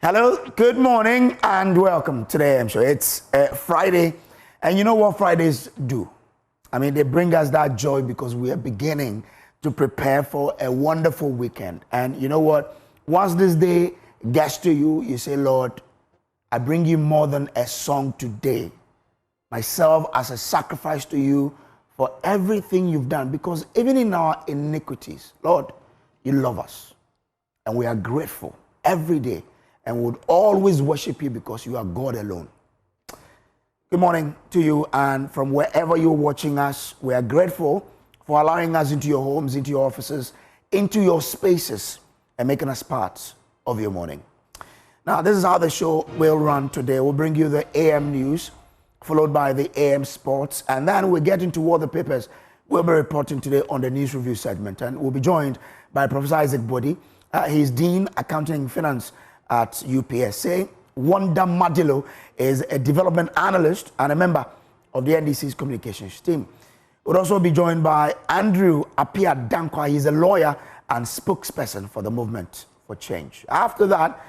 Hello, good morning, and welcome to the AM Show. It's Friday, and you know what Fridays do? I mean, they bring us that joy because we are beginning to prepare for a wonderful weekend. And you know what? Once this day gets to you, you say, Lord, I bring you more than a song today. Myself as a sacrifice to you for everything you've done. Because even in our iniquities, Lord, you love us. And we are grateful every day. And would always worship you because you are God alone. Good morning to you, and from wherever you're watching us, we are grateful for allowing us into your homes, into your offices, into your spaces, and making us part of your morning. Now, this is how the show will run today. We'll bring you the AM news, followed by the AM sports, and then we'll get into what the papers will be reporting today on the news review segment. And we'll be joined by Professor Isaac Bodi. He's Dean, Accounting and Finance at UPSA. Wanda Madilo is a development analyst and a member of the NDC's communications team. We'll also be joined by Andrew Apia Dankwa. He's a lawyer and spokesperson for the Movement for Change. After that,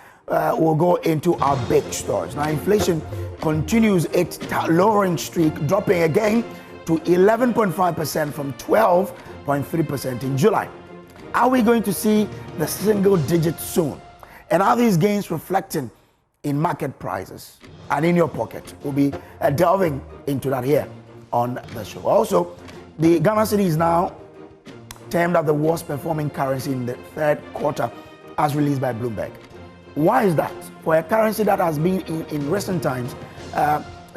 we'll go into our big stories. Now, inflation continues its lowering streak, dropping again to 11.5% from 12.3% in July. Are we going to see the single digit soon? And are these gains reflecting in market prices and in your pocket? We'll be delving into that here on the show. Also, the Ghana cedi is now termed as the worst performing currency in the third quarter as released by Bloomberg. Why is that? For a currency that has been in recent times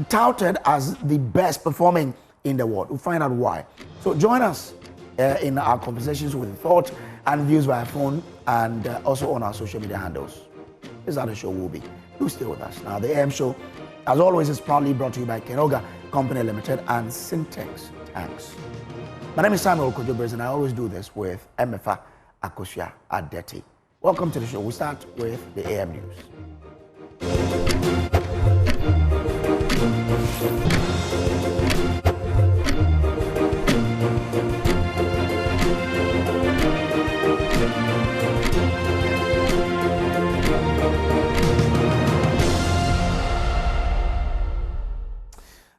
touted as the best performing in the world. We'll find out why. So join us in our conversations with thought and views via phone and also on our social media handles. This is how the show will be. Do stay with us. Now, the AM Show, as always, is proudly brought to you by Kenoga Company Limited and Syntex Tanks. My name is Samuel Kojobers, and I always do this with Emefa Akosia Adeti. Welcome to the show. We start with the AM News.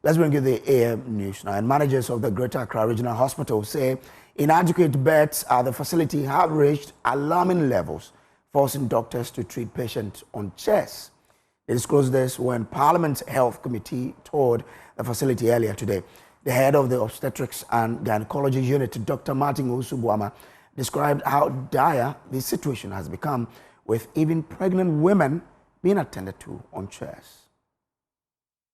Let's bring you the AM news now. And managers of the Greater Accra Regional Hospital say inadequate beds at the facility have reached alarming levels, forcing doctors to treat patients on chairs. They disclosed this when Parliament's Health Committee toured the facility earlier today. The head of the Obstetrics and Gynecology Unit, Dr. Martin Osubuama, described how dire the situation has become, with even pregnant women being attended to on chairs.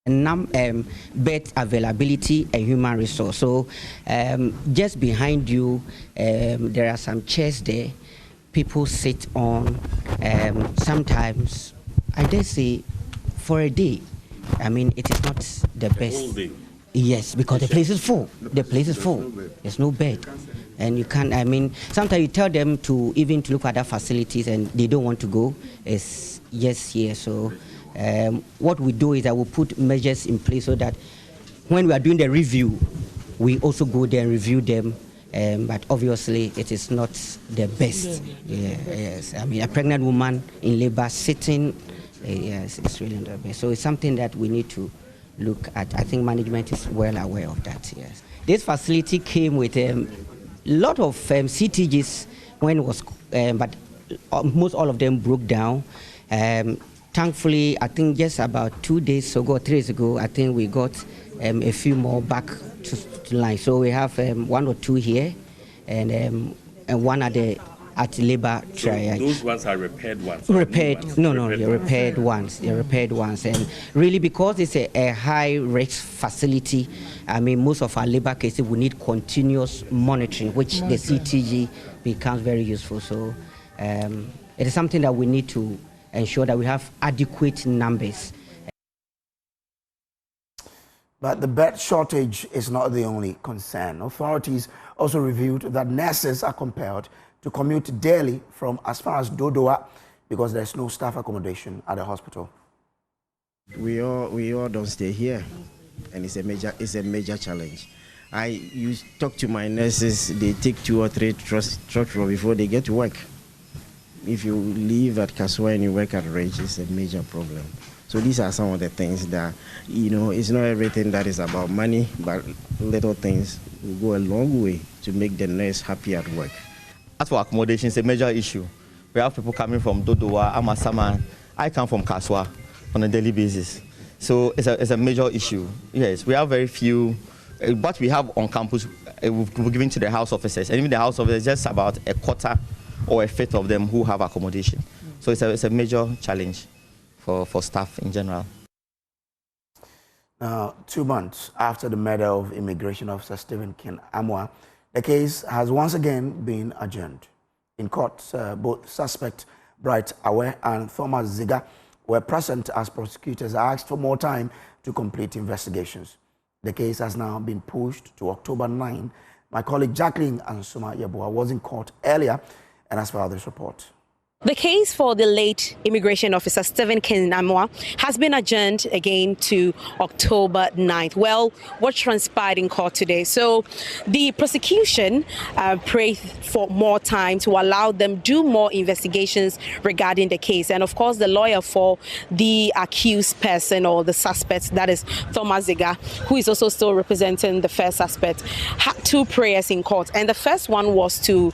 Bed availability and human resource. So just behind you, there are some chairs there people sit on. Sometimes, I dare say, for a day. I mean, it is not the best. Whole day. Yes, because the place is full. The place is full. There's no bed. And you can't, I mean, sometimes you tell them to even to look at other facilities and they don't want to go. It's yes here. So what we do is that we put measures in place so that when we are doing the review, we also go there and review them. But obviously, it is not the best. Yeah, yes. I mean, a pregnant woman in labor sitting, yes, it's really not the best. So it's something that we need to look at. I think management is well aware of that, yes. This facility came with a lot of CTGs when it was, but almost all of them broke down. Thankfully, I think just about 2 days ago, 3 days ago, I think we got a few more back to line. So we have 1 or 2 here, and one at labor triage. So those ones are repaired ones? Repaired, they're repaired ones. They're repaired ones. And really, because it's a high-risk facility, I mean, most of our labor cases will need continuous monitoring, which the CTG becomes very useful. So it is something that we need to ensure that we have adequate numbers. But the bed shortage is not the only concern. Authorities also revealed that nurses are compelled to commute daily from as far as Dodoa because there's no staff accommodation at the hospital. We all don't stay here, and it's a major challenge. You talk to my nurses, they take 2 or 3 trucks before they get to work. if you live at Kaswa and you work at Ridge, it's a major problem. So these are some of the things that, it's not everything that is about money, but little things will go a long way to make the nurse happy at work. As for accommodation, it's a major issue. We have people coming from Dodowa, Amasaman. I come from Kaswa on a daily basis. So it's a major issue. Yes, we have very few. What we have on campus, we're giving to the house officers. And even the house officers, just about a quarter or a fifth of them who have accommodation. So it's a major challenge for staff in general. Now, 2 months after the murder of Immigration Officer Stephen Ken-Amoah, the case has once again been adjourned. In court, both suspect Bright Awe and Thomas Ziga were present as prosecutors asked for more time to complete investigations. The case has now been pushed to October 9. My colleague Jacqueline Ansuma Yeboah was in court earlier and has filed this report. The case for the late Immigration Officer Stephen Ken-Amoah has been adjourned again to October 9th. Well, what transpired in court today? So the prosecution prayed for more time to allow them do more investigations regarding the case. And of course, the lawyer for the accused person or the suspect, that is Thomas Ziga, who is also still representing the first suspect, had 2 prayers in court. And the first one was to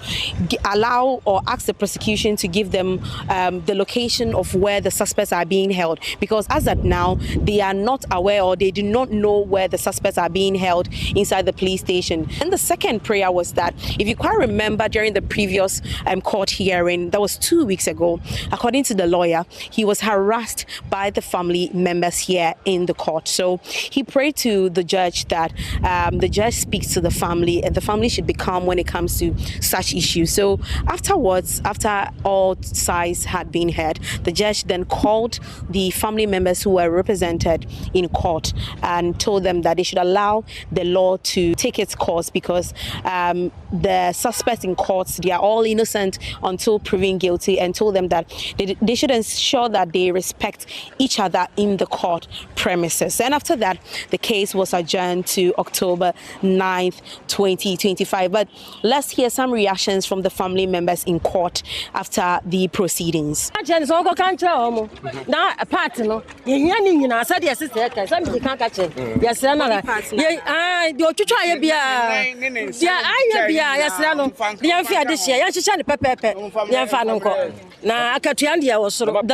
allow or ask the prosecution to give them the location of where the suspects are being held, because as at now they are not aware or they do not know where the suspects are being held inside the police station. And the second prayer was that, if you quite remember, during the previous court hearing, that was 2 weeks ago, according to the lawyer, he was harassed by the family members here in the court. So he prayed to the judge that the judge speaks to the family and the family should be calm when it comes to such issues. So afterwards, after all sides had been heard, the judge then called the family members who were represented in court and told them that they should allow the law to take its course, because the suspects in courts, they are all innocent until proven guilty, and told them that they should ensure that they respect each other in the court premises. And after that, the case was adjourned to October 9th, 2025. But let's hear some reactions from the family members in court after the proceedings. The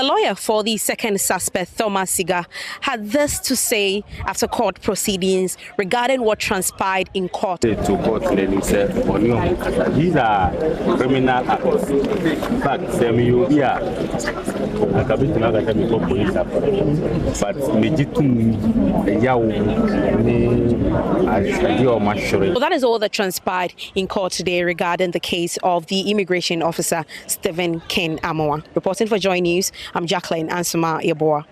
lawyer for the second suspect, Thomas Ziga, had this to say after court proceedings regarding what transpired in court. These are criminal acts. In fact, So that is all that transpired in court today regarding the case of the immigration officer Stephen Ken-Amoah. Reporting for Joy News, I'm Jacqueline Ansuma Yeboah.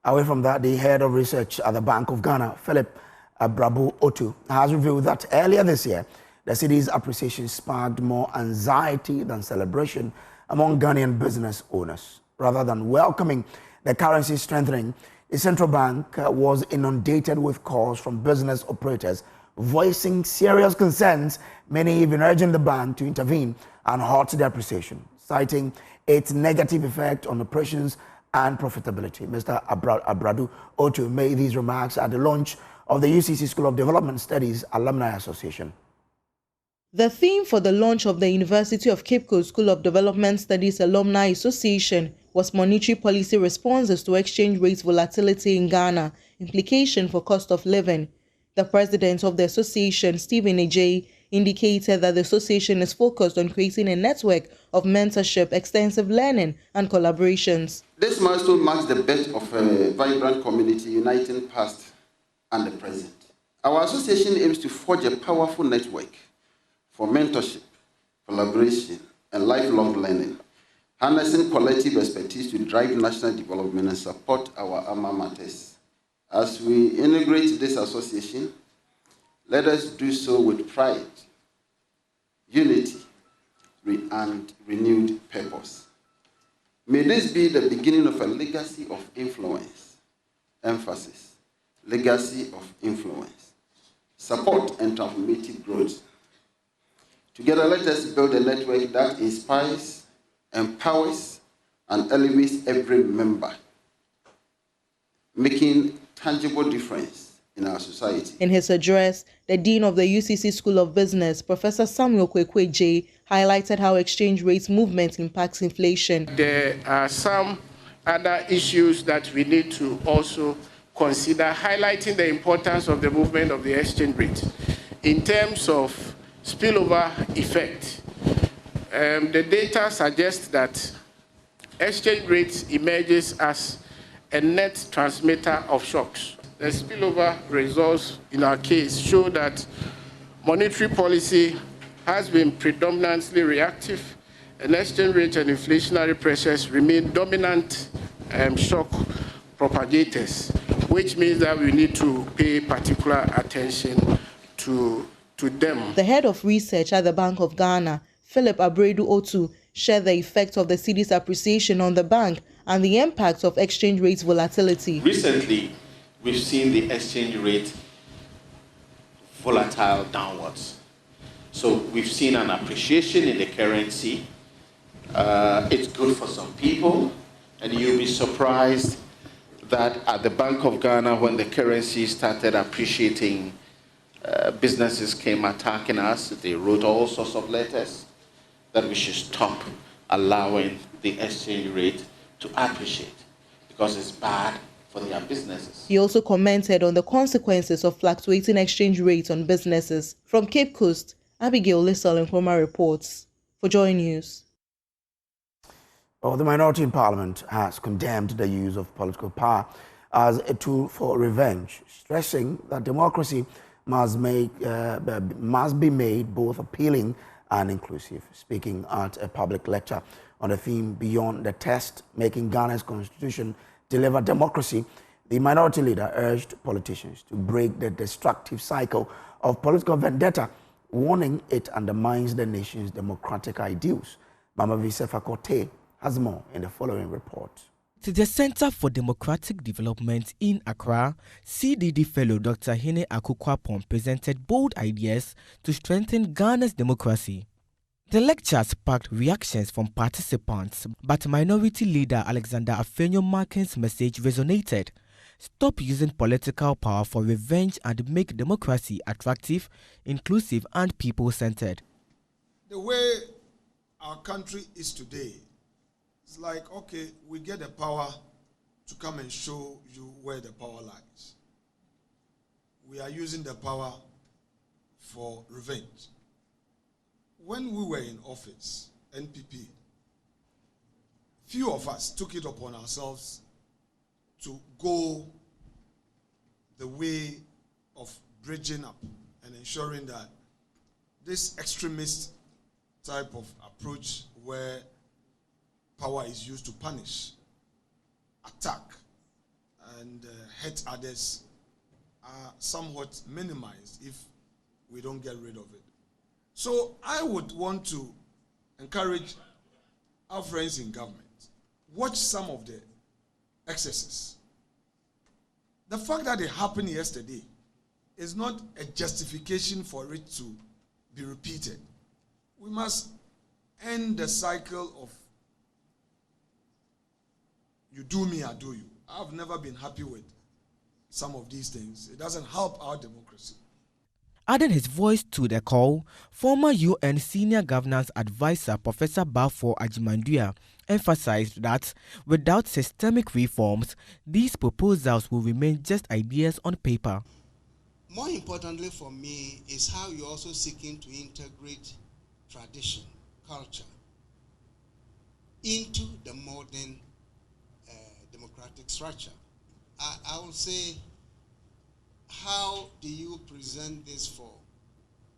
Away from that, the head of research at the Bank of Ghana, Philip Abrabu-Otu, has revealed that earlier this year, the city's appreciation sparked more anxiety than celebration among Ghanaian business owners. Rather than welcoming the currency strengthening, the central bank was inundated with calls from business operators voicing serious concerns, many even urging the bank to intervene and halt the appreciation, citing its negative effect on operations and profitability. Mr. Abrabu-Otu made these remarks at the launch of the UCC School of Development Studies Alumni Association. The theme for the launch of the University of Cape Coast School of Development Studies Alumni Association was monetary policy responses to exchange rate volatility in Ghana, implication for cost of living. The president of the association, Stephen Ejay, indicated that the association is focused on creating a network of mentorship, extensive learning, and collaborations. This milestone marks the birth of a vibrant community uniting past and the present. Our association aims to forge a powerful network for mentorship, collaboration, and lifelong learning, harnessing collective expertise to drive national development and support our alma maters. As we integrate this association, let us do so with pride, unity, and renewed purpose. May this be the beginning of a legacy of influence, emphasis, legacy of influence, support, and transformative growth. Together, let us build a network that inspires, empowers and elevates every member, making tangible difference in our society. In his address, the Dean of the UCC School of Business, Professor Samuel Kwekwe-J, highlighted how exchange rates movement impacts inflation. There are some other issues that we need to also consider, highlighting the importance of the movement of the exchange rate. In terms of spillover effect, the data suggests that exchange rate emerges as a net transmitter of shocks. The spillover results in our case show that monetary policy has been predominantly reactive, and exchange rate and inflationary pressures remain dominant shock propagators, which means that we need to pay particular attention to them. The head of research at the Bank of Ghana, Philip Abredu Otu, shared the effect of the cedi's appreciation on the bank and the impact of exchange rates volatility. Recently, we've seen the exchange rate volatile downwards. So we've seen an appreciation in the currency. It's good for some people, and you'll be surprised that at the Bank of Ghana, when the currency started appreciating, businesses came attacking us. They wrote all sorts of letters that we should stop allowing the exchange rate to appreciate because it's bad for their businesses. He also commented on the consequences of fluctuating exchange rates on businesses. From Cape Coast, Abigail Lissel and Chroma reports for Joy News. The minority in Parliament has condemned the use of political power as a tool for revenge, stressing that democracy must be made both appealing and inclusive. Speaking at a public lecture on the theme Beyond the Test, Making Ghana's Constitution Deliver Democracy, the minority leader urged politicians to break the destructive cycle of political vendetta, warning it undermines the nation's democratic ideals. Mama Visefa Kote has more in the following report. To the Center for Democratic Development in Accra, CDD fellow Dr. Hene Akukwapon presented bold ideas to strengthen Ghana's democracy. The lecture sparked reactions from participants, but minority leader Alexander Afenyo-Markin's message resonated. Stop using political power for revenge and make democracy attractive, inclusive, and people-centered. The way our country is today, it's like, okay, we get the power to come and show you where the power lies. We are using the power for revenge. When we were in office, NPP, few of us took it upon ourselves to go the way of bridging up and ensuring that this extremist type of approach where power is used to punish, attack, and hurt others are somewhat minimized if we don't get rid of it. So I would want to encourage our friends in government, watch some of the excesses. The fact that it happened yesterday is not a justification for it to be repeated. We must end the cycle of you do me, I do you. I've never been happy with some of these things. It doesn't help our democracy. Adding his voice to the call, former UN Senior Governance Advisor Professor Bafo Ajimandua emphasized that without systemic reforms, these proposals will remain just ideas on paper. More importantly for me is how you're also seeking to integrate tradition, culture into the modern democratic structure. I will say, how do you present this for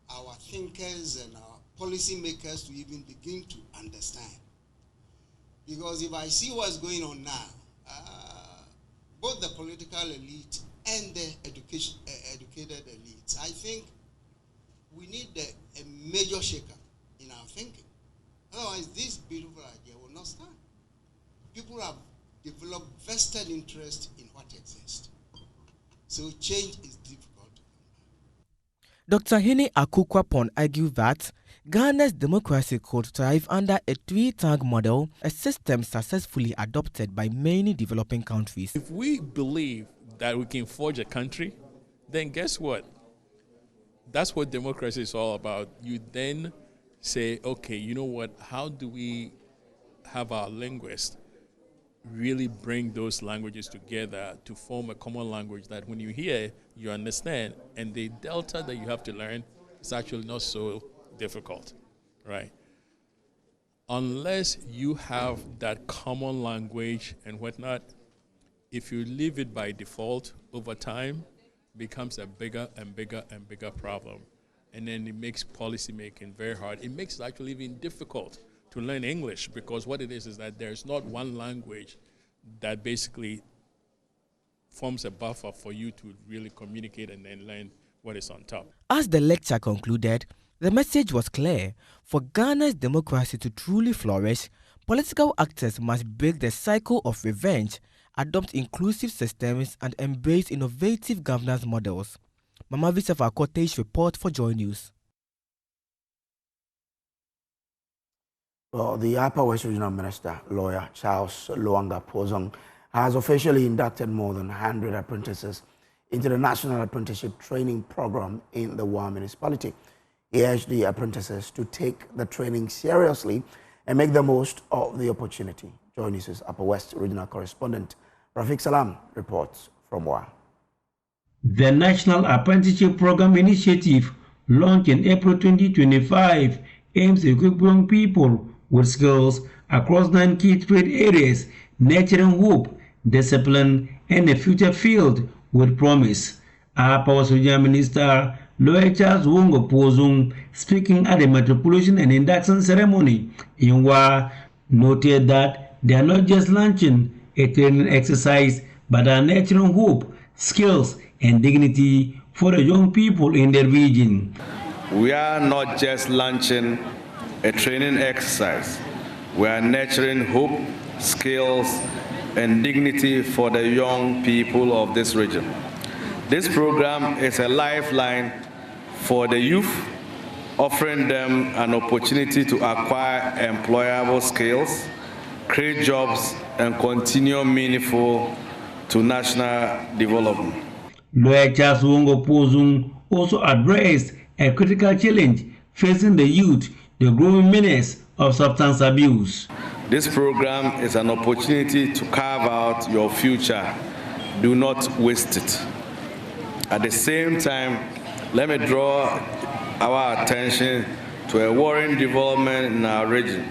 our thinkers and our policymakers to even begin to understand? Because if I see what's going on now, both the political elite and the educated elites, I think we need a major shake-up in our thinking. Otherwise, this beautiful idea will not stand. People have developed vested interest in what exists. So change is difficult. Dr. Hene Akukwapon argued that Ghana's democracy could thrive under a three-tag model, a system successfully adopted by many developing countries. If we believe that we can forge a country, then guess what? That's what democracy is all about. You then say, okay, you know what, how do we have our linguists really bring those languages together to form a common language that when you hear, you understand, and the delta that you have to learn is actually not so difficult, right? Unless you have that common language and whatnot, if you leave it by default over time, becomes a bigger and bigger and bigger problem. And then it makes policy making very hard. It makes it actually even difficult to learn English, because what it is that there's not one language that basically forms a buffer for you to really communicate and then learn what is on top. As the lecture concluded, the message was clear. For Ghana's democracy to truly flourish, political actors must break the cycle of revenge, adopt inclusive systems, and embrace innovative governance models. Mama Visafa Kote's report for Joy News. Well, the Upper West Regional Minister, lawyer Charles Luanga Pozong, has officially inducted more than 100 apprentices into the National Apprenticeship Training Program in the Wa municipality. He urged the apprentices to take the training seriously and make the most of the opportunity. Joy News' Upper West Regional Correspondent Rafiq Salam reports from Wa. The National Apprenticeship Program Initiative, launched in April 2025, aims to equip young people with skills across 9 key trade areas, nurturing hope, discipline, and a future filled with promise. Our Power Minister, Lawyer Charles Wongo Pozung, speaking at the matriculation and induction ceremony in Wa, noted that they are not just launching a training exercise, but are nurturing hope, skills, and dignity for the young people in the region. We are not just launching a training exercise. We are nurturing hope, skills, and dignity for the young people of this region. This program is a lifeline for the youth, offering them an opportunity to acquire employable skills, create jobs, and continue meaningful to national development. Lawyer Charles Wongo Pozung also addressed a critical challenge facing the youth, the growing menace of substance abuse. This program is an opportunity to carve out your future. Do not waste it. At the same time, let me draw our attention to a worrying development in our region,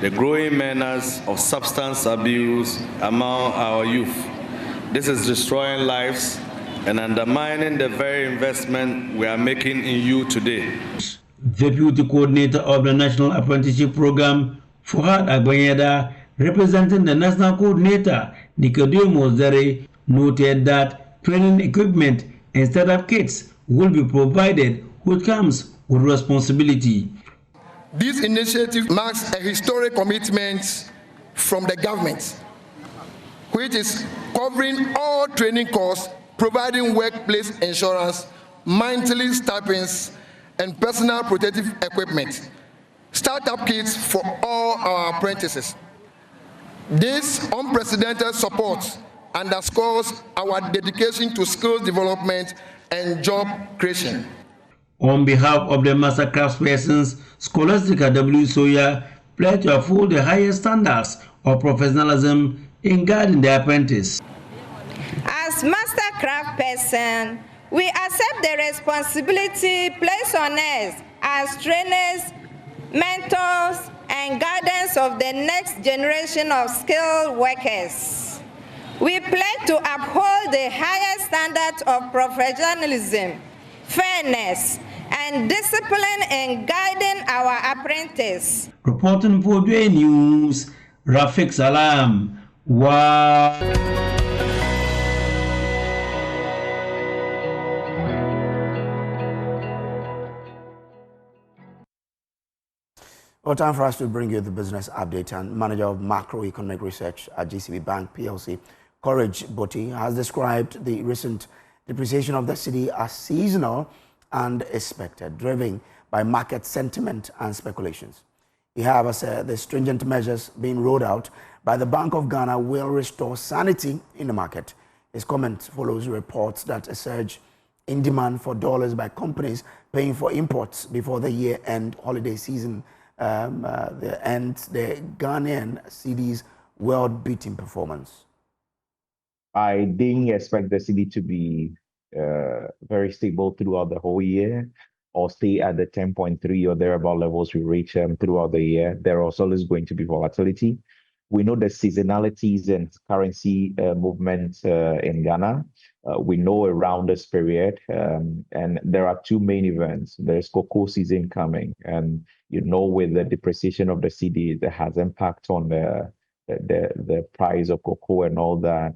the growing menace of substance abuse among our youth. This is destroying lives and undermining the very investment we are making in you today. Deputy Coordinator of the National Apprenticeship Program, Fuhad Agbanyeda, representing the National Coordinator, Nicodemus Zere, noted that training equipment and startup kits will be provided, which comes with responsibility. This initiative marks a historic commitment from the government, which is covering all training costs, providing workplace insurance, monthly stipends, and personal protective equipment, startup kits for all our apprentices. This unprecedented support underscores our dedication to skills development and job creation. On behalf of the master craftspersons, Scholastica W. Sawyer pledged to uphold the highest standards of professionalism in guiding the apprentice. As master craftsperson, we accept the responsibility placed on us as trainers, mentors, and guardians of the next generation of skilled workers. We pledge to uphold the highest standards of professionalism, fairness, and discipline in guiding our apprentices. Reporting for Joy News, Rafiq Salam. Wow. Well, time for us to bring you the business update. And Manager of Macroeconomic Research at GCB Bank PLC, Courage Boti, has described the recent depreciation of the cedi as seasonal and expected, driven by market sentiment and speculations. He, however, said the stringent measures being rolled out by the Bank of Ghana will restore sanity in the market. His comment follows reports that a surge in demand for dollars by companies paying for imports before the year-end holiday season and the Ghanaian cedi's world-beating performance. I didn't expect the cedi to be very stable throughout the whole year or stay at the 10.3 or thereabout levels we reach throughout the year. There is always going to be volatility. We know the seasonalities and currency movements in Ghana. We know around this period, and there are two main events. There's cocoa season coming, and with the depreciation of the cedi, that has impact on the price of cocoa and all that.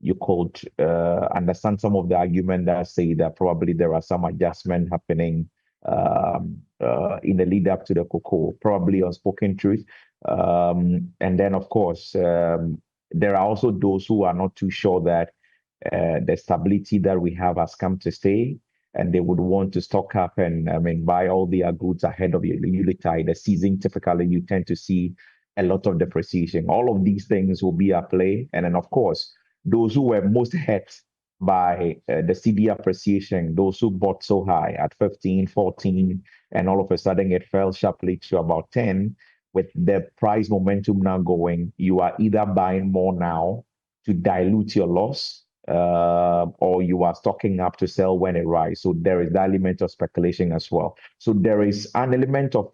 You could understand some of the argument that say that probably there are some adjustment happening in the lead up to the cocoa, probably unspoken truth. And then, of course, there are also those who are not too sure that the stability that we have has come to stay, and they would want to stock up and buy all their goods ahead of the season. Typically, you tend to see a lot of depreciation. All of these things will be at play. And then, of course, those who were most hit by the cedi appreciation, those who bought so high at 15, 14, and all of a sudden it fell sharply to about 10, with the price momentum now going, you are either buying more now to dilute your loss, or you are stocking up to sell when it rises. So there is the element of speculation as well. So there is an element of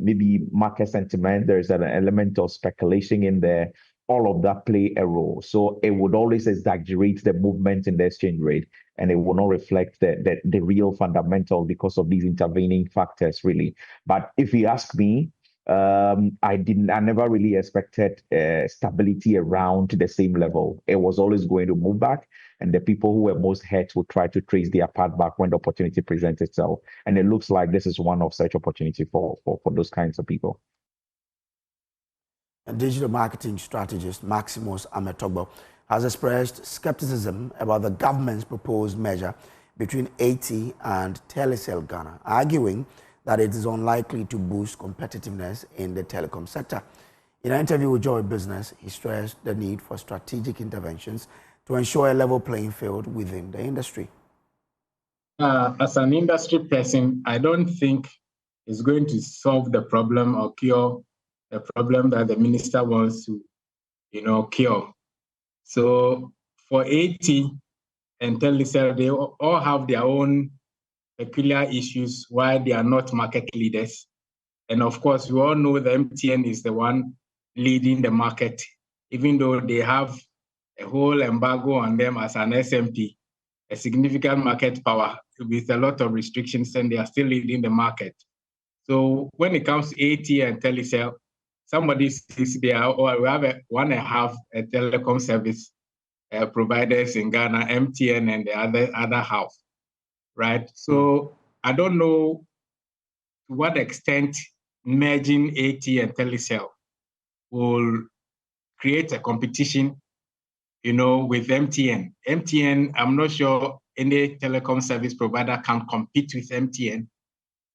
maybe market sentiment. There is an element of speculation in there. All of that play a role. So it would always exaggerate the movement in the exchange rate, and it will not reflect the real fundamental because of these intervening factors, really. But if you ask me, I never really expected stability around the same level. It was always going to move back, and the people who were most hurt would try to trace their path back when the opportunity presents itself. And it looks like this is one of such opportunity for those kinds of people. A digital marketing strategist, Maximus Ametogbo, has expressed skepticism about the government's proposed measure between AT and Telecel Ghana, arguing that it is unlikely to boost competitiveness in the telecom sector. In an interview with Joy Business, he stressed the need for strategic interventions to ensure a level playing field within the industry. As an industry person, I don't think it's going to solve the problem or cure the problem that the minister wants to, cure. So for AT and Telecel, they all have their own peculiar issues why they are not market leaders. And of course, we all know the MTN is the one leading the market, even though they have a whole embargo on them as an SMP, a significant market power with a lot of restrictions, and they are still leading the market. So when it comes to AT and Telecel, somebody says we have 1.5 telecom service providers in Ghana, MTN and the other half, right? So I don't know to what extent merging AT and Telecel will create a competition, with MTN. MTN, I'm not sure any telecom service provider can compete with MTN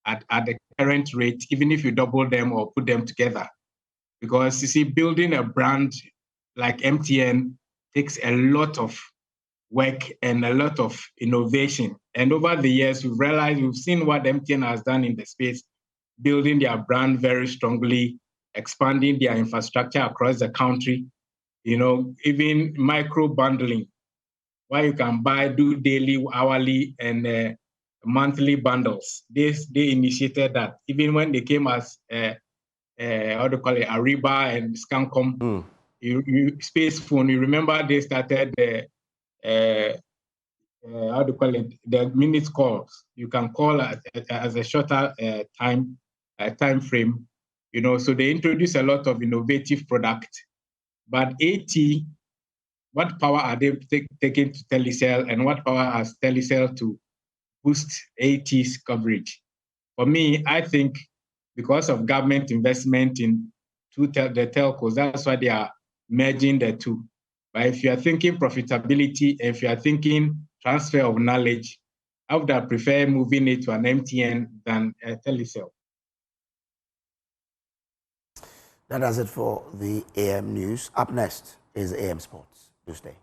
at the current rate, even if you double them or put them together. Because you see, building a brand like MTN takes a lot of work and a lot of innovation. And over the years, we've seen what MTN has done in the space, building their brand very strongly, expanding their infrastructure across the country, even micro bundling, where you can do daily, hourly, and monthly bundles. They initiated that. Even when they came as Ariba and Scancom, Space Phone. You remember they started the minute calls. You can call as a shorter time frame. So they introduced a lot of innovative product. But AT, what power are they taking to Telecel, and what power has Telecel to boost AT's coverage? For me, I think because of government investment in the telcos, that's why they are merging the two. But if you are thinking profitability, if you are thinking transfer of knowledge, I would have preferred moving it to an MTN than a Telecel. That does it for the AM News. Up next is AM Sports. Do stay.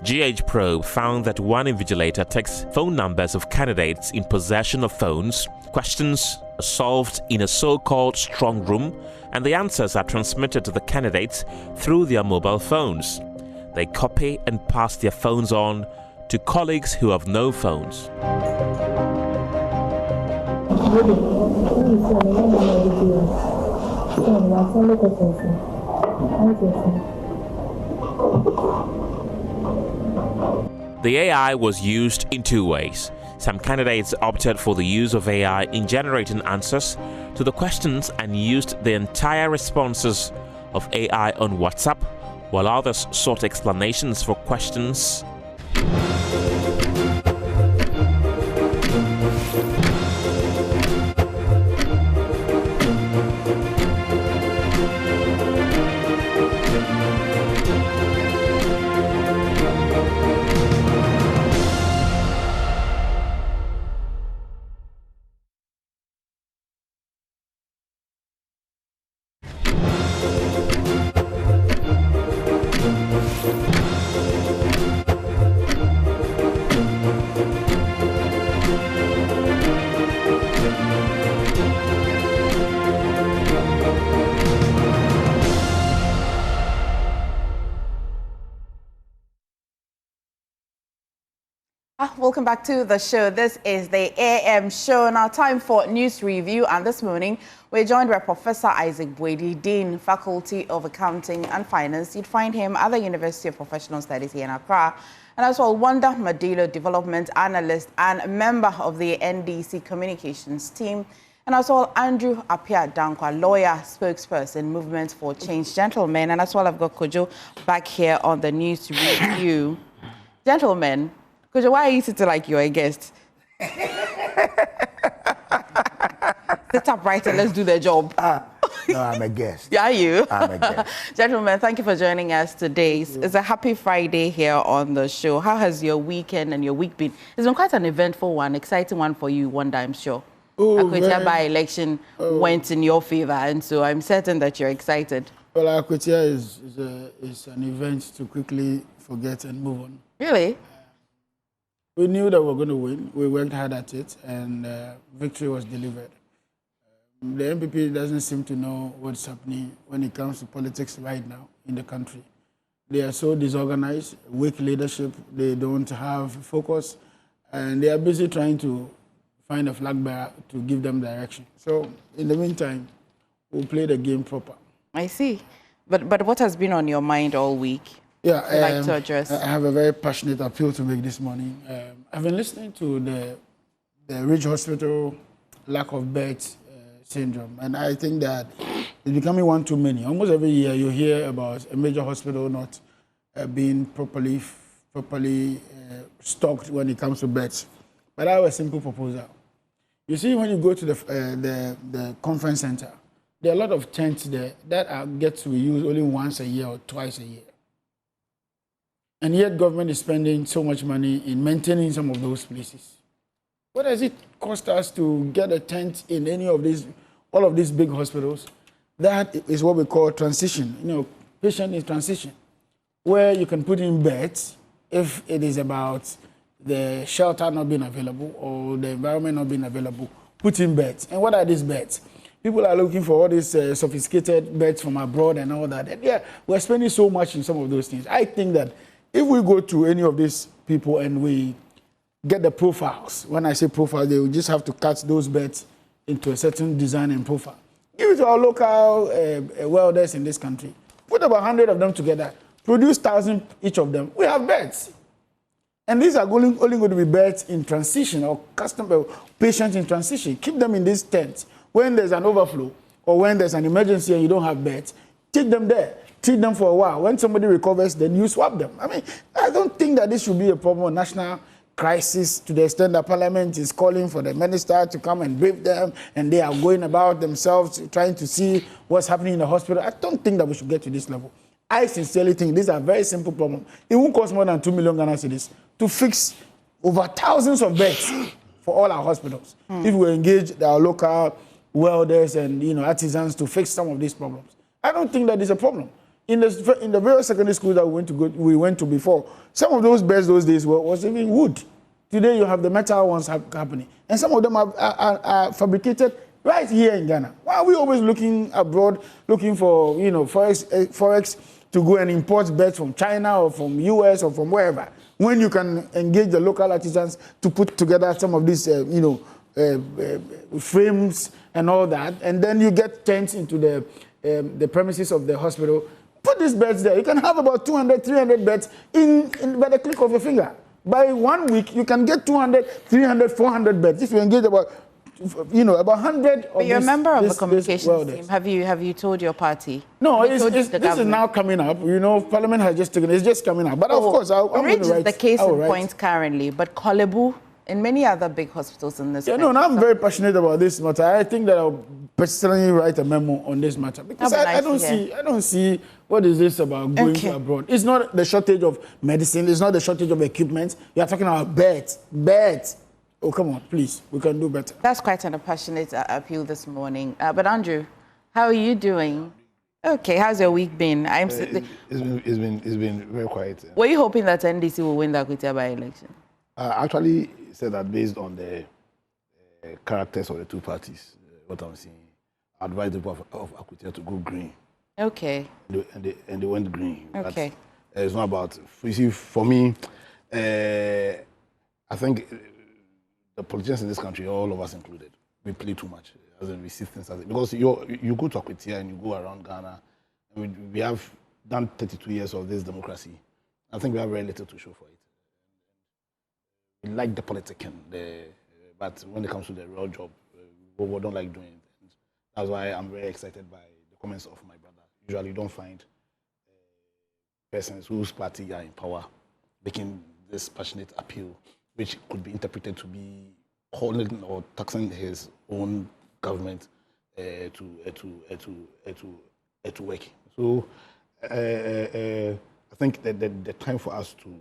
GH Probe found that one invigilator takes phone numbers of candidates in possession of phones, questions are solved in a so-called strong room, and the answers are transmitted to the candidates through their mobile phones. They copy and pass their phones on to colleagues who have no phones. The AI was used in two ways. Some candidates opted for the use of AI in generating answers to the questions and used the entire responses of AI on WhatsApp, while others sought explanations for questions. Welcome back to the show. This is the AM show. Now time for news review, and this morning we're joined by Professor Isaac Boedi, Dean, Faculty of Accounting and Finance. You'd find him at the University of Professional Studies here in Accra, and as well Wanda Madilo, Development Analyst and member of the NDC Communications team, and as well Andrew Apia Dankwa, lawyer, spokesperson, Movement for Change. Gentlemen, and as well I've got Kojo back here on the news review. Gentlemen, Kojo, why are you sitting like you're a guest? Sit up right and let's do the job. No, I'm a guest. Yeah, are you? I'm a guest. Gentlemen, thank you for joining us today. It's a happy Friday here on the show. How has your weekend and your week been? It's been quite an eventful one, exciting one for you, Wanda, I'm sure. Akwetia by-election went in your favor, and so I'm certain that you're excited. Well, Akwetia is an event to quickly forget and move on. Really? We knew that we were going to win. We worked hard at it, and victory was delivered. The MPP doesn't seem to know what's happening when it comes to politics right now in the country. They are so disorganized, weak leadership, they don't have focus, and they are busy trying to find a flag bearer to give them direction. So, in the meantime, we'll play the game proper. I see. But what has been on your mind all week? Yeah, like to address? I have a very passionate appeal to make this morning. I've been listening to the Ridge Hospital lack of beds syndrome, and I think that it's becoming one too many. Almost every year you hear about a major hospital not being properly stocked when it comes to beds. But I have a simple proposal. You see, when you go to the conference center, there are a lot of tents there that get to be used only once a year or twice a year. And yet government is spending so much money in maintaining some of those places. What does it cost us to get a tent in all of these big hospitals? That is what we call transition, patient in transition, where you can put in beds if it is about the shelter not being available or the environment not being available, put in beds. And what are these beds? People are looking for all these sophisticated beds from abroad and all that. And yeah, we're spending so much in some of those things. I think that if we go to any of these people and we get the profiles, when I say profile, they will just have to cut those beds into a certain design and profile. Give it to our local welders in this country. Put about 100 of them together. Produce 1,000 each of them. We have beds. And these are only going to be beds in transition or patients in transition. Keep them in these tents. When there's an overflow or when there's an emergency and you don't have beds, take them there. treat them for a while. When somebody recovers, then you swap them. I mean, I don't think that this should be a problem, a national crisis, to the extent that Parliament is calling for the minister to come and brief them, and they are going about themselves trying to see what's happening in the hospital. I don't think that we should get to this level. I sincerely think these are very simple problems. It won't cost more than 2 million Ghana cedis to fix over thousands of beds for all our hospitals. If we engage our local welders and artisans to fix some of these problems, I don't think that is a problem. In the various secondary schools that we went to before, some of those beds those days was even wood. Today you have the metal ones happening, and some of them are fabricated right here in Ghana. Why are we always looking abroad, looking for forex to go and import beds from China or from US or from wherever, when you can engage the local artisans to put together some of these frames and all that, and then you get tents into the premises of the hospital. Put these beds there. You can have about 200, 300 beds by the click of a finger. By 1 week, you can get 200, 300, 400 beds if you engage about 100 of But you're a member of the communications team. Have you told your party? No, this is now coming up. Parliament has just taken it. It's just coming up. But of course, I'm going to write. The case in point currently, but Kolebu and many other big hospitals in this country. I'm very passionate about this matter. I think that I'll personally write a memo on this matter, because I don't see what is this about going abroad. It's not the shortage of medicine. It's not the shortage of equipment. You are talking about beds. Oh, come on, please. We can do better. That's quite an passionate appeal this morning. But Andrew, how are you doing? Okay, how's your week been? It's been very quiet. Were you hoping that NDC will win the Akutia by-election? I actually said that based on the characters of the two parties, what I'm seeing, I advise the people of Akutia to go green. Okay. And they went green. Okay. It's not about, you see, for me, I think the politicians in this country, all of us included, we play too much. As in, we see things as it, because you go to Akutia and you go around Ghana, and we have done 32 years of this democracy. I think we have very little to show for it. We like the politicking, but when it comes to the real job, we don't like doing it. That's why I'm very excited by the comments of my brother. Usually you don't find persons whose party are in power making this passionate appeal, which could be interpreted to be calling or taxing his own government to work. So I think that the time for us to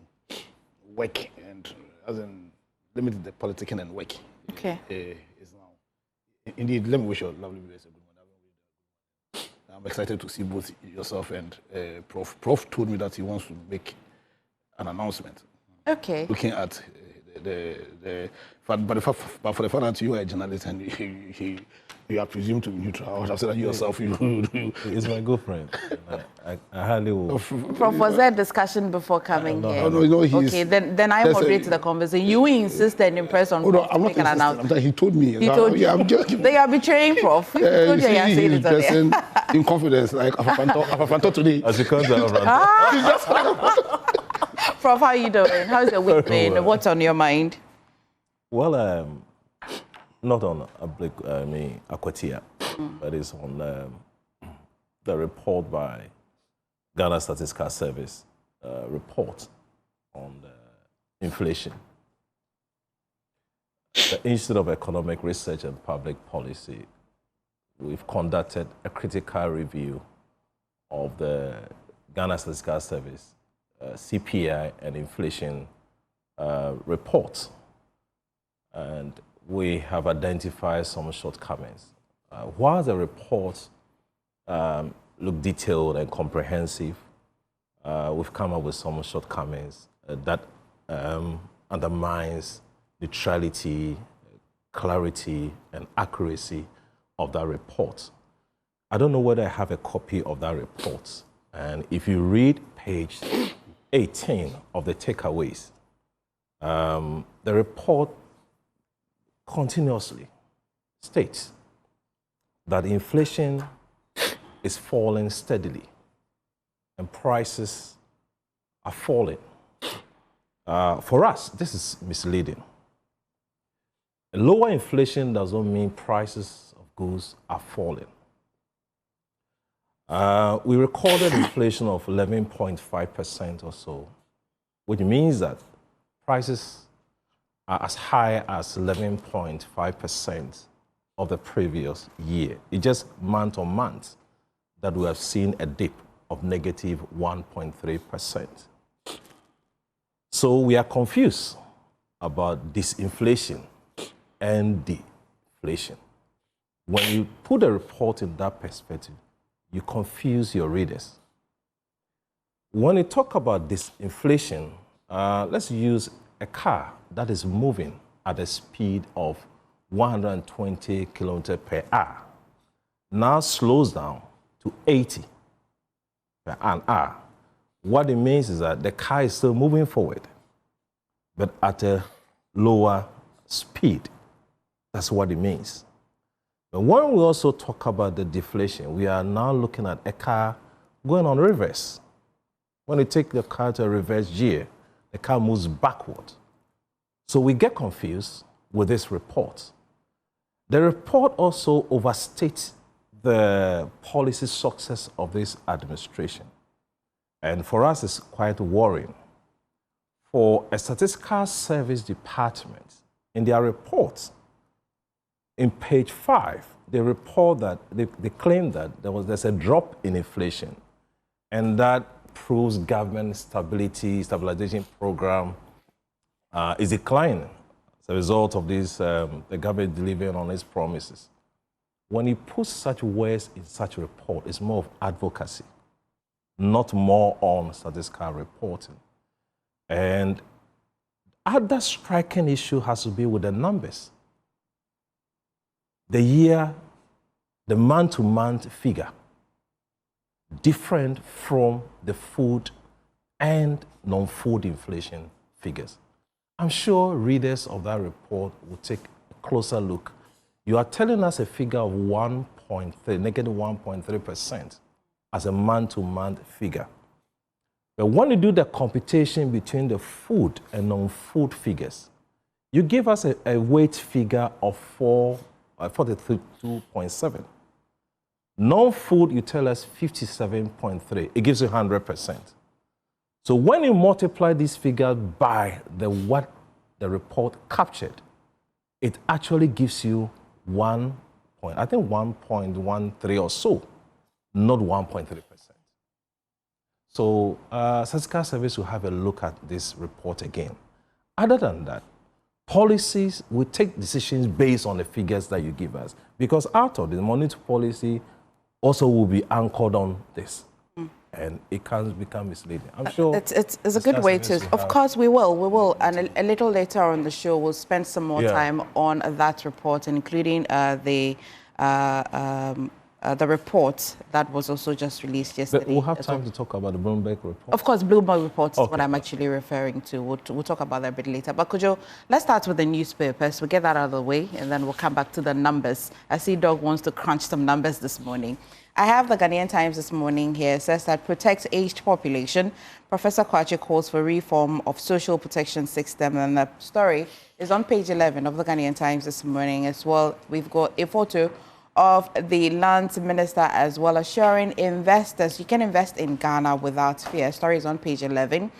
work and as in limit the politicking and work is now. Indeed, let me wish you a lovely blessed good morning. I'm excited to see both yourself and Prof. Prof told me that he wants to make an announcement. Okay. Looking at but for the fact that you are a journalist and you are presumed to be neutral, I would have said that you yourself, It's my girlfriend. I hardly will. Prof, was there a discussion before coming here? No, okay, then I moderate the conversation. You insist and impress on Prof to make an announcement. He told me. He told you. I'm joking. They are betraying Prof. He told you are saying it on in confidence, like Afafanto today. As he comes out. Prof, how are you doing? How's your week been? What's on your mind? Well, not on Akutia, but it's on the report by Ghana Statistical Service report on the inflation. The Institute of Economic Research and Public Policy, we've conducted a critical review of the Ghana Statistical Service CPI and inflation report, and we have identified some shortcomings. While the report looked detailed and comprehensive, we've come up with some shortcomings that undermines neutrality, clarity, and accuracy of that report. I don't know whether I have a copy of that report, and if you read page 18 of the takeaways, the report continuously states that inflation is falling steadily and prices are falling. For us, this is misleading. A lower inflation does not mean prices of goods are falling. We recorded inflation of 11.5% or so, which means that prices are as high as 11.5% of the previous year. It's just month on month that we have seen a dip of negative 1.3%. So we are confused about disinflation and deflation. When you put a report in that perspective, you confuse your readers. When you talk about disinflation, let's use a car that is moving at a speed of 120 kilometers per hour, now slows down to 80 per hour. What it means is that the car is still moving forward, but at a lower speed. That's what it means. But when we also talk about the deflation, we are now looking at a car going on reverse. When you take the car to a reverse gear, the car moves backward. So we get confused with this report. The report also overstates the policy success of this administration. And for us, it's quite worrying. For a statistical service department, in their report, in page 5, they report that they claim that there's a drop in inflation, and that proves government stabilization program is declining as a result of this, the government delivering on its promises. When you put such words in such a report, it's more of advocacy, not more on statistical reporting. And other striking issue has to be with the numbers. The month-to-month figure, different from the food and non-food inflation figures. I'm sure readers of that report will take a closer look. You are telling us a figure of negative 1.3% as a month-to-month figure. But when you do the computation between the food and non-food figures, you give us a weight figure of 42.7. Non-food, you tell us 57.3. It gives you 100%. So when you multiply this figure by what the report captured, it actually gives you 1.13 or so, not 1.3%. So statistical service will have a look at this report again. Other than that, policies will take decisions based on the figures that you give us, because out of the monetary policy also will be anchored on this. And it can become misleading. I'm sure it's a good way to. Of course, we will. And a little later on the show, we'll spend some more time on that report, including the report that was also just released yesterday. But we'll have time to talk about the Bloomberg report. Of course, Bloomberg report is what I'm actually referring to. We'll talk about that a bit later. But Kojo, let's start with the newspapers. We'll get that out of the way, and then we'll come back to the numbers. I see Doug wants to crunch some numbers this morning. I have the Ghanaian Times this morning here. It says that protects aged population. Professor Kwache calls for reform of social protection system. And the story is on page 11 of the Ghanaian Times this morning as well. We've got a photo of the Lands Minister as well, assuring investors you can invest in Ghana without fear. Story is on page 11.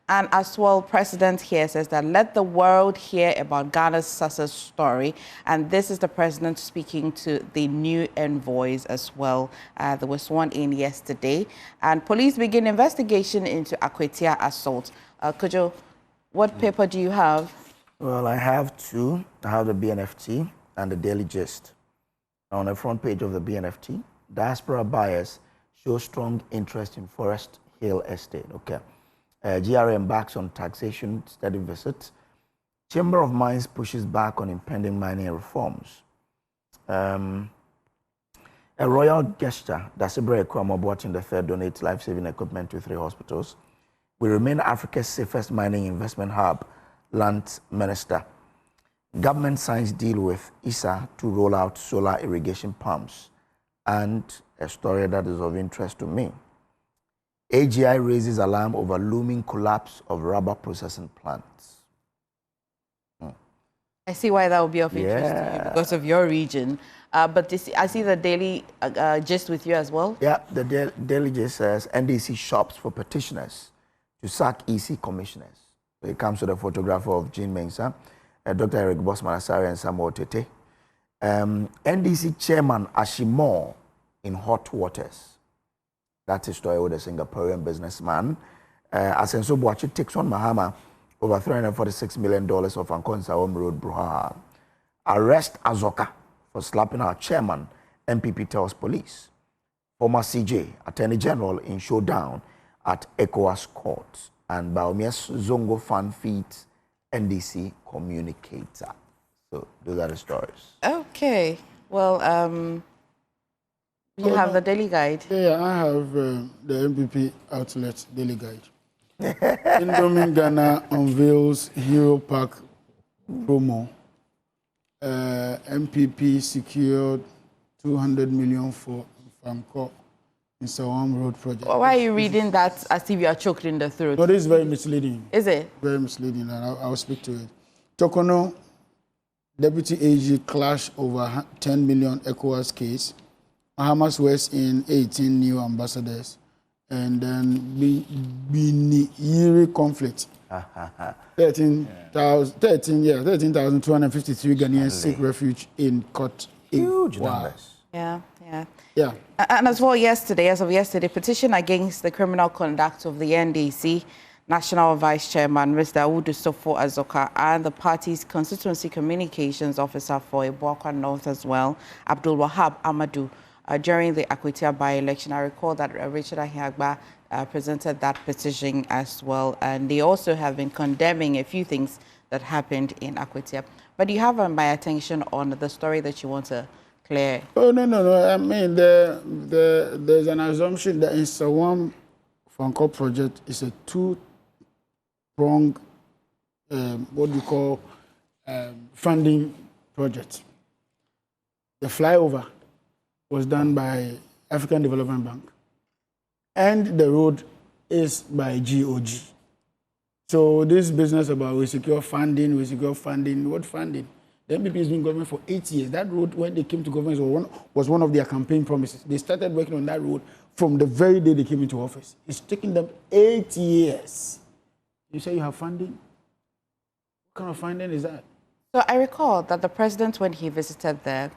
And as well, President here says that let the world hear about Ghana's success story. And this is the President speaking to the new envoys as well. There was one in yesterday. And police begin investigation into Akwetia assault. Kojo, what paper do you have? Well, I have two. I have the BNFT and the Daily Gist. On the front page of the BNFT, diaspora buyers show strong interest in Forest Hill Estate. Okay. GRA embarks on taxation study visit. Chamber of Mines pushes back on impending mining reforms. A royal gesture, Dasibre Kwamobot the third donates life-saving equipment to 3 hospitals. We remain Africa's safest mining investment hub, Land Minister. Government signs deal with ISA to roll out solar irrigation pumps. And a story that is of interest to me. AGI raises alarm over looming collapse of rubber processing plants. I see why that would be of interest to you because of your region. But this, I see the daily gist with you as well. Yeah, the daily gist says NDC shops for petitioners to sack EC commissioners. It comes with a photograph of Jean Mensah, Dr. Eric Bosman-Asare and Samuel Tete. NDC chairman Ashimore in hot waters. That's a story with a Singaporean businessman. Asenso Boachi takes on Mahama over $346 million of Pokuase-Nsawam Road, Bruhaha. Arrest Azoka for slapping our chairman, MPP tells police. Former CJ, Attorney General in showdown at ECOWAS court. And Baumias Zongo fan feeds NDC communicator. So those are the stories. Okay. Well, you have the daily guide. Yeah, I have the MPP outlet daily guide. Indomie Ghana unveils Hero Park promo. MPP secured 200 million for Pokuase-Nsawam Road project. Why are you reading that as if you are choked in the throat? No, this is very misleading. Is it? Very misleading, and I'll speak to it. Tokono, Deputy AG clash over 10 million ECOWAS case. Bahamas West in 18 new ambassadors. And then Bini conflict. 13,253 Ghanaians seek refuge in court. Huge numbers. Yeah. Yeah. And as well, as of yesterday, petition against the criminal conduct of the NDC National Vice Chairman, Mr. Awudu Sofo Azoka, and the party's constituency communications officer for Ibuakwa North as well, Abdul Wahab Amadou, during the Akwatia by-election. I recall that Richard Ahiagba presented that petition as well, and they also have been condemning a few things that happened in Akwatia. But you have my attention on the story that you want to clear. Oh, no. I mean, there's an assumption that in Nsawam Fanko project is a two-pronged, funding project. The flyover was done by African Development Bank, and the road is by GOG. So this business about we secure funding, what funding? The MPP has been in government for 8 years. That road, when they came to government, was one of their campaign promises. They started working on that road from the very day they came into office. It's taken them 8 years. You say you have funding? What kind of funding is that? So I recall that the president, when he visited there,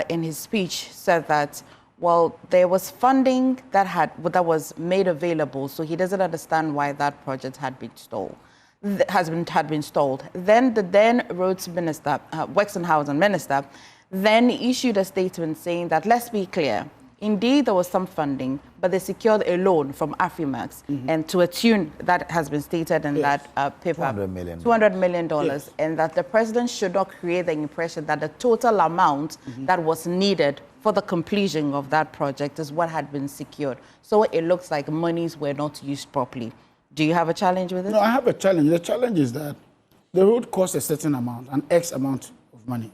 in his speech, said that, well, there was funding that was made available, so he doesn't understand why that project had been stalled. Had been stalled. Then the then roads minister, Works and Housing Minister, then issued a statement saying that, let's be clear, indeed there was some funding, but they secured a loan from Afrimax, and to a tune that has been stated in that paper, $200 million, yes. And that the president should not create the impression that the total amount that was needed for the completion of that project is what had been secured. So it looks like monies were not used properly. Do you have a challenge with it? No, I have a challenge. The challenge is that the road costs a certain amount, an X amount of money.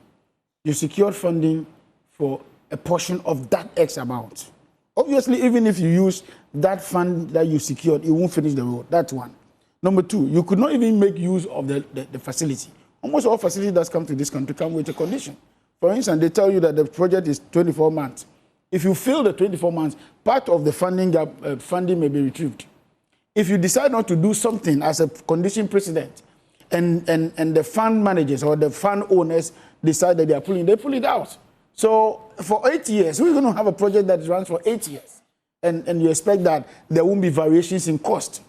You secured funding for a portion of that X amount. Obviously, even if you use that fund that you secured, it won't finish the road. That's one. Number two, you could not even make use of the facility. Almost all facilities that come to this country come with a condition. For instance, they tell you that the project is 24 months. If you fail the 24 months, part of the funding may be retrieved. If you decide not to do something as a condition precedent, and the fund managers or the fund owners decide that they pull it out. So for 8 years, we're going to have a project that runs for 8 years. And you expect that there won't be variations in cost.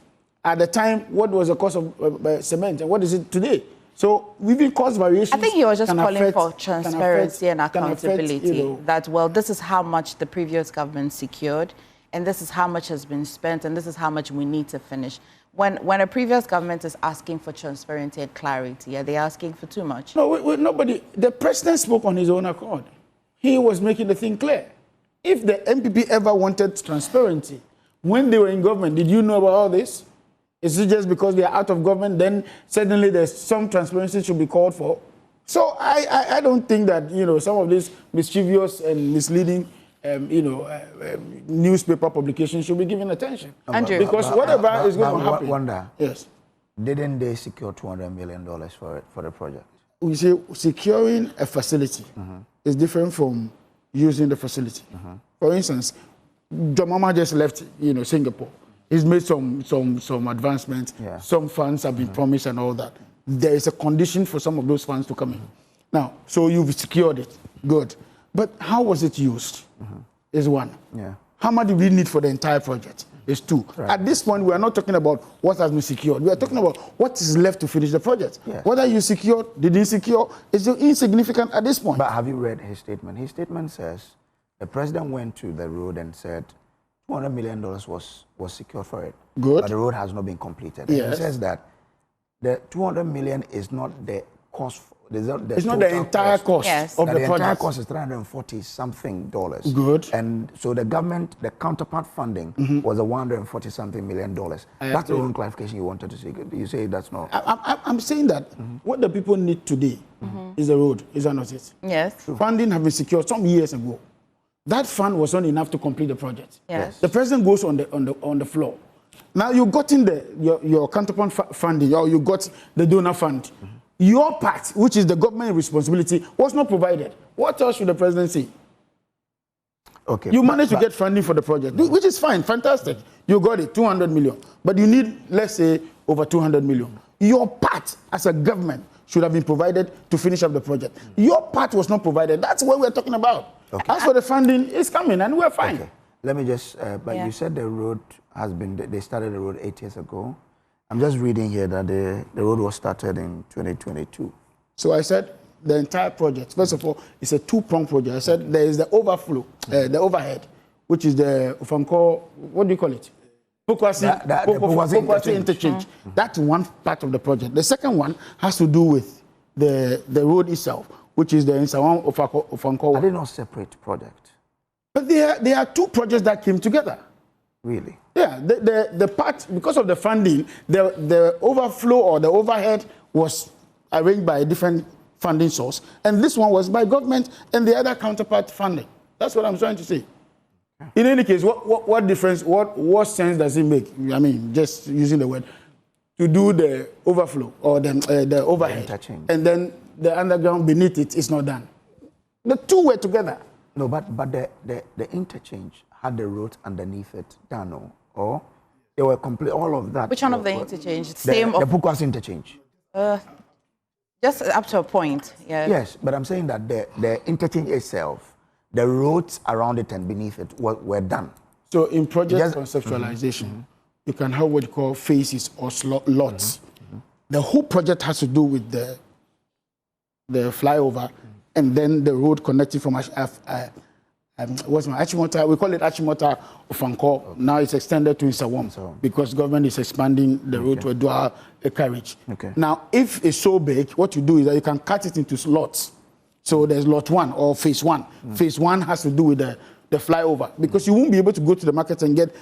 At the time, what was the cost of cement and what is it today? So even cost variations. I think he was just calling for transparency and accountability. That, well, this is how much the previous government secured, and this is how much has been spent, and this is how much we need to finish. When a previous government is asking for transparency and clarity, are they asking for too much? No, nobody. The president spoke on his own accord. He was making the thing clear. If the MPP ever wanted transparency, when they were in government, did you know about all this? Is it just because they are out of government, then suddenly there's some transparency should be called for? So I don't think that, some of these mischievous and misleading newspaper publications should be given attention. Andrew, because whatever is going to happen. Wonder, yes. Didn't they secure $200 million for the project? We say securing a facility is different from using the facility. For instance, Jomama just left, Singapore. He's made some advancements. Yeah. Some funds have been promised and all that. There is a condition for some of those funds to come in. Now, so you've secured it. Good. But how was it used? Is one. Yeah. How much do we need for the entire project? Is two. Right. At this point, we are not talking about what has been secured. We are talking about what is left to finish the project. Yeah. Whether you secured, didn't secure, is insignificant at this point. But have you read his statement? His statement says the president went to the road and said $200 million was secured for it. Good. But the road has not been completed. Yes. And he says that the $200 million is not the cost. It's not the entire cost of the project. The entire cost is $340-something. Good. And so the government, the counterpart funding was a $140-something million. That's the only clarification you wanted to see. You say that's not. I'm saying that what the people need today is a road. Is that not it? Yes. Funding have been secured some years ago. That fund was not enough to complete the project. Yes. The president goes on the floor. Now you got in your counterpart funding, or you got the donor fund. Your part, which is the government responsibility, was not provided. What else should the president say? Okay. You managed to get funding for the project, which is fine, fantastic. You got it, 200 million. But you need, let's say, over 200 million. Your part as a government should have been provided to finish up the project. Your part was not provided. That's what we're talking about. Okay. As for the funding, it's coming and we're fine. Okay. Let me just, but you said the road has been, they started the road 8 years ago. I'm just reading here that the road was started in 2022. So I said the entire project, first of all, it's a two-pronged project. I said there is the overflow, the overhead, which is the, what do you call it? Pokuase interchange. That's one part of the project. The second one has to do with the road itself, which is the Nsawam of Ankowa. Are they not separate projects? But there are two projects that came together. Really? Yeah, the part, because of the funding, the overflow or the overhead was arranged by a different funding source, and this one was by government and the other counterpart funding. That's what I'm trying to say. In any case, what difference, what sense does it make? I mean, just using the word, to do the overflow or the overhead, and then the underground beneath it is not done. The two were together. No, but the interchange had the road underneath it done, or they were complete, all of that. Which one of the interchange? The Pokuase interchange. Just up to a point, yeah. Yes, but I'm saying that the interchange itself, the roads around it and beneath it were done. So in project conceptualization, you can have what you call phases or lots. The whole project has to do with the flyover and then the road connecting from Achimota, we call it Achimota of Ankowa. Now it's extended to Nsawam because government is expanding the road to a dual carriage. Okay. Now, if it's so big, what you do is that you can cut it into lots. So there's lot one or phase one. Phase one has to do with the flyover because you won't be able to go to the market and get,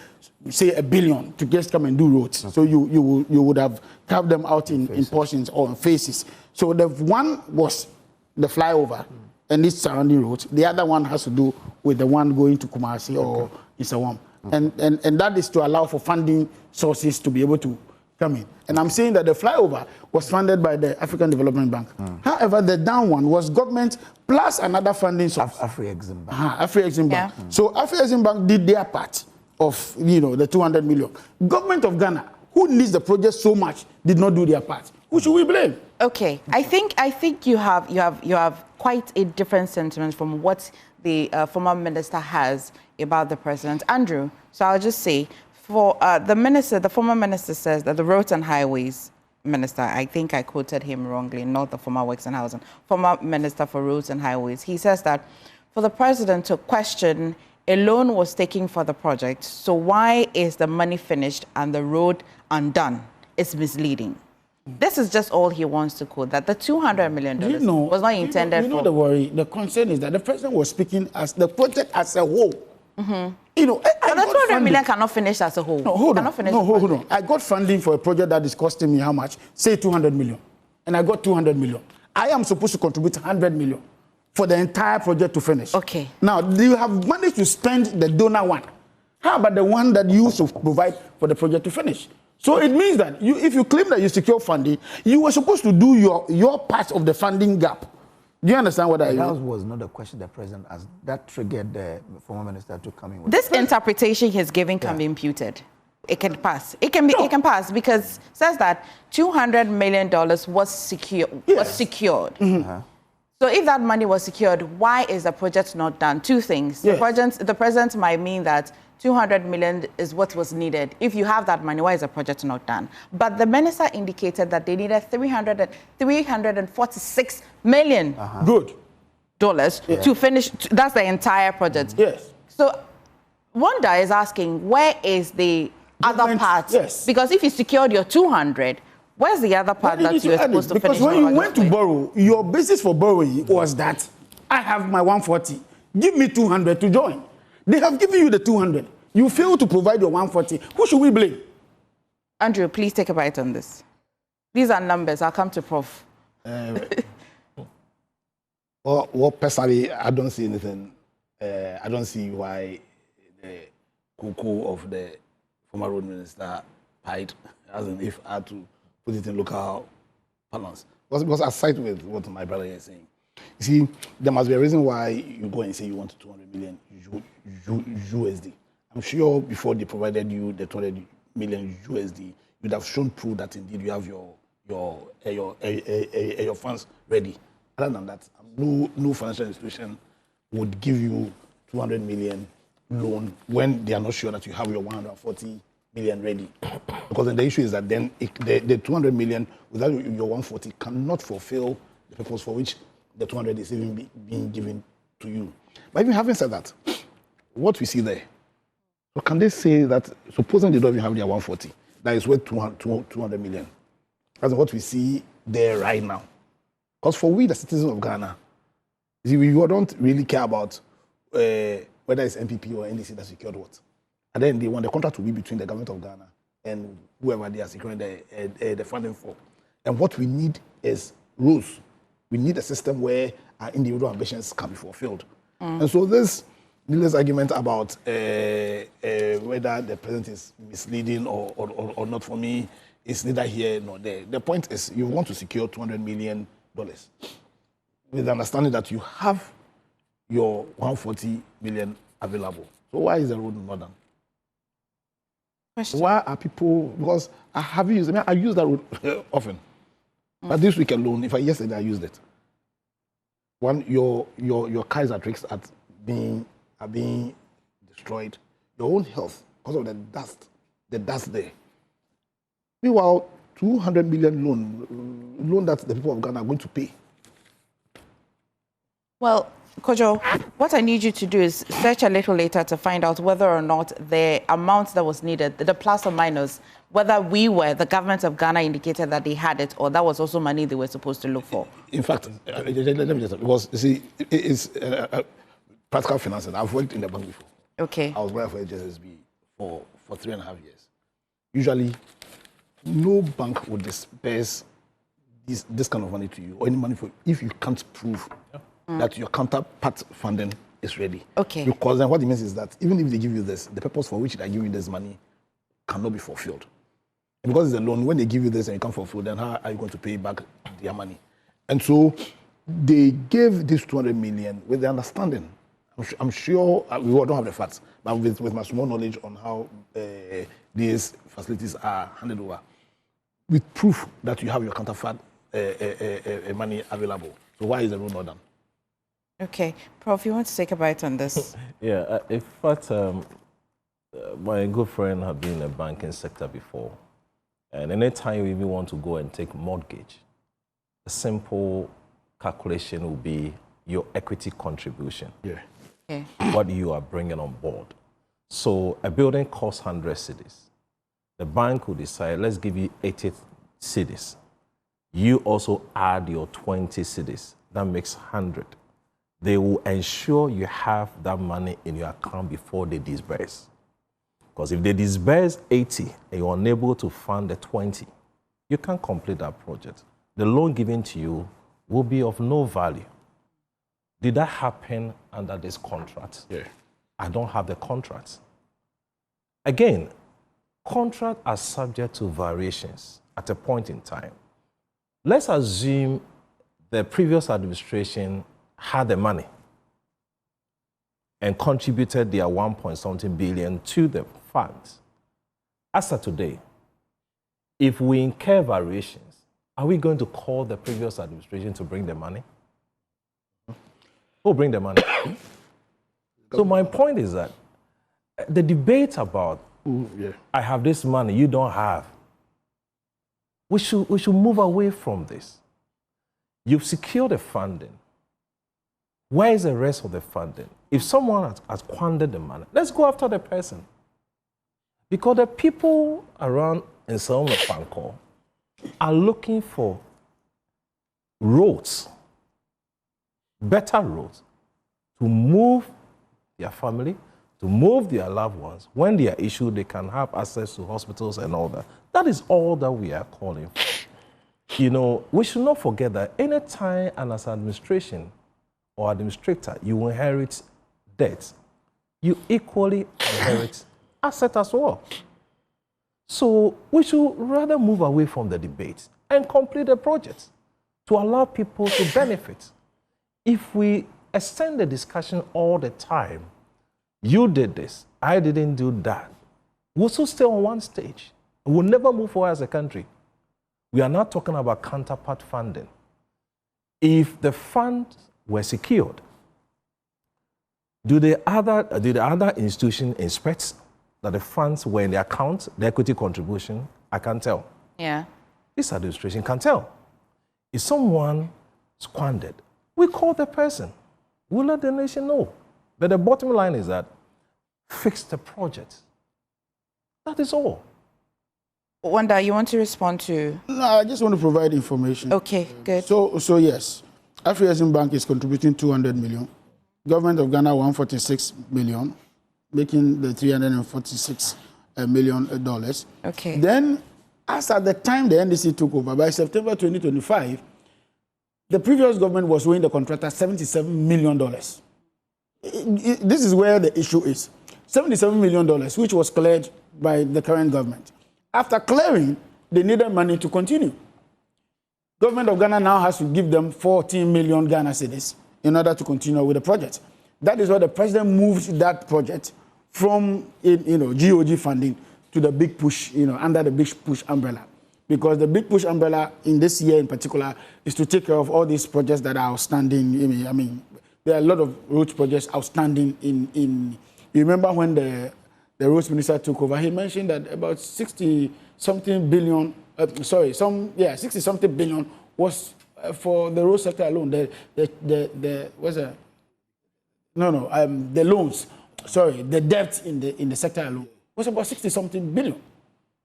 say, $1 billion to just come and do roads. Okay. So you would have carved them out in portions or in phases. So the one was the flyover and its surrounding roads. The other one has to do with the one going to Kumasi or Nsawam. And that is to allow for funding sources to be able to come in. And I'm saying that the flyover was funded by the African Development Bank. However, the down one was government plus another funding source. Afri-Exim Bank. Afri-Exim Bank. So Afri-Exim Bank did their part of, the 200 million. Government of Ghana, who needs the project so much, did not do their part. Who should we blame? Okay, I think you have quite a different sentiment from what the former minister has about the president, Andrew. So I'll just say, for the former minister says that the roads and highways minister, I think I quoted him wrongly, not the former works and housing, former minister for roads and highways. He says that for the president to question a loan was taken for the project, so why is the money finished and the road undone? It's misleading. This is just all he wants to quote, that the $200 million was not intended for. The worry, the concern is that the president was speaking as the project as a whole. But the $200 million cannot finish as a whole. No, hold on. I got funding for a project that is costing me how much? Say 200 million. And I got 200 million. I am supposed to contribute 100 million for the entire project to finish. Okay. Now, you have managed to spend the donor one. How about the one that you should provide for the project to finish? So it means that if you claim that you secure funding, you were supposed to do your part of the funding gap. Do you understand what I mean? That was not the question the president asked. That triggered the former minister to come in with. This interpretation he's giving can be imputed. It can pass. It can pass because it says that $200 million was secured. Mm-hmm. So if that money was secured, why is the project not done? Two things. Yes. The president might mean that 200 million is what was needed. If you have that money, why is the project not done? But the minister indicated that they needed $346 million dollars to finish. That's the entire project. Yes. So Wanda is asking, where is the other part? Yes. Because if you secured your 200, where's the other part that you were supposed to finish? Because when you went to borrow, your basis for borrowing was that I have my 140. Give me 200 to join. They have given you the 200. You fail to provide your 140. Who should we blame? Andrew, please take a bite on this. These are numbers. I'll come to Prof. Well, personally, I don't see anything. I don't see why the cuckoo of the former road minister pied, as in if I had to put it in local balance. Because aside with what my brother is saying, you see, there must be a reason why you go and say you want 200 million USD. I'm sure before they provided you the 200 million USD, you'd have shown proof that indeed you have your funds ready. Other than that, no financial institution would give you 200 million loan when they are not sure that you have your 140 million ready. Because then the issue is that then the 200 million without your 140 cannot fulfill the purpose for which the 200 is even being given to you. But even having said that, what we see there, so can they say that, supposing they don't even have their 140, that is worth 200 million? That's what we see there right now. Because for we, the citizens of Ghana, you see, we don't really care about whether it's MPP or NDC that secured what. And then they want the contract to be between the government of Ghana and whoever they are securing the funding for. And what we need is rules. We need a system where our individual ambitions can be fulfilled. And so this argument about whether the president is misleading or not, for me, is neither here nor there. The point is you want to secure $200 million with the understanding that you have your 140 million available. So why is the road not done? Why are people, because I use that road often. But this week alone, yesterday I used it. One, your car is at risk at being destroyed. Your own health because of the dust there. Meanwhile, 200 million loan that the people of Ghana are going to pay. Well, Kojo, what I need you to do is search a little later to find out whether or not the amount that was needed, the plus or minus, whether the government of Ghana indicated that they had it, or that was also money they were supposed to look for. In fact, let me just, because you see, it's practical finance. I've worked in the bank before. Okay. I was working for HSSB for 3.5 years. Usually, no bank would disperse this kind of money to you, or any money for if you can't prove that your counterpart funding is ready. Okay. Because then what it means is that even if they give you this, the purpose for which they give you this money cannot be fulfilled. And because it's a loan, when they give you this and you can't fulfill, then how are you going to pay back their money? And so they gave this 200 million with the understanding. I'm sure we don't have the facts, but with my small knowledge on how these facilities are handed over, with proof that you have your counterpart money available. So why is the road not done? Okay. Prof, you want to take a bite on this? Yeah, in fact, my good friend had been in the banking sector before. And anytime you even want to go and take mortgage, a simple calculation will be your equity contribution. Yeah. Okay. What you are bringing on board. So a building costs 100 cedis. The bank will decide, let's give you 80 cedis. You also add your 20 cedis. That makes 100. They will ensure you have that money in your account before they disburse. Because if they disburse 80 and you're unable to fund the 20, you can't complete that project. The loan given to you will be of no value. Did that happen under this contract? Yeah. I don't have the contract. Again, contracts are subject to variations at a point in time. Let's assume the previous administration had the money and contributed their 1.something billion to the funds. As of today, if we incur variations, are we going to call the previous administration to bring the money? Who will bring the money? So my point is that the debate about I have this money, you don't have, we should move away from this. You've secured the funding. Where is the rest of the funding? If someone has squandered the money, let's go after the person. Because the people around Nsawam are looking for roads, better roads, to move their family, to move their loved ones. When they are issued, they can have access to hospitals and all that. That is all that we are calling for. You know, we should not forget that any time and as administration or administrator, you inherit debt, you equally inherit asset as well. So we should rather move away from the debate and complete the project to allow people to benefit. If we extend the discussion all the time, you did this, I didn't do that, we'll still stay on one stage. We'll never move forward as a country. We are not talking about counterpart funding. If the funds were secured, do the other institution inspect that the funds were in the account, the equity contribution? I can't tell. Yeah. This administration can tell. If someone squandered, we call the person. We'll let the nation know. But the bottom line is that fix the project. That is all. Wanda, you want to respond to? No, I just want to provide information. Okay, good. So yes, Afrexim Bank is contributing 200 million. Government of Ghana 146 million, making the $346 million. Okay. Then, as at the time the NDC took over, by September 2025, the previous government was owing the contractor $77 million. This is where the issue is. $77 million, which was cleared by the current government. After clearing, they needed money to continue. Government of Ghana now has to give them 14 million Ghana cedis in order to continue with the project. That is why the president moved that project from GOG funding to the Big Push, under the Big Push umbrella. Because the Big Push umbrella in this year in particular is to take care of all these projects that are outstanding. I mean, there are a lot of road projects outstanding in you remember when the roads minister took over, he mentioned that about 60-something billion, 60-something billion was for the road sector alone. The loans, the debt in the sector alone was about 60-something billion.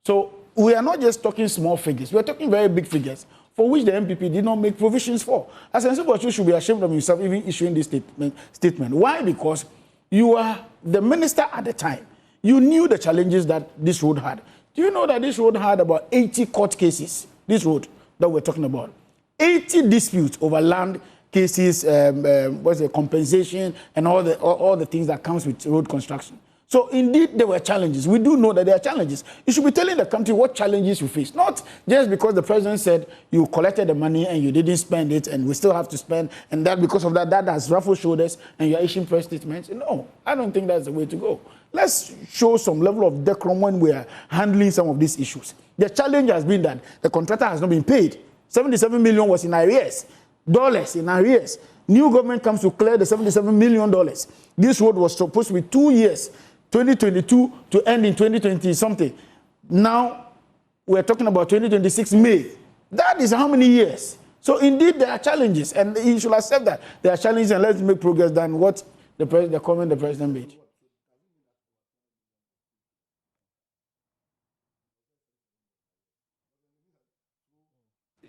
So we are not just talking small figures, we are talking very big figures for which the MPP did not make provisions for. As an you should be ashamed of himself even issuing this statement. Why? Because you are the minister at the time. You knew the challenges that this road had. Do you know that this road had about 80 court cases, this road that we're talking about? 80 disputes over land cases, compensation, and all the things that comes with road construction. So indeed, there were challenges. We do know that there are challenges. You should be telling the country what challenges you face. Not just because the president said you collected the money and you didn't spend it and we still have to spend, and that because of that has ruffled shoulders and you're issuing press statements. No, I don't think that's the way to go. Let's show some level of decorum when we are handling some of these issues. The challenge has been that the contractor has not been paid. 77 million was in arrears, dollars in arrears. New government comes to clear the $77 million. This road was supposed to be 2 years, 2022 to end in 2020 something. Now we're talking about 2026 May. That is how many years? So indeed there are challenges, and you should accept that there are challenges, and let's make progress than what the comment the president made.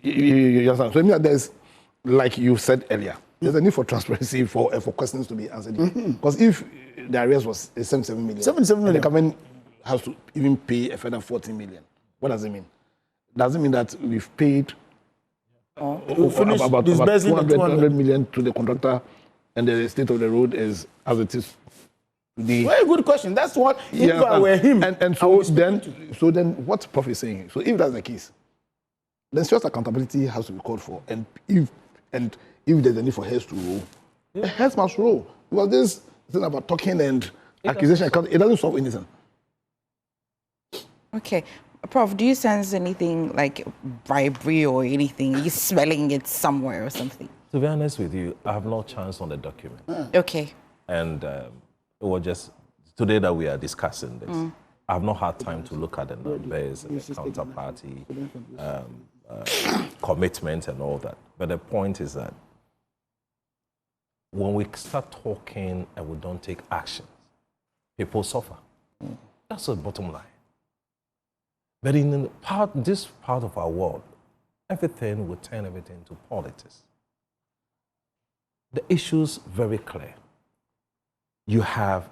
You understand? So I mean, there's, like you said earlier, there's a need for transparency for questions to be answered. Because if the arrears was 77 million, and the government has to even pay a further 14 million, what does it mean? Does it mean that we've paid about 200 million to the contractor and the state of the road is as it is today? Very good question. That's what, if I were him. And so then what's Prof is saying? So if that's the case, then serious accountability has to be called for. And if And if there's a need for heads to roll, the heads must roll. Because this thing about talking and accusation, it doesn't solve anything. Okay. Prof, do you sense anything like bribery or anything? Are you smelling it somewhere or something? To be honest with you, I have no chance on the document. Okay. And it was just today that we are discussing this. I have not had time to look at the numbers and the counterparty commitment and all that. But the point is that when we start talking and we don't take action, people suffer. That's the bottom line. But in this part of our world, everything will turn everything to politics. The issue's very clear. You have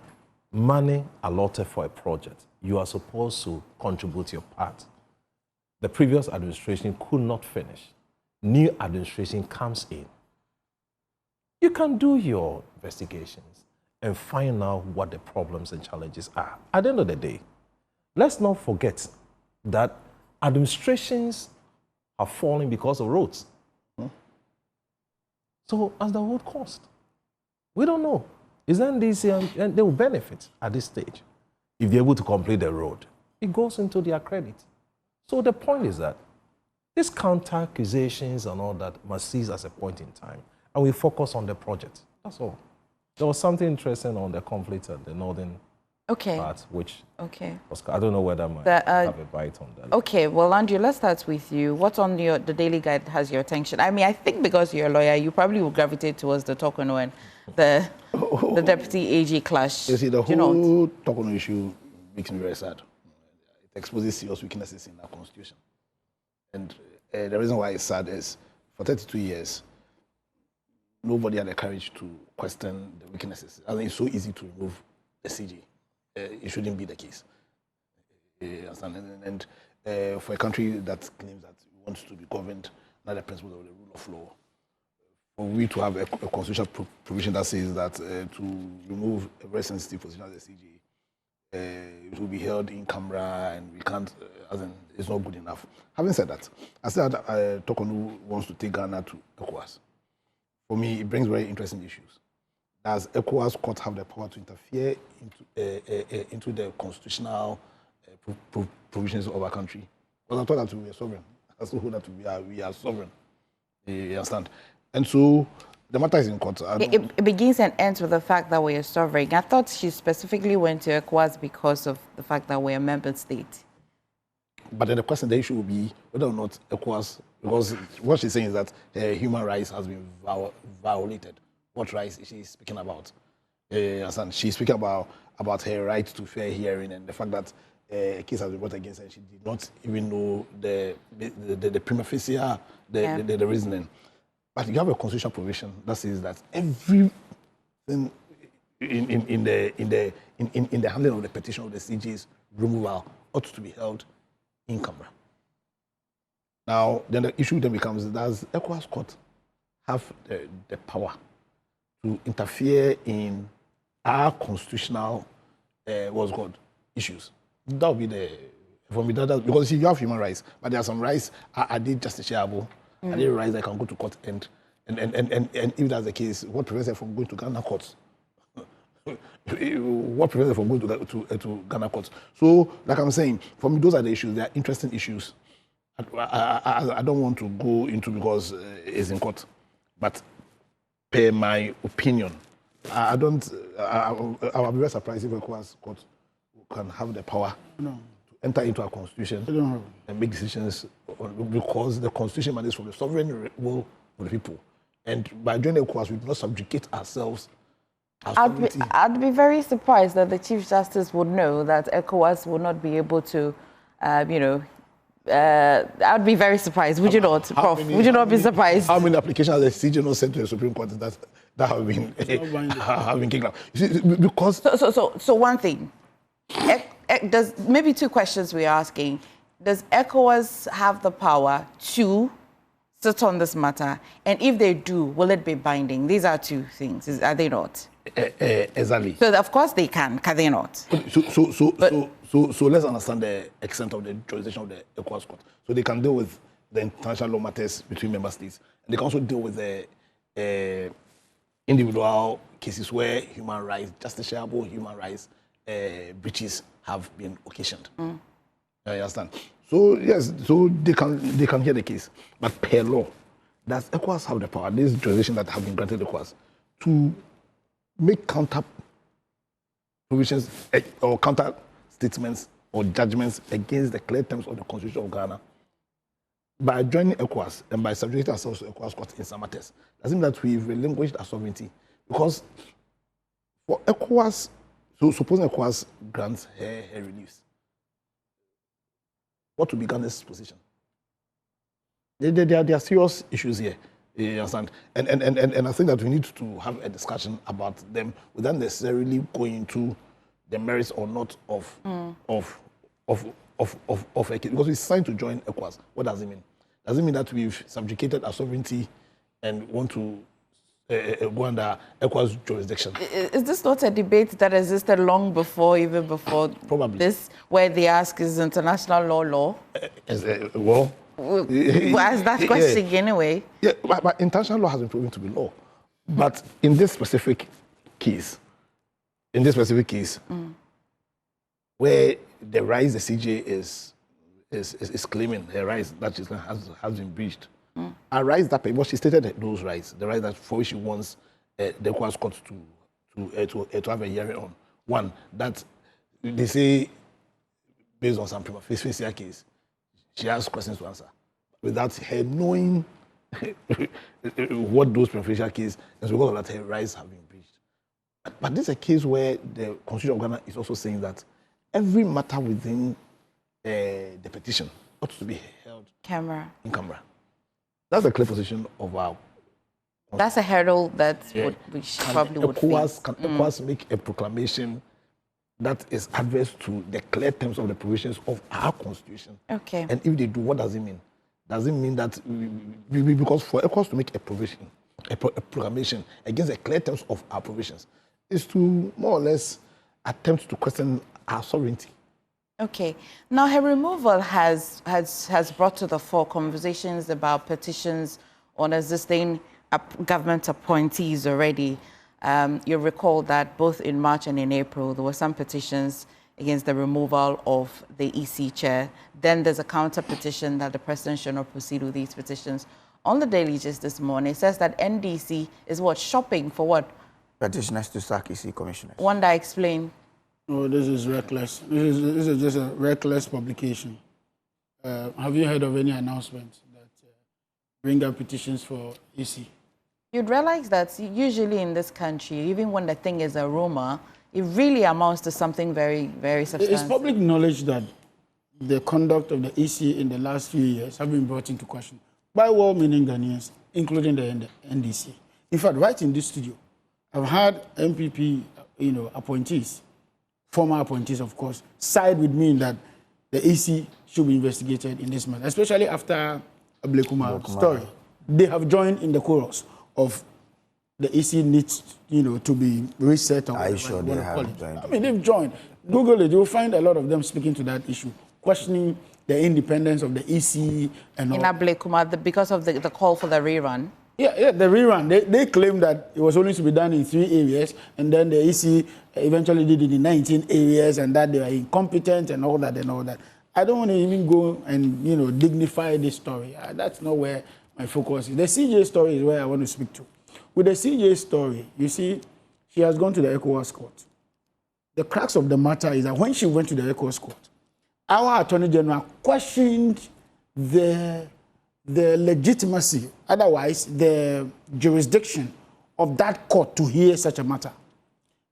money allotted for a project. You are supposed to contribute your part. The previous administration could not finish. New administration comes in. You can do your investigations and find out what the problems and challenges are. At the end of the day, let's not forget that administrations are falling because of roads. So, as the road cost, we don't know. Isn't this, and they will benefit at this stage if they're able to complete the road. It goes into their credit. So the point is that these counter accusations and all that must cease at a point in time, and we focus on the project. That's all. There was something interesting on the conflict at the northern part, which I don't know whether I might have a bite on that. Okay, well, Andrew, let's start with you. What's on the Daily Guide has your attention? I mean, I think because you're a lawyer, you probably will gravitate towards the Tokono and the Deputy AG clash. You see, the whole Tokono issue makes me very sad. It exposes serious weaknesses in our constitution. And the reason why it's sad is, for 32 years, nobody had the courage to question the weaknesses. I mean, it's so easy to remove the CG. It shouldn't be the case. And for a country that claims that it wants to be governed under the principles of the rule of law, for we to have a constitutional provision that says that to remove a very sensitive position as a CG, it will be held in camera and we can't, it's not good enough. Having said that, I said Tokono wants to take Ghana to ECOWAS. For me, it brings very interesting issues. Does ECOWAS court have the power to interfere into the constitutional provisions of our country? Because I thought that we are sovereign. That's the whole that we are sovereign. You understand? And so the matter is in court. It begins and ends with the fact that we are sovereign. I thought she specifically went to ECOWAS because of the fact that we are a member state. But then the issue will be whether or not ECOWAS, because what she's saying is that human rights has been violated. What rights is she speaking about? She's speaking about her right to fair hearing and the fact that a case has been brought against her and she did not even know the prima facie, the reasoning. But you have a constitutional provision that says that everything in the handling of the petition of the CG's removal ought to be held in camera. Now, then the issue then becomes, does ECOWAS court have the power to interfere in our constitutional issues? That would be for me, because you have human rights, but there are some rights are they justiciable? Are they rights that can go to court? And if that's the case, what prevents them from going to Ghana courts? What prevents them from going to Ghana courts? So, like I'm saying, for me, those are the issues. They are interesting issues. I don't want to go into because it's in court, but per my opinion, I will be very surprised if ECOWAS court can have the power to enter into our constitution and make decisions because the constitution mandates from the sovereign will of the people. And by joining ECOWAS, we do not subjugate ourselves. I'd be very surprised that the Chief Justice would know that ECOWAS will not be able to, I'd be very surprised. Would you not, Prof? Would you not be surprised? How many applications has the CG not sent to the Supreme Court that have been kicked out? Because so one thing, does maybe two questions we're asking. Does ECOWAS have the power to sit on this matter? And if they do, will it be binding? These are two things, are they not? Exactly. So of course they can they not? So let's understand the extent of the jurisdiction of the ECOWAS court. So they can deal with the international law matters between member states, and they can also deal with the individual cases where human rights, justiciable human rights breaches have been occasioned. I understand. So yes, so they can hear the case, but per law, does ECOWAS have the power? This jurisdiction that have been granted ECOWAS to make counter provisions or counter statements or judgments against the clear terms of the Constitution of Ghana by joining ECOWAS and by subjugating ourselves to ECOWAS court in some matters. Doesn't mean that we've relinquished our sovereignty, because for ECOWAS, so supposing ECOWAS grants her reliefs, what will be Ghana's position? There are serious issues here. You understand? And I think that we need to have a discussion about them without necessarily going into the merits or not of a case. Because we signed to join ECOWAS. What does it mean? Does it mean that we've subjugated our sovereignty and want to go under ECOWAS jurisdiction? Is this not a debate that existed long before, even before Probably. This, where they ask, is international law? We'll ask that question anyway. Yeah, but international law has been proven to be law. But in this specific case, where the rights the CJ is claiming, the rights that has been breached, are rights that what she stated those rights, the rights that for which she wants the ECOWAS court to have a hearing on. One, that they say based on some prima facie case, she has questions to answer without her knowing what those prima facie cases, and because of that, her rights have been breached. But this is a case where the Constitution of Ghana is also saying that every matter within the petition ought to be held in camera. That's the clear position of our. That's a hurdle that we probably would face. Can ECOWAS make a proclamation that is adverse to the clear terms of the provisions of our Constitution? Okay. And if they do, what does it mean? Does it mean that because for ECOWAS to make a provision, a proclamation against the clear terms of our provisions, is to more or less attempt to question our sovereignty? Okay. Now, her removal has brought to the fore conversations about petitions on existing government appointees already. You recall that both in March and in April, there were some petitions against the removal of the EC chair. Then there's a counter petition that the president should not proceed with these petitions. On the Daily Gist this morning, it says that NDC is what? Shopping for what? Petitioners to sack EC commissioners. Wanda, explain. Oh, this is reckless. This is just a reckless publication. Have you heard of any announcement that bring up petitions for EC? You'd realize that usually in this country, even when the thing is a rumor, it really amounts to something very, very substantial. It's public knowledge that the conduct of the EC in the last few years have been brought into question by well-meaning Ghanaians, including the NDC. In fact, right in this studio, I've had MPP, appointees, former appointees, of course, side with me that the EC should be investigated in this matter, especially after a Blekuma story. They have joined in the chorus of the EC needs, to be reset. Are you sure they have joined? I mean, they've joined. Google it, you'll find a lot of them speaking to that issue, questioning the independence of the EC and all. In Ablekuma, because of the call for the rerun? Yeah, the rerun. They claim that it was only to be done in 3 areas, and then the EC eventually did it in 19 areas, and that they were incompetent and all that. I don't want to even go and, dignify this story. That's not where my focus is. The CJ story is where I want to speak to. With the CJ story, you see, she has gone to the ECOWAS court. The crux of the matter is that when she went to the ECOWAS court, our Attorney General questioned the legitimacy, otherwise the jurisdiction of that court to hear such a matter.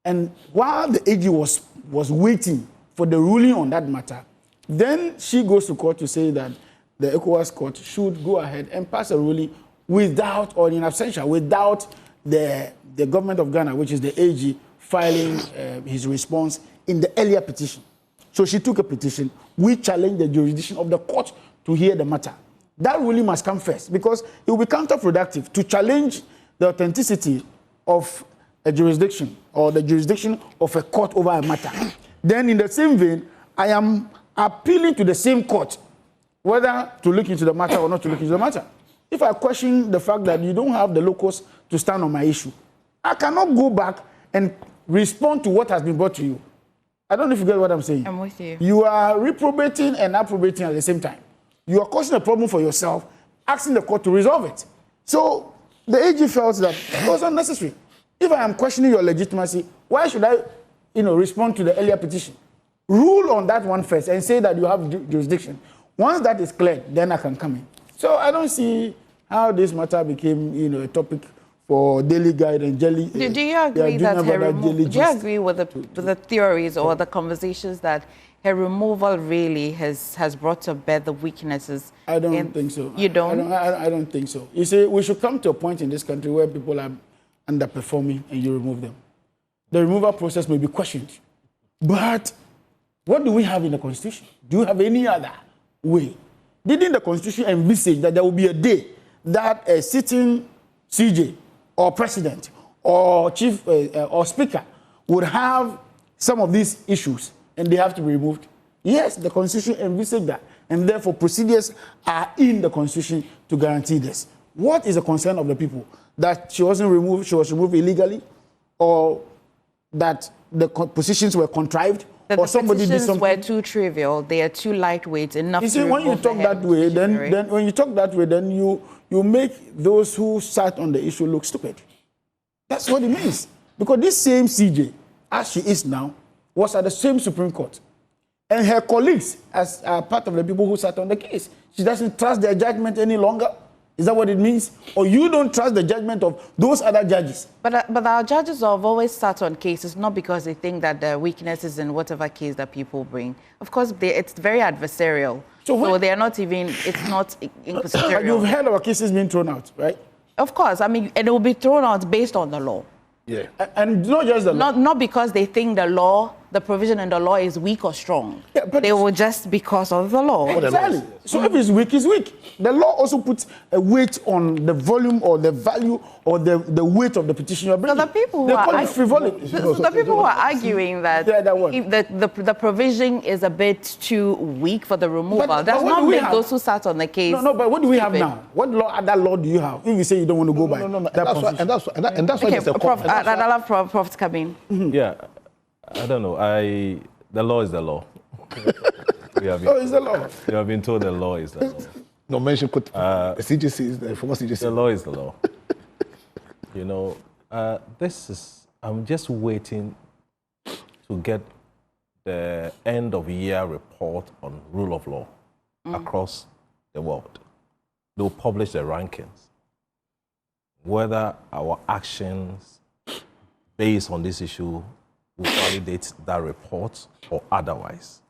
And while the AG was waiting for the ruling on that matter, then she goes to court to say that the ECOWAS court should go ahead and pass a ruling without, or in absentia, without the government of Ghana, which is the AG, filing his response in the earlier petition. So she took a petition. We challenged the jurisdiction of the court to hear the matter. That ruling must come first, because it will be counterproductive to challenge the authenticity of a jurisdiction or the jurisdiction of a court over a matter. Then in the same vein, I am appealing to the same court whether to look into the matter or not to look into the matter. If I question the fact that you don't have the locus to stand on my issue. I cannot go back and respond to what has been brought to you. I don't know if you get what I'm saying. I'm with you. You are reprobating and approbating at the same time. You are causing a problem for yourself, asking the court to resolve it. So the AG felt that it was unnecessary. If I am questioning your legitimacy, why should I, respond to the earlier petition? Rule on that one first and say that you have jurisdiction. Once that is cleared, then I can come in. So I don't see how this matter became, a topic for daily guide and jelly. Do you agree that do you agree with the theories or the conversations that her removal really has brought to bear the weaknesses? I don't think so. You don't? I don't think so. You see, we should come to a point in this country where people are underperforming and you remove them. The removal process may be questioned. But what do we have in the Constitution? Do you have any other way? Didn't the Constitution envisage that there will be a day that a sitting CJ or president or chief or speaker would have some of these issues and they have to be removed? Yes, the Constitution envisaged that, and therefore procedures are in the Constitution to guarantee this. What is the concern of the people? That she wasn't removed, she was removed illegally, or that the positions were contrived, or somebody did something? Were too trivial. They are too lightweight enough. You see, when you talk that way, then you make those who sat on the issue look stupid. That's what it means. Because this same CJ, as she is now, was at the same Supreme Court. And her colleagues, as part of the people who sat on the case, she doesn't trust their judgment any longer. Is that what it means? Or you don't trust the judgment of those other judges? But our judges have always sat on cases not because they think that there are weaknesses in whatever case that people bring. Of course, it's very adversarial. So they are not even, it's not inquisitorial. But you've heard our cases being thrown out, right? Of course. I mean, and it will be thrown out based on the law. Yeah. And not just the law. Not because they think the provision in the law is weak or strong. Yeah, but they will just because of the law. Exactly. So if it's weak, it's weak. The law also puts a weight on the volume or the value or the weight of the petition you're bringing. So the people who are arguing that the provision is a bit too weak for the removal, does not make those who sat on the case. No, but what do we have now? What other law do you have? If you say you don't want to go by that's why there's a Prof, I'd love Prof to come in. Yeah. I don't know. The law is the law. It's the law. You have been told the law is the law. No mention CGC is the former CGC. The law is the law. I'm just waiting to get the end of year report on rule of law across the world. They'll publish the rankings. Whether our actions based on this issue will validate that report or otherwise.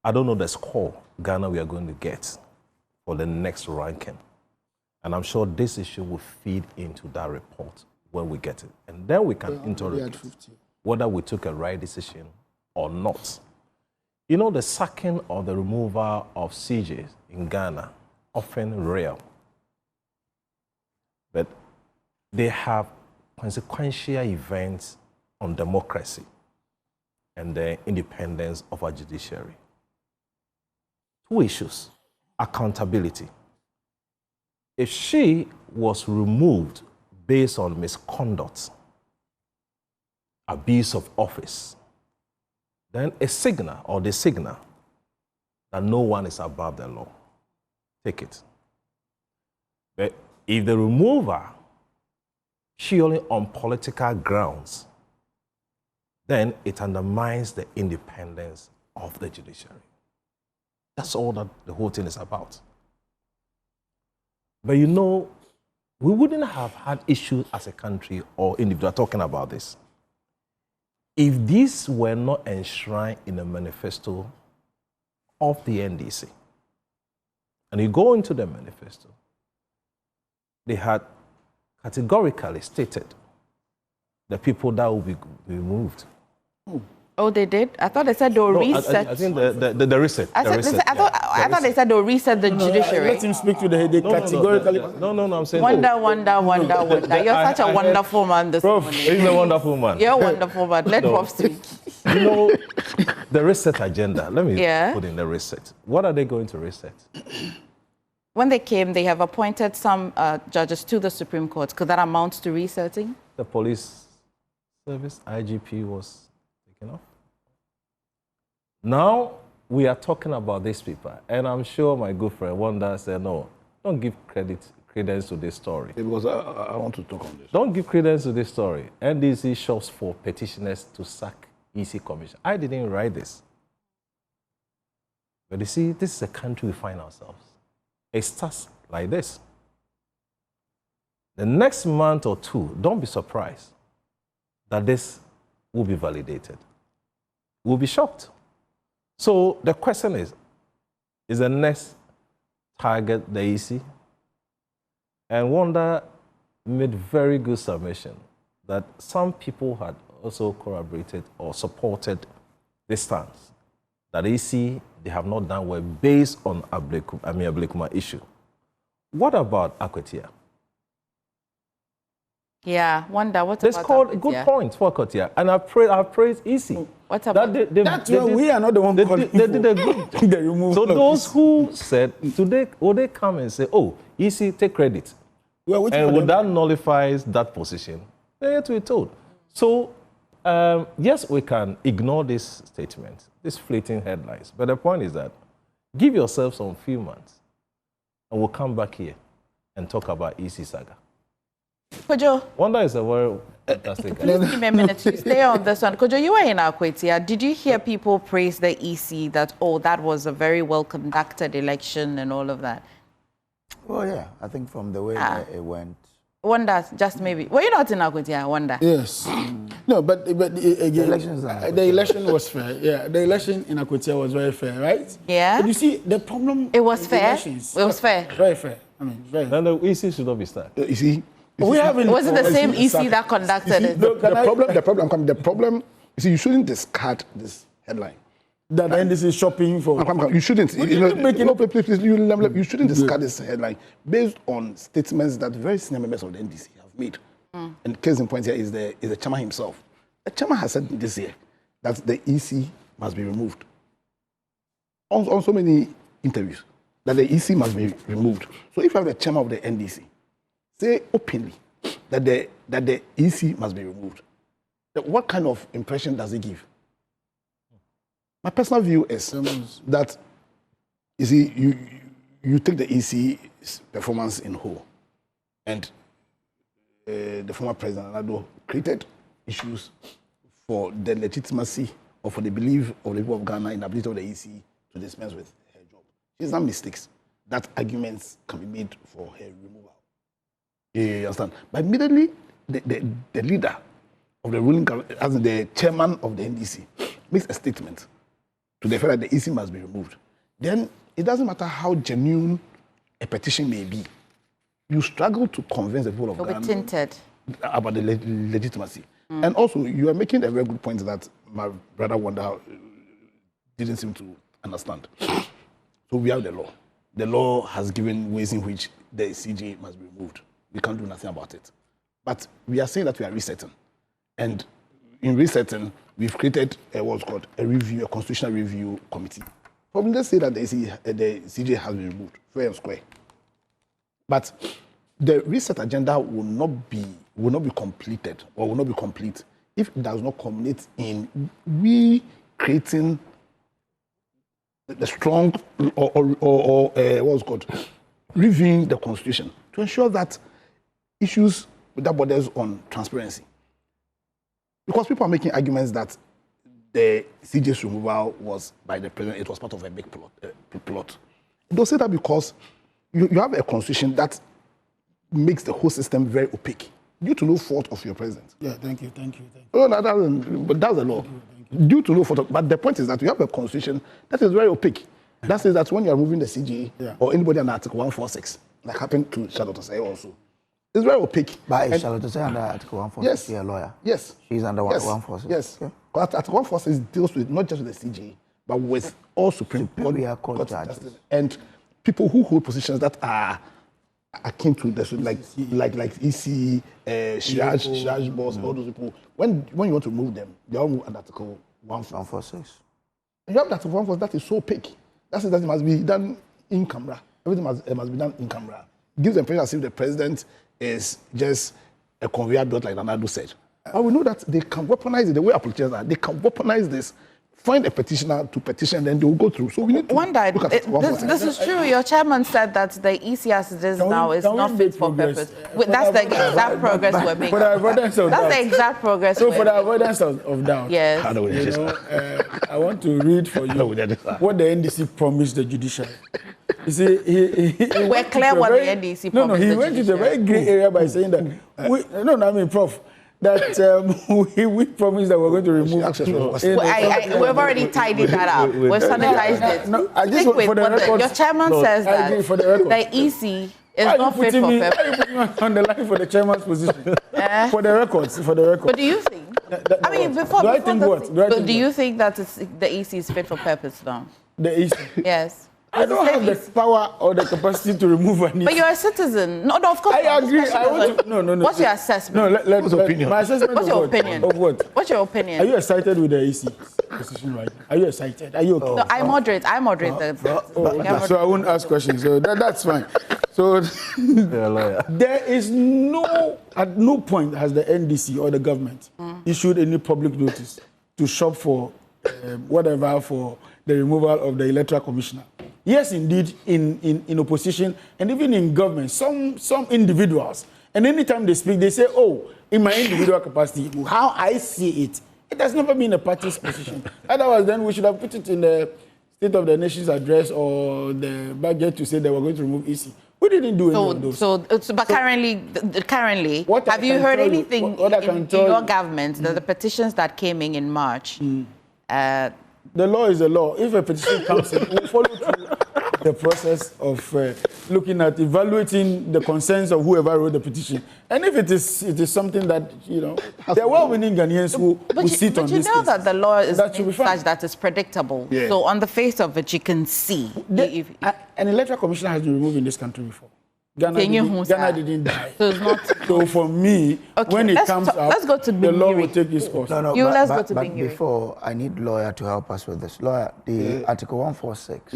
I don't know the score Ghana we are going to get for the next ranking. And I'm sure this issue will feed into that report when we get it. And then we can interrogate whether we took a right decision or not. The sacking or the removal of CJs in Ghana, often rare, but they have consequential events on democracy and the independence of our judiciary. Two issues: accountability. If she was removed based on misconduct, abuse of office, then the signal that no one is above the law. Take it. But if the remover purely on political grounds, then it undermines the independence of the judiciary. That's all that the whole thing is about. But we wouldn't have had issues as a country or individual talking about this if these were not enshrined in the manifesto of the NDC. And you go into the manifesto, they had categorically stated the people that will be removed. Oh, they did? I thought they said they'll reset. I think the reset. I thought they said they'll reset the judiciary. Let him speak to the categorically. No, I'm saying. Wonder. You're such a wonderful man this morning. He's a wonderful man. You're a wonderful man. Let Prof speak. The reset agenda. Let me put in the reset. What are they going to reset? When they came, they have appointed some judges to the Supreme Court. Could that amount to resetting? The police service, IGP, was taken off. Now we are talking about this paper, and I'm sure my good friend Wanda said, no, don't give credence to this story. Because I want to talk on this. Don't give credence to this story. NDC shops for petitioners to sack EC Commission. I didn't write this. But you see, this is a country we find ourselves. It starts like this. The next month or two, don't be surprised that this will be validated. We'll be shocked. So the question is the next target the EC? And Wanda made very good submission that some people had also corroborated or supported this stance. That EC, they have not done well based on Ablekuma issue. What about Akwetia? Yeah, Wanda, what That's about called Akwetia? a good point for Akwetia. And I praise EC. What about That's why we are not the one calling they did a good. they removed So those who said, today, will they come and say, oh, EC, take credit? Well, and would that nullifies that position? They're yet to be told. So, yes, we can ignore this statement, these fleeting headlines. But the point is that give yourself some few months and we'll come back here and talk about EC saga. Kojo, Wanda is a very fantastic guy. please give me a minute. You stay on this one. Kojo, you were in Akwetia. Did you hear people praise the EC that, oh, that was a very well-conducted election and all of that? Well, yeah, I think from the way it went. Wanda, just maybe. Were you not in Akwetia, Wanda? Yes. No, but again, the election was fair. Yeah, the election in Akwetia was very fair, right? Yeah. But you see, the problem. It was fair. Elections, it was fair. Very fair. I mean, very. Then the EC should not be started. You see, we haven't. Was it the same EC that conducted it? The problem. You see, you shouldn't discard this headline. That NDC is shopping for. You shouldn't. You shouldn't discard this headline based on statements that very senior members of the NDC have made. And case in point here is the chairman himself. The chairman has said this year that the EC must be removed. On so many interviews, that the EC must be removed. So if you have the chairman of the NDC say openly that the EC must be removed, what kind of impression does it give? My personal view is that, you see, you take the EC's performance in whole, and the former president Nado created issues for the legitimacy or for the belief of the people of Ghana in the ability of the EC to dispense with her job. She's done mistakes. That arguments can be made for her removal. You understand? But immediately, the leader of the ruling government, as the chairman of the NDC, makes a statement to the fact that the EC must be removed. Then it doesn't matter how genuine a petition may be. You struggle to convince the people of Ghana about the legitimacy. And also, you are making a very good point that my brother Wanda didn't seem to understand. So we have the law. The law has given ways in which the CJ must be removed. We can't do nothing about it. But we are saying that we are resetting. And in resetting, we've created what's called a constitutional review committee. Probably let's say that the CJ has been removed, fair and square. But the reset agenda will not be completed or will not be complete if it does not culminate in creating the strong or what's called reviewing the constitution to ensure that issues that borders on transparency. Because people are making arguments that the CJ's removal was by the president, it was part of a big plot. They'll say that because you have a constitution that makes the whole system very opaque due to no fault of your president. Yeah, thank you. No, but that's the law. Due to no fault. But the point is that you have a constitution that is very opaque. That says that when you are removing the CJ or anybody under Article 146, like happened to Charlotte Osei also, it's very opaque. But Charlotte Osei under Article 146, she's a lawyer. Yes. She's under 146. Yes. Okay. But Article 146 deals with not just with the CJ, but with all Supreme Court judges and people who hold positions that are akin to this, like EC, Shiraj boss, all those people. When you want to move them, they all move under Article 146. And you have Article 146 that is so opaque. That says that it must be done in camera. Everything must be done in camera. Gives the impression as if the president is just a conveyor belt, like Nanado said. And we know that they can weaponize it the way our politicians are. They can weaponize this, find a petitioner to petition, then they will go through. So we need to look at this is true. Your chairman said that the EC as it is now is not fit for purpose. That's the exact progress we're making. That's the exact progress. So for the avoidance of doubt, yes, I want to read for you what the NDC promised the judiciary. You see, we're clear what the NDC promised. No, he went to the very grey area by saying that Prof. That we promised that we're going to remove. We've already tidied that up. We've sanitized it. Stick with what your chairman says that the EC is not fit for purpose. Why are you putting me on the line for the chairman's position? For the records. But do you think? I mean, do you think that the EC is fit for purpose now? The EC? Yes. I don't have the power or the capacity to remove anything. But you're a citizen. No, of course. I agree. I want to, no. What's your assessment? What's your opinion? My assessment What's your opinion? Of what? What's your opinion? Are you excited with the EC position right now? Are you excited? Are you okay? No, I moderate. So I won't ask questions. So that's fine. So there is at no point has the NDC or the government issued any public notice to shop for whatever for the removal of the Electoral Commissioner. Yes, indeed, in opposition and even in government, some individuals, and anytime they speak, they say, oh, in my individual capacity, how I see it, it has never been a party's position. Otherwise, then we should have put it in the State of the Nation's address or the budget to say that we're going to remove EC. We didn't do any of those. But currently, have you heard anything in your government that the petitions that came in March? The law is the law. If a petition comes in, we'll follow through the process of looking at evaluating the concerns of whoever wrote the petition. And if it is something that, there are well-meaning Ghanaians who sit on this. But you know that the law is such that it's predictable. Yeah. So on the face of it, you can see. An electoral commissioner has been removed in this country before. Ghana didn't die. So for me, when it comes up, let's go to the law will take its course. Let's go to Bingiri. Before, I need lawyer to help us with this. Lawyer, the Article 146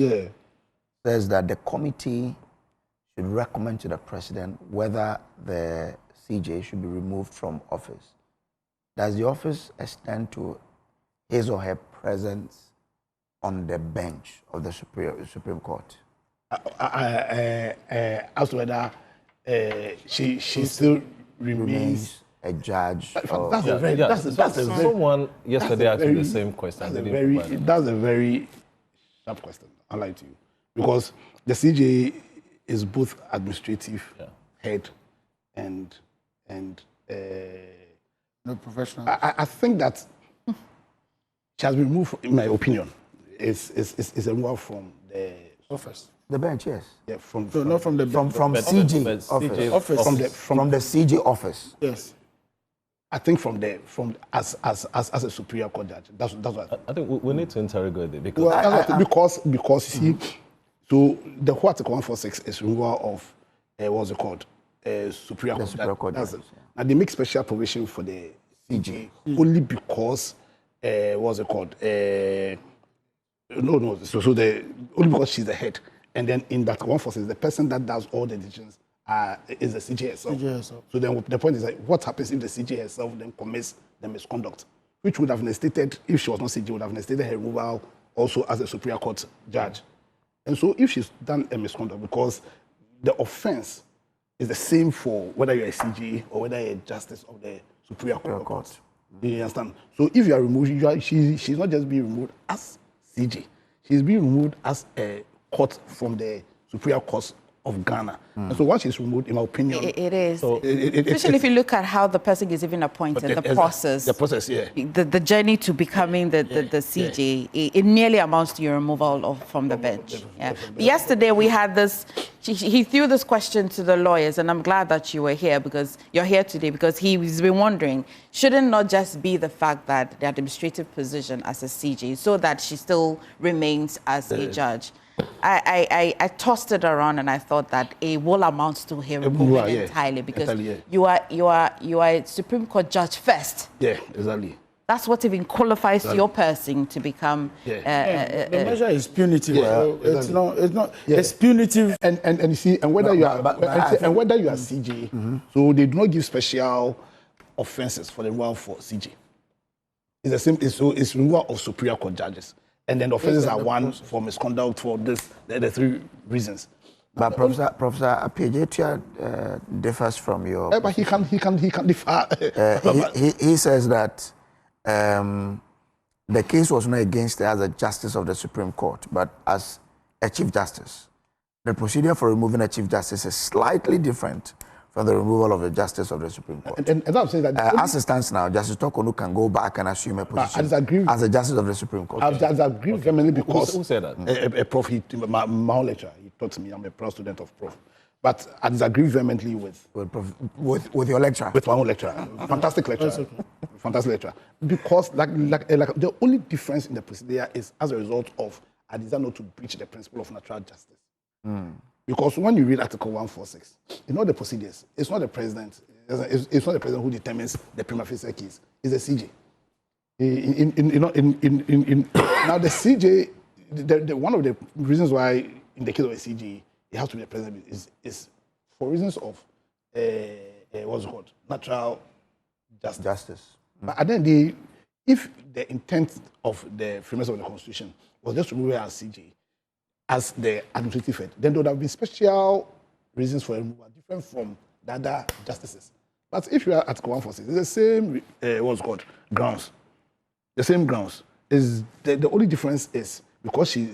says that the committee should recommend to the president whether the CJ should be removed from office. Does the office extend to his or her presence on the bench of the Supreme Court? As to whether she still remains a judge. Someone yesterday asked me the same question. That's a very sharp question. I like to you because the CJ is both administrative head and professional. I think that she has been removed, in my opinion, is a move from the office. The bench, yes. Yeah, not from the bench. From CJ office. From the CJ office. Yes. I think as a Superior Court judge. That's what I think we need to interrogate it because because you see, so the Article 146 is removal of what's it called? Superior Court. And they make special provision for the CJ only because what's it called? Only because she's the head. And then in that 146, the person that does all the decisions is the CJ herself. So then the point is like, what happens if the CJ herself then commits the misconduct, which would have necessitated, if she was not CJ, would have necessitated her removal also as a Superior Court judge. And so if she's done a misconduct, because the offense is the same for whether you're a CJ or whether you're a justice of the Superior Court. Do you understand? So if you are removed, she's not just being removed as CJ. She's being removed as a court from the Superior Court of Ghana. And so once she's removed, in my opinion... It is. So especially if you look at how the person is even appointed, the process. The process, yeah. The journey to becoming the CJ, it nearly amounts to your removal from the bench. Yeah. Yesterday we had this... He threw this question to the lawyers, and I'm glad that you were here because you're here today because he's been wondering, shouldn't not just be the fact that the administrative position as a CJ so that she still remains as a judge? I tossed it around and I thought that it will amount to him entirely because you are a Supreme Court judge first. Yeah, exactly. That's what even qualifies your person to become. The measure is punitive. So it's not. Yeah. It's punitive. And you see, and whether you are CJ, so they do not give special offences for the removal for CJ. It's the same. It's removal of superior court judges, and then the offences are one for misconduct for this. The three reasons. But Professor Apiejetia differs from your. But he can differ. He says that. The case was not against her as a justice of the Supreme Court, but as a Chief Justice. The procedure for removing a Chief Justice is slightly different from the removal of a Justice of the Supreme Court. And I'm saying that as it stands now, Justice Tokonu can go back and assume a position as a Justice of the Supreme Court. I disagree vehemently because... Who said that? A prof, my own lecturer, he taught me, I'm a proud student of prof. But I disagree vehemently with your lecturer? With my own lecturer. Fantastic lecturer. Okay. Fantastic lecturer. Because the only difference in the procedure is as a result of a desire not to breach the principle of natural justice. Because when you read Article 146, it's not the procedures. It's not the president. It's not the president who determines the prima facie case. It's the CJ. Now the CJ, one of the reasons why in the case of a CJ, it has to be the president is for reasons of what's it called? Natural justice. But at the end of the day, if the intent of the framers of the Constitution was just to remove it as CJ, as the administrative head, then there would have been special reasons for removal, different from the other justices. But if you are Article 146, it's the same what's it called? Grounds. The same grounds. Is the only difference is because she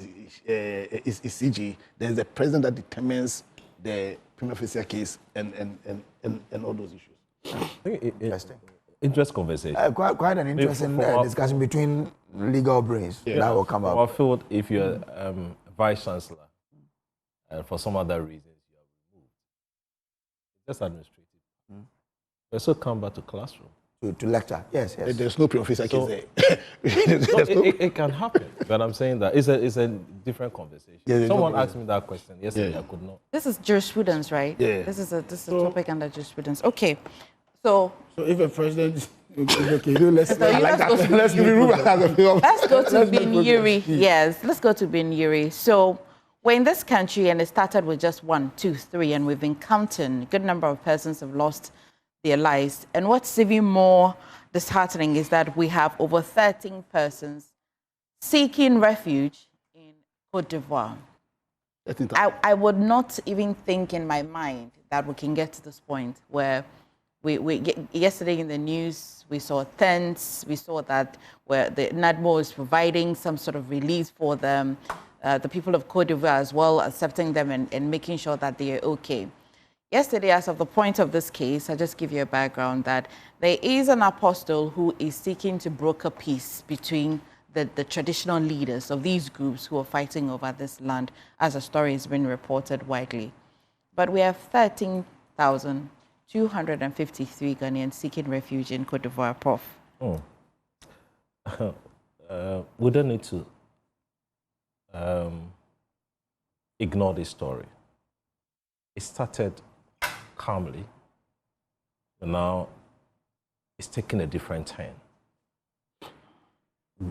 is CJ, there's the president that determines the prima facie case and all those issues. Interesting. Interesting conversation. Quite an interesting discussion between legal brains. Yeah. That will come up. I feel if you're vice chancellor and for some other reasons you are removed, just administrative. You also come back to classroom. To lecture. Yes. There's no prima facie case there. It can happen, but I'm saying that it's a different conversation. Yeah, someone asked me that question yesterday. I could not. This is jurisprudence, right? Yeah. This is a topic under jurisprudence. Okay, so if a president, okay, let's go to Bin Yuri. Yes, let's go to Bin Yuri. So we're in this country, and it started with just 1, 2, 3, and we've been counting. A good number of persons have lost their lives. And what's even more disheartening is that we have over 13 persons seeking refuge in Côte d'Ivoire. I would not even think in my mind that we can get to this point where yesterday in the news, we saw tents, we saw that where the NADMO is providing some sort of release for them, the people of Côte d'Ivoire as well, accepting them and making sure that they are okay. Yesterday, as of the point of this case, I'll just give you a background that there is an apostle who is seeking to broker peace between the traditional leaders of these groups who are fighting over this land, as a story has been reported widely. But we have 13,253 Ghanaians seeking refuge in Côte d'Ivoire, Prof. We don't need to ignore this story. It started calmly, but now it's taking a different turn.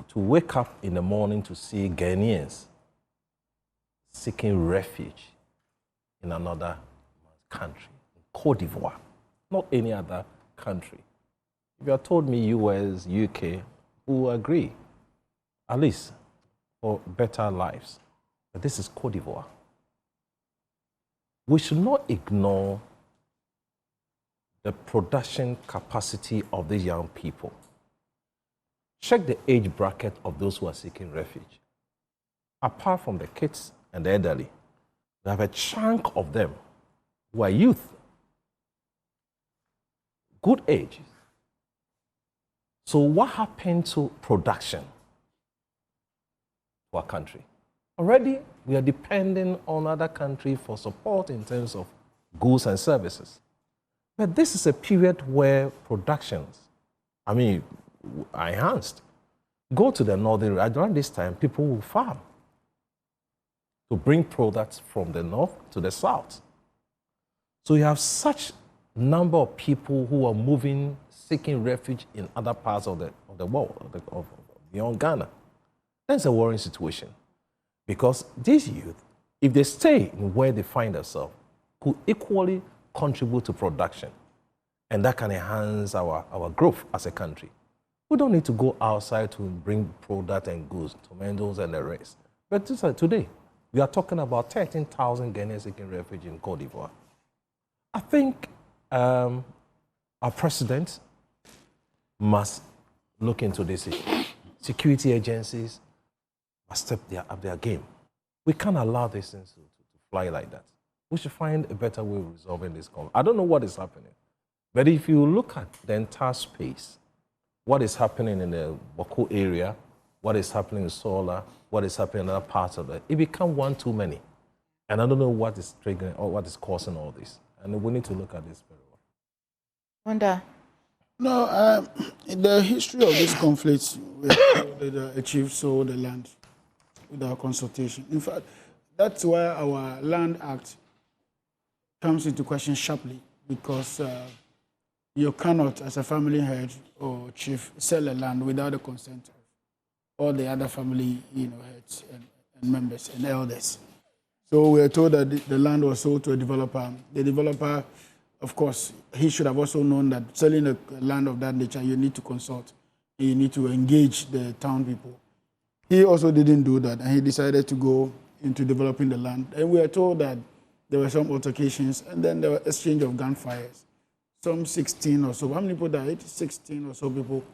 To wake up in the morning to see Ghanaians seeking refuge in another country, Côte d'Ivoire, not any other country. If you had told me US, UK, who will agree, at least for better lives. But this is Côte d'Ivoire. We should not ignore the production capacity of these young people. Check the age bracket of those who are seeking refuge. Apart from the kids and the elderly, we have a chunk of them who are youth, good age. So what happened to production to our country? Already, we are depending on other countries for support in terms of goods and services. But this is a period where productions, are enhanced. Go to the northern, around this time, people will farm to bring products from the north to the south. So you have such number of people who are moving, seeking refuge in other parts of the world, beyond Ghana. That's a worrying situation. Because these youth, if they stay in where they find themselves, could equally contribute to production. And that can enhance our growth as a country. We don't need to go outside to bring product and goods, tomatoes and the rest. But today, we are talking about 13,000 Ghanaians seeking refuge in Côte d'Ivoire. I think our president must look into this issue. Security agencies must step up their game. We can't allow these things to fly like that. We should find a better way of resolving this conflict. I don't know what is happening, but if you look at the entire space, what is happening in the Boko area, what is happening in Sola, what is happening in other parts of it becomes one too many. And I don't know what is triggering or what is causing all this. And we need to look at this very well. Wanda? No, the history of this conflict, the chief sold the land without consultation. In fact, that's why our Land Act comes into question sharply, because you cannot, as a family head or chief, sell a land without the consent of all the other family heads and members and elders. So we are told that the land was sold to a developer. The developer, of course, he should have also known that selling a land of that nature, you need to consult. You need to engage the town people. He also didn't do that, and he decided to go into developing the land. And we are told that there were some altercations, and then there were exchange of gunfires. Some 16 or so. How many people died? 16 or so people.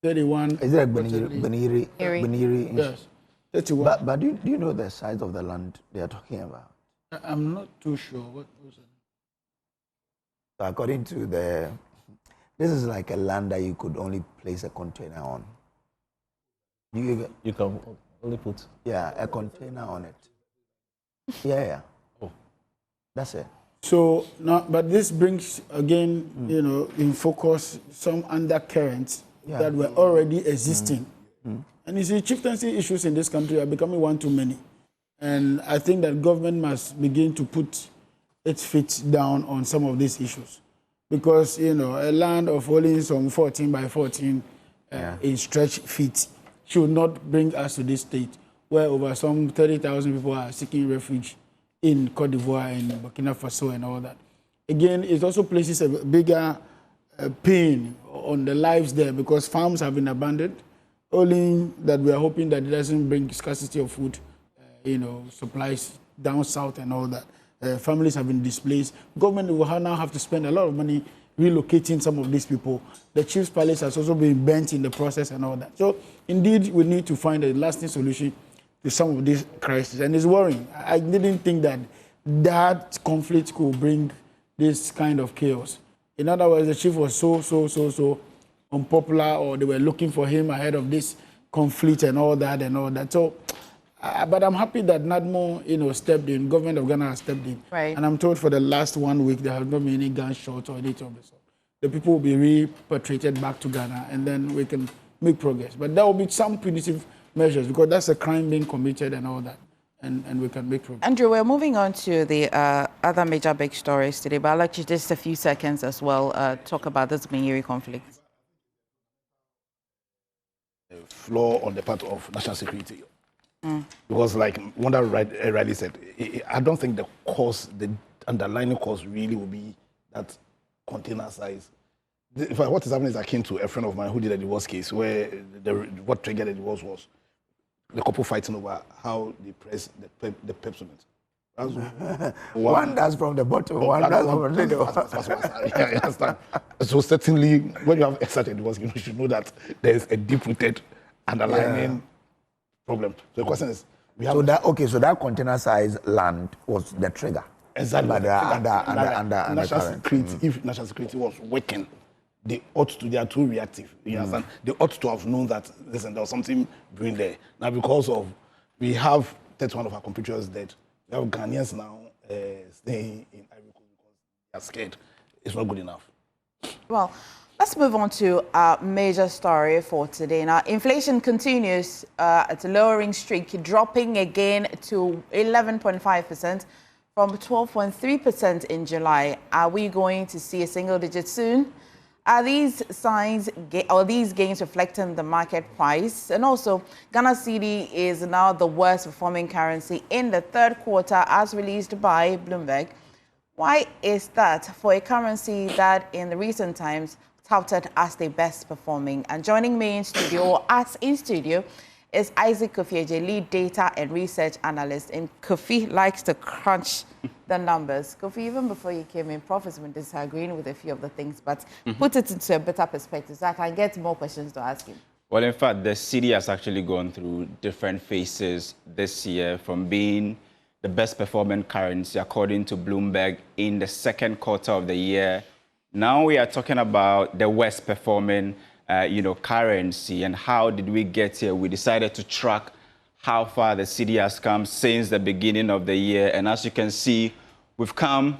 31. Is it Beniri? Yes. 31. But do you know the size of the land they are talking about? I'm not too sure. What was it? So according to this is like a land that you could only place a container on. You can only put? Yeah, a container on it. Yeah. Oh. That's it. So, but this brings, again, in focus some undercurrents that were already existing. And you see, chieftaincy issues in this country are becoming one too many. And I think that government must begin to put its feet down on some of these issues. Because, a land of only some 14 by 14 in stretch feet should not bring us to this state where over some 30,000 people are seeking refuge in Côte d'Ivoire and Burkina Faso and all that. Again, it also places a bigger pain on the lives there, because farms have been abandoned. Only that we are hoping that it doesn't bring scarcity of food, supplies down south and all that. Families have been displaced. Government will now have to spend a lot of money relocating some of these people. The chief's palace has also been burnt in the process and all that. So, indeed, we need to find a lasting solution to some of these crises. And it's worrying. I didn't think that conflict could bring this kind of chaos. In other words, the chief was so unpopular, or they were looking for him ahead of this conflict and all that. So, but I'm happy that NADMO, stepped in. Government of Ghana has stepped in. Right. And I'm told for the last 1 week, there have not been any gunshots or anything of the sort. The people will be repatriated back to Ghana, and then we can make progress. But there will be some punitive measures, because that's a crime being committed and all that, and we can make progress. Andrew, we're moving on to the other major big stories today, but I'd like you just a few seconds as well talk about this Beniri conflict. Flaw on the part of national security. Because like Wanda rightly said, I don't think the underlying cause really will be that container size. In fact, what is happening is akin to a friend of mine who did a divorce case where what triggered the divorce was the couple fighting over how they press the pepsodent. One does from the bottom, one does from the middle. Yeah, I understand. So certainly, when you have such a divorce, you should know that there is a deep-rooted underlying problem. So the question is, we have so that container size land was the trigger. Exactly. Under national security. If national security was working, they are too reactive. You understand? They ought to have known that, listen, there was something brewing there. Now, because of, we have 31 of our computers dead, we have Ghanaians now staying in Ivory Coast because they are scared. It's not good enough. Well, let's move on to our major story for today. Now, inflation continues at a lowering streak, dropping again to 11.5% from 12.3% in July. Are we going to see a single digit soon? Are these signs or these gains reflecting the market price? And also, Ghana cedi is now the worst performing currency in the third quarter as released by Bloomberg. Why is that for a currency that in the recent times touted as the best performing? And joining me in studio, or us in studio, is Isaac Kofi, lead data and research analyst. And Kofi likes to crunch the numbers. Kofi, even before you came in, Prof has been disagreeing with a few of the things, but put it into a better perspective so I can get more questions to ask him. Well, in fact, the cedi has actually gone through different phases this year, from being the best performing currency according to Bloomberg in the second quarter of the year. Now we are talking about the worst performing currency. And how did we get here? We decided to track how far the cedi has come since the beginning of the year. And as you can see, we've come,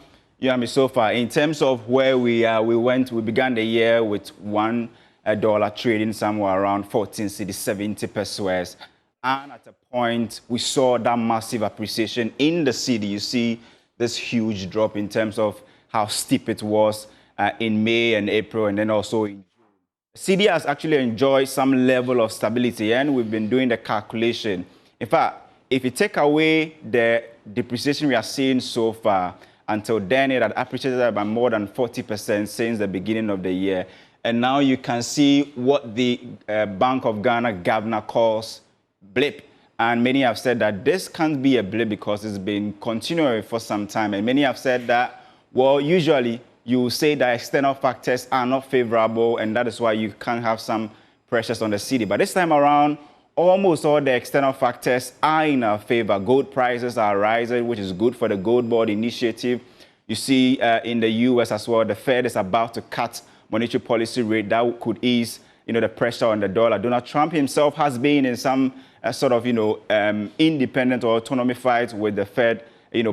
so far. In terms of where we are, we began the year with $1 trading somewhere around 14 cedi 70 pesos. And at a point, we saw that massive appreciation in the cedi. You see this huge drop in terms of how steep it was in May and April, and then also in cedi has actually enjoyed some level of stability, and we've been doing the calculation. In fact, if you take away the depreciation we are seeing so far, until then it had appreciated by more than 40% since the beginning of the year. And now you can see what the Bank of Ghana governor calls blip. And many have said that this can't be a blip because it's been continuing for some time. And many have said that, well, usually you say that external factors are not favorable, and that is why you can have some pressures on the cedi. But this time around, almost all the external factors are in our favor. Gold prices are rising, which is good for the Gold Board initiative. You see in the U.S. as well, the Fed is about to cut monetary policy rate. That could ease, the pressure on the dollar. Donald Trump himself has been in some sort of, independent or autonomy fight with the Fed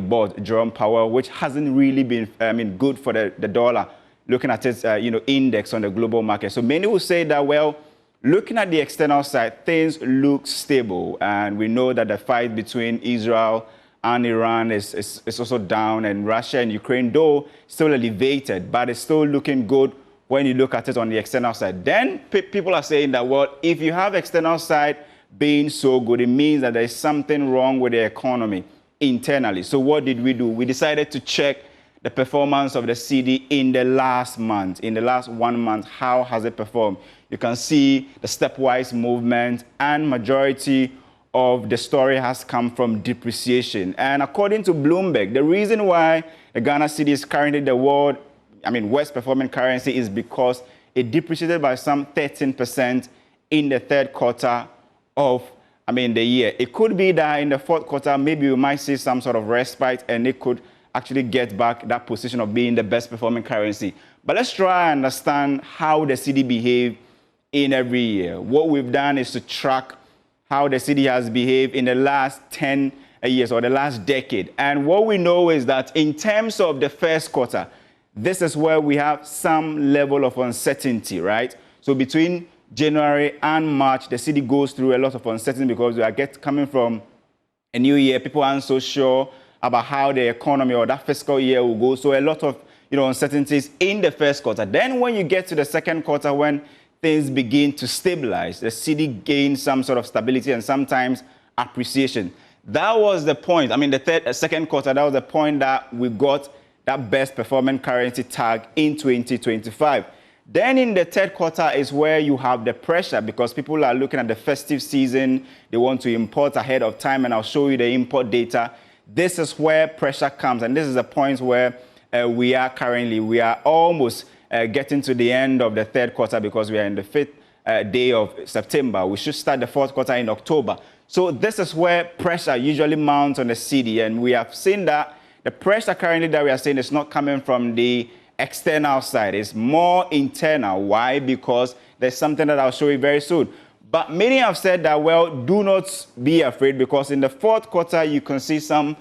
board, Jerome Powell, which hasn't really been, good for the dollar, looking at its, index on the global market. So many will say that, well, looking at the external side, things look stable. And we know that the fight between Israel and Iran is also down, and Russia and Ukraine, though still elevated, but it's still looking good when you look at it on the external side. Then people are saying that, well, if you have external side being so good, it means that there is something wrong with the economy internally. So what did we do? We decided to check the performance of the cedi in the last month. In the last 1 month, how has it performed? You can see the stepwise movement, and majority of the story has come from depreciation. And according to Bloomberg, the reason why the Ghana cedi is currently the worst performing currency is because it depreciated by some 13% in the third quarter of the year. It could be that in the fourth quarter, maybe we might see some sort of respite, and it could actually get back that position of being the best performing currency. But let's try and understand how the cedi behave in every year. What we've done is to track how the cedi has behaved in the last 10 years or the last decade. And what we know is that in terms of the first quarter, this is where we have some level of uncertainty, right? So between January and March, the cedi goes through a lot of uncertainty because we are coming from a new year. People aren't so sure about how the economy or that fiscal year will go. So a lot of uncertainties in the first quarter. Then when you get to the second quarter, when things begin to stabilize, the cedi gains some sort of stability and sometimes appreciation. That was the point. The second quarter, that was the point that we got that best performing currency tag in 2025. Then in the third quarter is where you have the pressure because people are looking at the festive season. They want to import ahead of time, and I'll show you the import data. This is where pressure comes, and this is the point where we are currently. We are almost getting to the end of the third quarter because we are in the 5th day of September. We should start the fourth quarter in October. So this is where pressure usually mounts on the cedi, and we have seen that the pressure currently that we are seeing is not coming from the external side. It's more internal. Why? Because there's something that I'll show you very soon. But many have said that, well, do not be afraid because in the fourth quarter, you can see some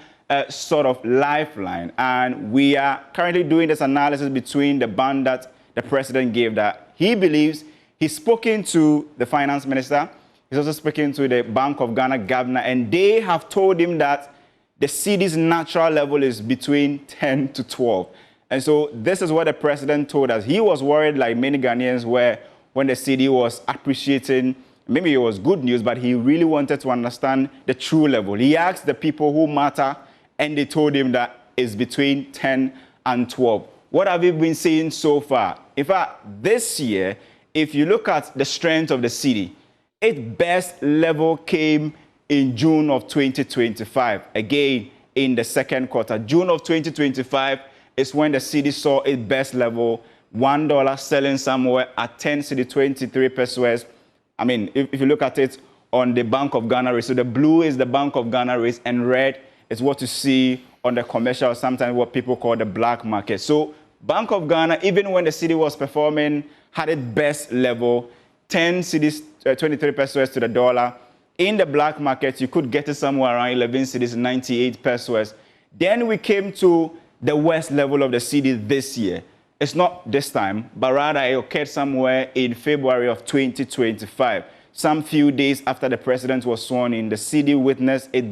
sort of lifeline. And we are currently doing this analysis between the band that the president gave that he believes he's spoken to the finance minister. He's also speaking to the Bank of Ghana governor, and they have told him that the cedi's natural level is between 10 to 12. And so this is what the president told us. He was worried, like many Ghanaians were, when the city was appreciating. Maybe it was good news, but he really wanted to understand the true level. He asked the people who matter, and they told him that it's between 10 and 12. What have you been seeing so far? In fact, this year, if you look at the strength of the city, its best level came in June of 2025. Again, in the second quarter. June of 2025 is when the city saw its best level, $1 selling somewhere at 10 cedi 23 pesos. I mean, if you look at it on the Bank of Ghana rate, so the blue is the Bank of Ghana rate, and red is what you see on the commercial, sometimes what people call the black market. So Bank of Ghana, even when the city was performing, had its best level, 10 cedis 23 pesos to the dollar. In the black market, you could get it somewhere around 11 cedis 98 pesos. Then we came to the worst level of the city this year. It's not this time, but rather it occurred somewhere in February of 2025. Some few days after the president was sworn in, the city witnessed its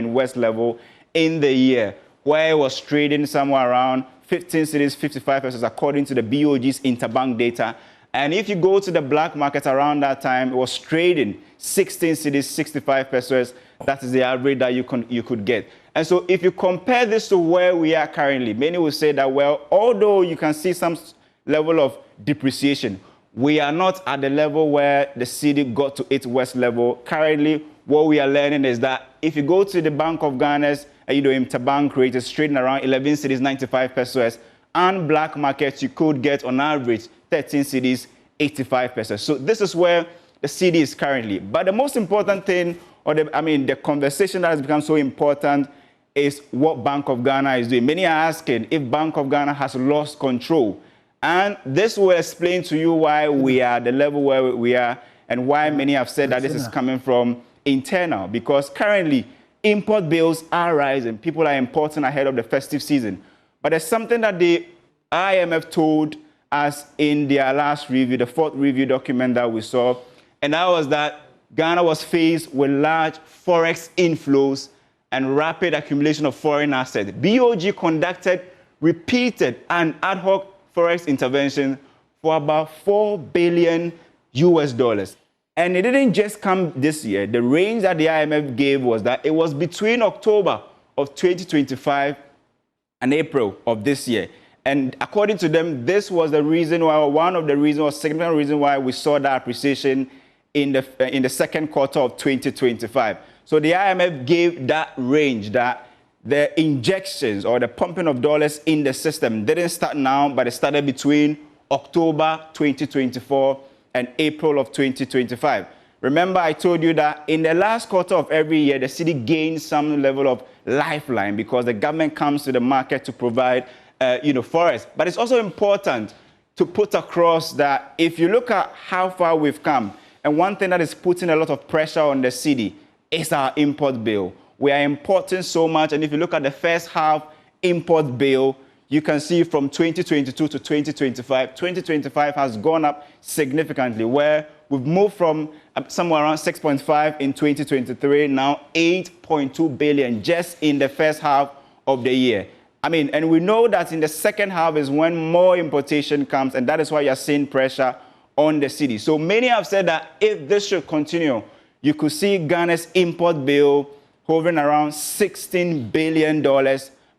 worst level in the year, where it was trading somewhere around 15 cedis 55 pesos according to the BOG's interbank data. And if you go to the black market around that time, it was trading 16 cedis 65 pesos. That is the average that you could get. And so if you compare this to where we are currently, many will say that, well, although you can see some level of depreciation, we are not at the level where the city got to its worst level. Currently, what we are learning is that if you go to the Bank of Ghana's interbank rate, is trading around 11 cedis 95 pesos, and black markets, you could get on average 13 cedis 85 pesos. So this is where the city is currently. But the most important thing, or the conversation that has become so important, is what Bank of Ghana is doing. Many are asking if Bank of Ghana has lost control. And this will explain to you why we are at the level where we are, and why many have said that this is coming from internal. Because currently, import bills are rising. People are importing ahead of the festive season. But there's something that the IMF told us in their last review, the fourth review document that we saw, and that was that Ghana was faced with large forex inflows and rapid accumulation of foreign assets. BOG conducted repeated and ad hoc forex intervention for about $4 billion. And it didn't just come this year. The range that the IMF gave was that it was between October of 2025 and April of this year. And according to them, this was the reason why, one of the reasons, or significant reason why we saw that appreciation in the second quarter of 2025. So the IMF gave that range, that the injections or the pumping of dollars in the system didn't start now, but it started between October 2024 and April of 2025. Remember, I told you that in the last quarter of every year, the city gains some level of lifeline because the government comes to the market to provide, forests. But it's also important to put across that if you look at how far we've come, and one thing that is putting a lot of pressure on the city is our import bill. We are importing so much, and if you look at the first half import bill, you can see from 2022 to 2025 has gone up significantly, where we've moved from somewhere around 6.5 in 2023, now 8.2 billion just in the first half of the year. And we know that in the second half is when more importation comes, and that is why you're seeing pressure on the city. So many have said that if this should continue, you could see Ghana's import bill hovering around $16 billion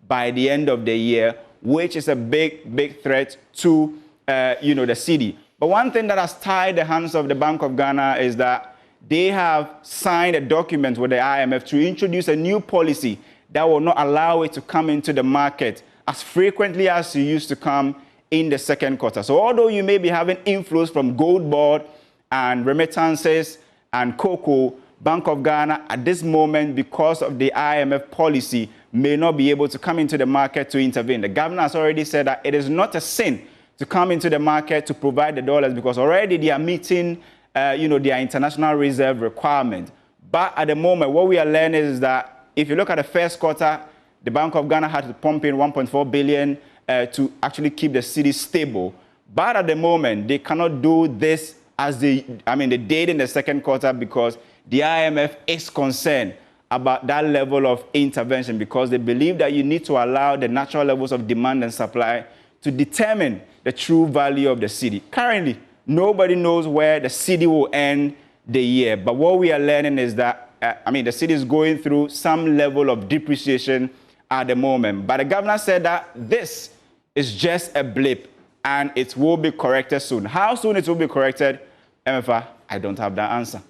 by the end of the year, which is a big threat to the city. But one thing that has tied the hands of the Bank of Ghana is that they have signed a document with the IMF to introduce a new policy that will not allow it to come into the market as frequently as it used to come in the second quarter. So although you may be having inflows from gold board and remittances and cocoa, Bank of Ghana at this moment, because of the IMF policy, may not be able to come into the market to intervene. The governor has already said that it is not a sin to come into the market to provide the dollars because already they are meeting their international reserve requirement. But at the moment, what we are learning is that if you look at the first quarter, the Bank of Ghana had to pump in 1.4 billion to actually keep the city stable. But at the moment, they cannot do this as they did in the second quarter because the IMF is concerned about that level of intervention because they believe that you need to allow the natural levels of demand and supply to determine the true value of the cedi. Currently, nobody knows where the cedi will end the year. But what we are learning is that, the cedi is going through some level of depreciation at the moment. But the governor said that this is just a blip and it will be corrected soon. How soon it will be corrected, MFA, I don't have that answer.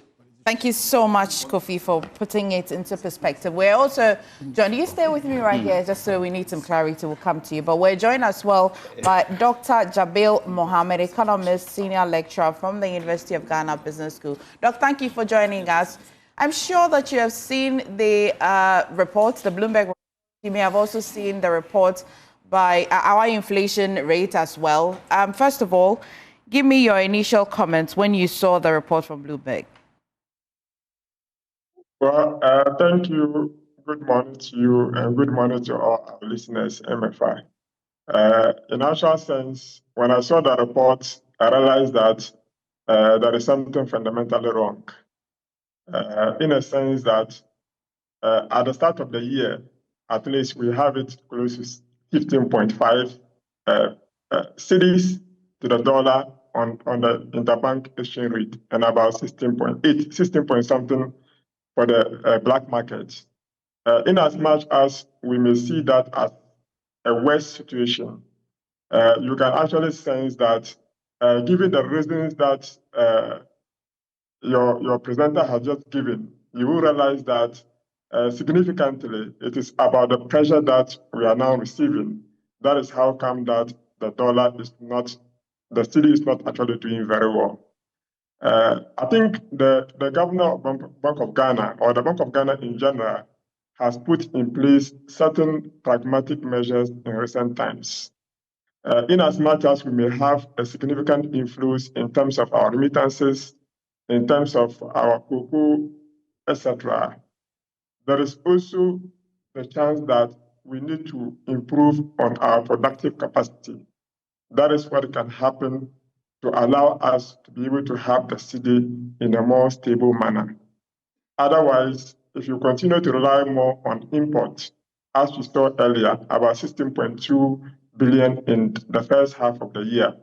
Thank you so much, Kofi, for putting it into perspective. We're also, John, you stay with me right here, just so we need some clarity. We'll come to you. But we're joined as well by Dr. Jabil Mohammed, economist, senior lecturer from the University of Ghana Business School. Doc, thank you for joining us. I'm sure that you have seen the reports, the Bloomberg report. You may have also seen the report by our inflation rate as well. First of all, give me your initial comments when you saw the report from Bloomberg. Well, thank you. Good morning to you and good morning to all our listeners, MFI. In actual sense, when I saw the report, I realized that there is something fundamentally wrong. In a sense that at the start of the year, at least we have it close to 15.5 cedis to the dollar on the interbank exchange rate, and about 16.8, 16 point something for the black market. In as much as we may see that as a worse situation, you can actually sense that given the reasons that your presenter has just given, you will realize that significantly it is about the pressure that we are now receiving. That is how come that the dollar is not, the cedi is not actually doing very well. I think the governor of Bank of Ghana, or the Bank of Ghana in general, has put in place certain pragmatic measures in recent times. In as much as we may have a significant influence in terms of our remittances, in terms of our cocoa, etc., there is also the chance that we need to improve on our productive capacity. That is what can happen to allow us to be able to have the cedi in a more stable manner. Otherwise, if you continue to rely more on import, as we saw earlier, about 16.2 billion in the first half of the year,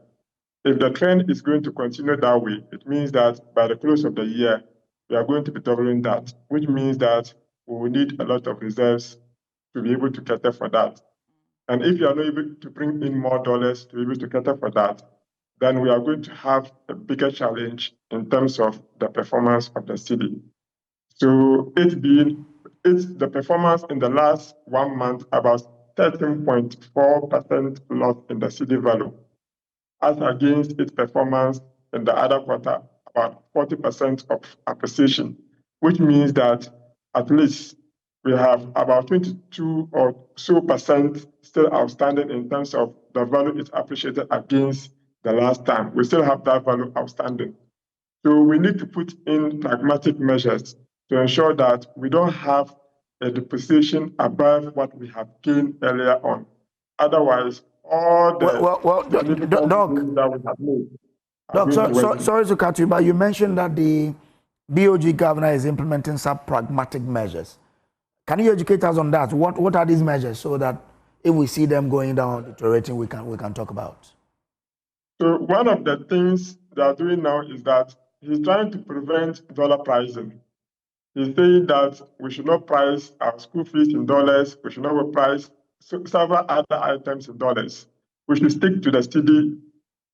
if the trend is going to continue that way, it means that by the close of the year, we are going to be doubling that, which means that we will need a lot of reserves to be able to cater for that. And if you are not able to bring in more dollars to be able to cater for that, then we are going to have a bigger challenge in terms of the performance of the cedi. So it's the performance in the last 1 month, about 13.4% loss in the cedi value, as against its performance in the other quarter, about 40% of appreciation, which means that at least we have about 22 or so percent still outstanding in terms of the value is appreciated against the last time. We still have that value outstanding. So we need to put in pragmatic measures to ensure that we don't have a depreciation above what we have gained earlier on. Otherwise, all the that we have made. Doc, sorry to cut you, but you mentioned that the BOG governor is implementing some pragmatic measures. Can you educate us on that? What are these measures, so that if we see them going down, deteriorating, we can talk about? So one of the things they are doing now is that he's trying to prevent dollar pricing. He's saying that we should not price our school fees in dollars. We should not price several other items in dollars. We should stick to the cedi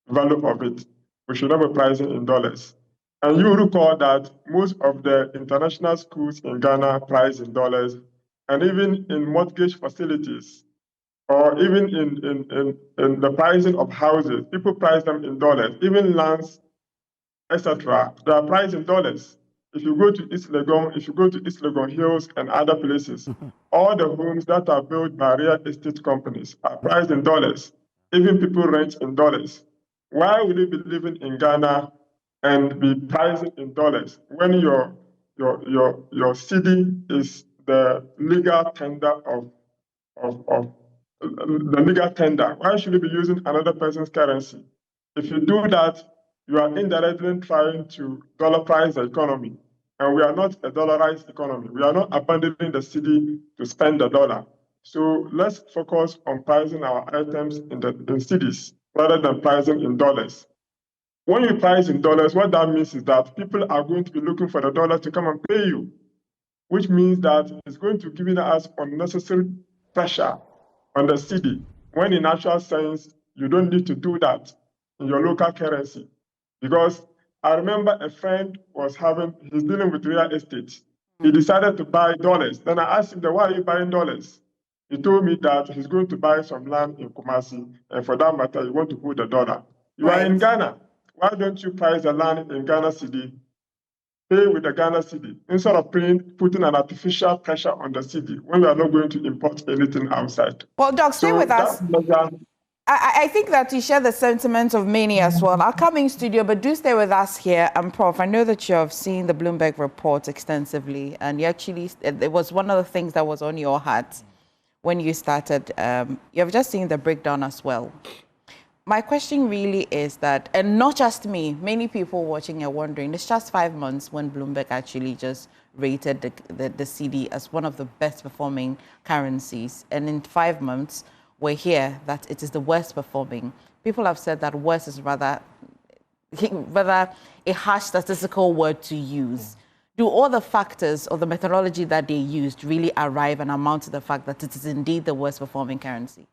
value of it. We should not be pricing in dollars. And you recall that most of the international schools in Ghana price in dollars, and even in mortgage facilities, or even in the pricing of houses, people price them in dollars. Even lands, etc., they are priced in dollars. If you go to East Legon Hills and other places, all the homes that are built by real estate companies are priced in dollars. Even people rent in dollars. Why would you be living in Ghana and be pricing in dollars when your cedi is the legal tender of the legal tender? Why should you be using another person's currency? If you do that, you are indirectly trying to dollarize the economy. And we are not a dollarized economy. We are not abandoning the cedi to spend the dollar. So let's focus on pricing our items in cedis rather than pricing in dollars. When you price in dollars, what that means is that people are going to be looking for the dollar to come and pay you, which means that it's going to give us unnecessary pressure on the cedi, when in actual sense, you don't need to do that in your local currency. Because I remember a friend he's dealing with real estate. He decided to buy dollars. Then I asked him, why are you buying dollars? He told me that he's going to buy some land in Kumasi, and for that matter, you want to put the dollar. You are in Ghana. Why don't you price the land in Ghana cedi, pay with the Ghana cedi, instead of putting an artificial pressure on the cedi when we are not going to import anything outside? Well, Doc, stay with us. I think that you share the sentiment of many as well. I'll come in studio, but do stay with us here. Prof, I know that you have seen the Bloomberg report extensively, and you actually, it was one of the things that was on your heart when you started. You have just seen the breakdown as well. My question really is that, and not just me, many people watching are wondering, it's just 5 months when Bloomberg actually just rated the cedi as one of the best performing currencies. And in 5 months, we're here that it is the worst performing. People have said that worse is rather a harsh statistical word to use. Do all the factors or the methodology that they used really arrive and amount to the fact that it is indeed the worst performing currency?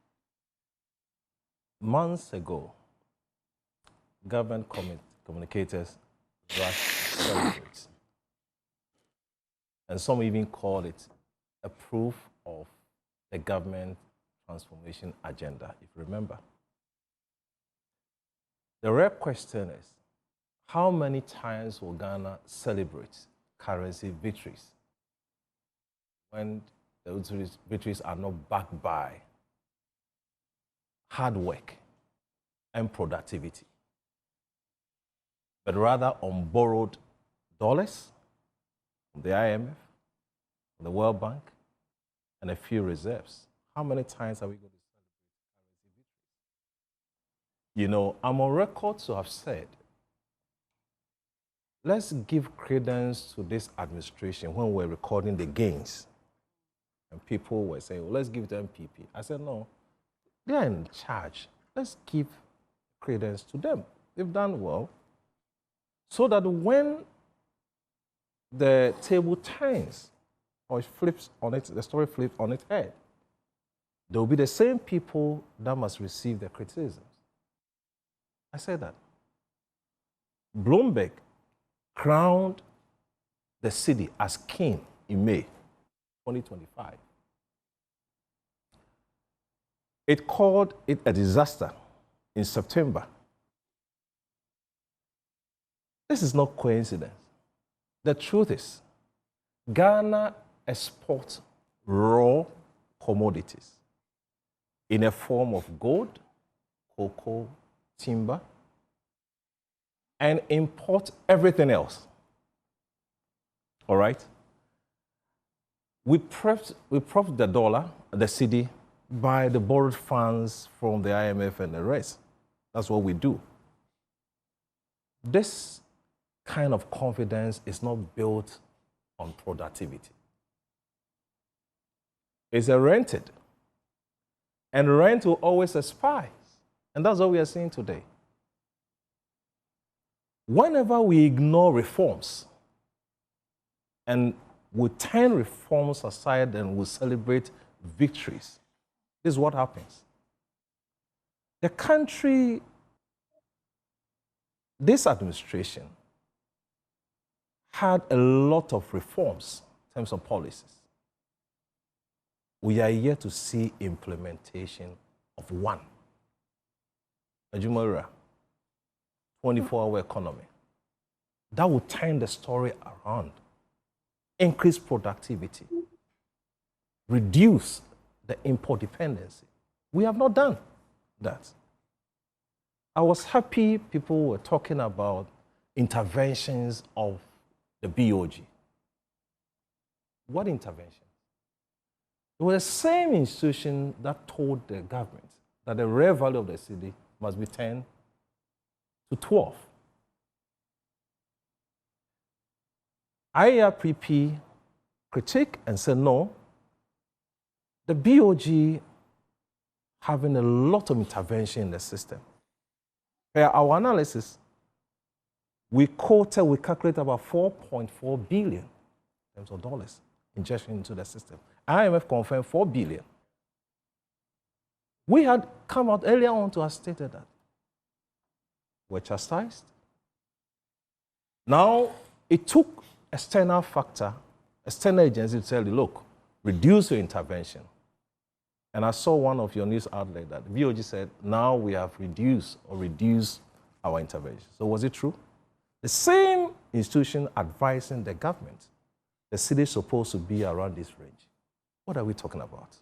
Months ago, government communicators rushed to celebrate. And some even called it a proof of the government transformation agenda, if you remember. The real question is, how many times will Ghana celebrate currency victories when those victories are not backed by hard work and productivity, but rather on borrowed dollars from the IMF, from the World Bank, and a few reserves? How many times are we going to celebrate currency victories? You know, I'm on record to have said, let's give credence to this administration when we're recording the gains. And people were saying, well, let's give them PP. I said, no, they're in charge. Let's give credence to them. They've done well. So that when the table turns, or it flips on it, the story flips on its head, there will be the same people that must receive the criticisms. I said that. Bloomberg crowned the cedi as king in May 2025. It called it a disaster in September. This is not coincidence. The truth is, Ghana exports raw commodities in a form of gold, cocoa, timber, and import everything else. All right? We propped the dollar, the cedi, by the borrowed funds from the IMF and the rest. That's what we do. This kind of confidence is not built on productivity. It's rented. And rent will always expire. And that's what we are seeing today. Whenever we ignore reforms and we turn reforms aside and we celebrate victories, this is what happens. The country, this administration, had a lot of reforms in terms of policies. We are yet to see implementation of one. Ajumara, 24-hour economy. That will turn the story around. Increase productivity. Reduce the import dependency. We have not done that. I was happy people were talking about interventions of the BOG. What intervention? It was the same institution that told the government that the real value of the cedi must be 10 to 12. IRPP critique and said, no, the BOG having a lot of intervention in the system. Per our analysis, we calculate about 4.4 billion in terms of dollars injection into the system. IMF confirmed 4 billion. We had come out earlier on to have stated that. We're chastised. Now, it took external factor, external agency to tell you, look, reduce your intervention. And I saw one of your news outlets that VOG said, now we have reduced our intervention. So was it true? The same institution advising the government, the city is supposed to be around this range. What are we talking about?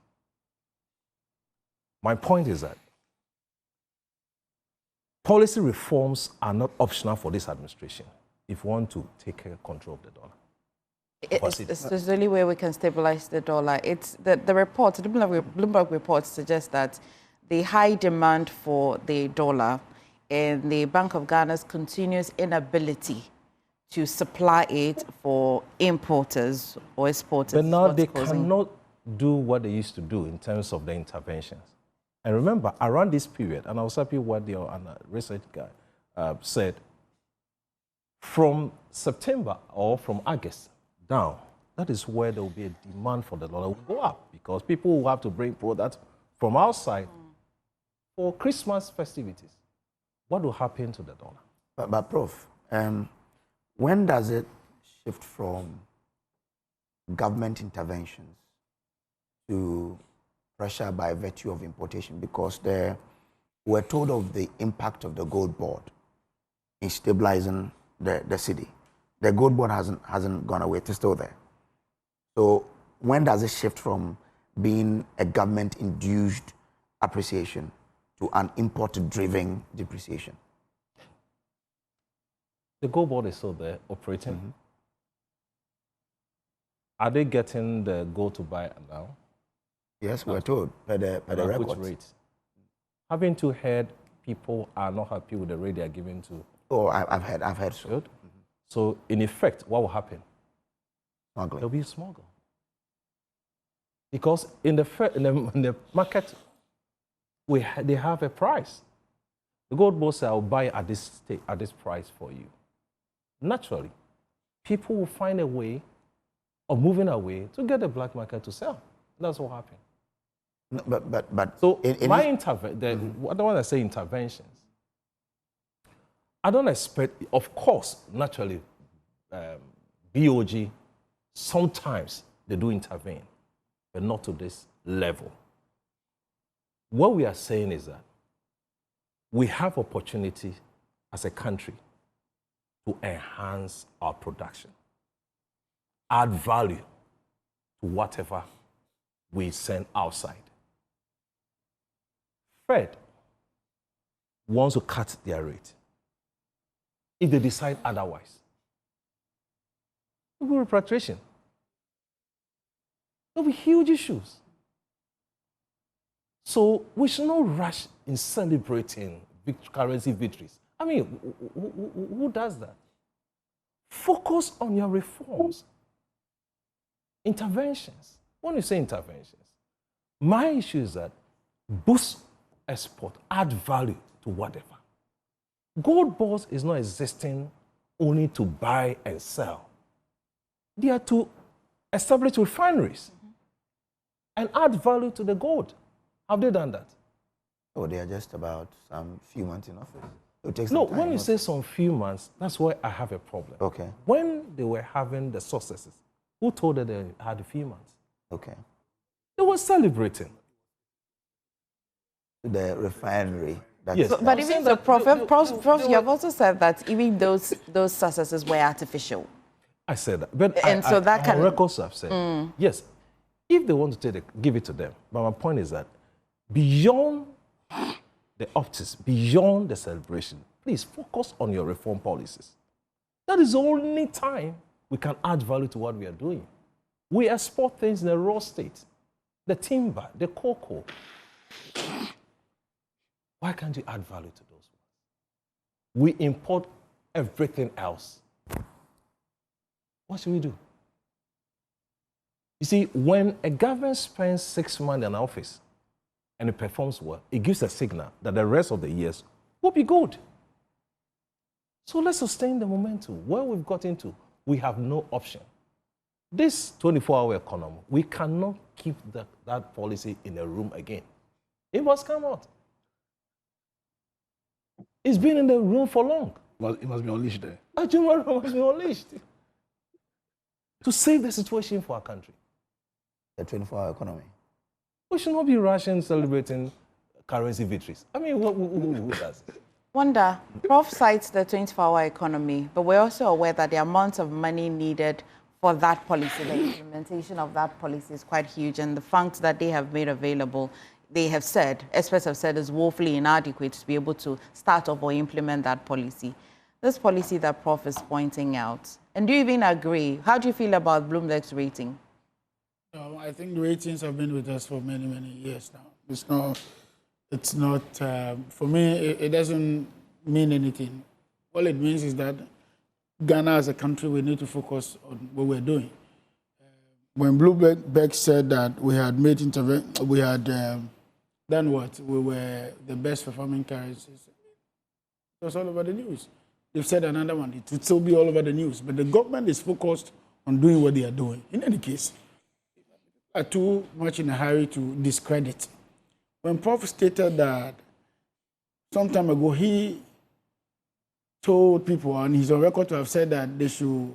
My point is that policy reforms are not optional for this administration if we want to take control of the dollar. It's the only way we can stabilize the dollar. It's the report, the Bloomberg report suggests that the high demand for the dollar and the Bank of Ghana's continuous inability to supply it for importers or exporters. But now they cannot do what they used to do in terms of the interventions. And remember, around this period, and I was happy what the research guy said, from September or from August down, that is where there will be a demand for the dollar will go up because people will have to bring products from outside for Christmas festivities. What will happen to the dollar? But Prof, when does it shift from government interventions to pressure by virtue of importation? Because we're told of the impact of the gold board in stabilizing the city. The gold board hasn't gone away, it's still there. So when does it shift from being a government-induced appreciation to an import-driven depreciation? The gold board is still there, operating. Mm-hmm. Are they getting the gold to buy now? Yes, we're told, by the records. Which rate? Having to heard people are not happy with the rate they are giving to. Oh, I've heard so. Good. Mm-hmm. So, in effect, what will happen? Smuggling. There'll be a smuggle. Because in the market, they have a price. The gold board says, I'll buy at this price for you. Naturally, people will find a way of moving away to get the black market to sell. That's what happened. No, but so my what I want to say interventions. I don't expect, of course, naturally, BOG, sometimes they do intervene, but not to this level. What we are saying is that we have opportunity as a country to enhance our production, add value to whatever we send outside. Fed wants to cut their rate. If they decide otherwise, there will be repatriation. There will be huge issues. So we should not rush in celebrating currency victories. I mean, who does that? Focus on your reforms. Interventions. When you say interventions, my issue is that boost export, add value to whatever. Gold boards is not existing only to buy and sell. They are to establish refineries and add value to the gold. Have they done that? Oh, they are just about some few months in office. It takes no, some time, when you say some few months, that's where I have a problem. Okay. When they were having the successes, who told them they had a few months? Okay. They were celebrating. The refinery. Yes. But even so, Prof, you have also said that even those successes were artificial. I said that. But that can... records have said, yes, if they want to give it to them. But my point is that beyond the optics, beyond the celebration, please focus on your reform policies. That is the only time we can add value to what we are doing. We export things in a raw state. The timber, the cocoa. Why can't you add value to those ones? We import everything else. What should we do? You see, when a government spends 6 months in office and it performs well, it gives a signal that the rest of the years will be good. So let's sustain the momentum. Where we've got into, we have no option. This 24-hour economy, we cannot keep that policy in a room again. It must come out. It's been in the room for long. It must be unleashed there. Adjournment must be unleashed to save the situation for our country. The 24-hour economy. We should not be rushing celebrating currency victories. I mean, who does it? Wonder, Prof cites the 24-hour economy, but we're also aware that the amount of money needed for that policy, the implementation of that policy is quite huge, and the funds that they have made available, they have said, experts have said, is woefully inadequate to be able to start off or implement that policy. This policy that Prof is pointing out, and do you even agree? How do you feel about Bloomberg's rating? I think the ratings have been with us for many, many years now. It's not for me, it doesn't mean anything. All it means is that Ghana as a country, we need to focus on what we're doing. When Bloomberg said that we had made intervention, we had done what? We were the best performing currencies. It was all over the news. They've said another one. It would still be all over the news. But the government is focused on doing what they are doing. In any case, are too much in a hurry to discredit. When Prof stated that some time ago, he told people, and he's on record to have said that they should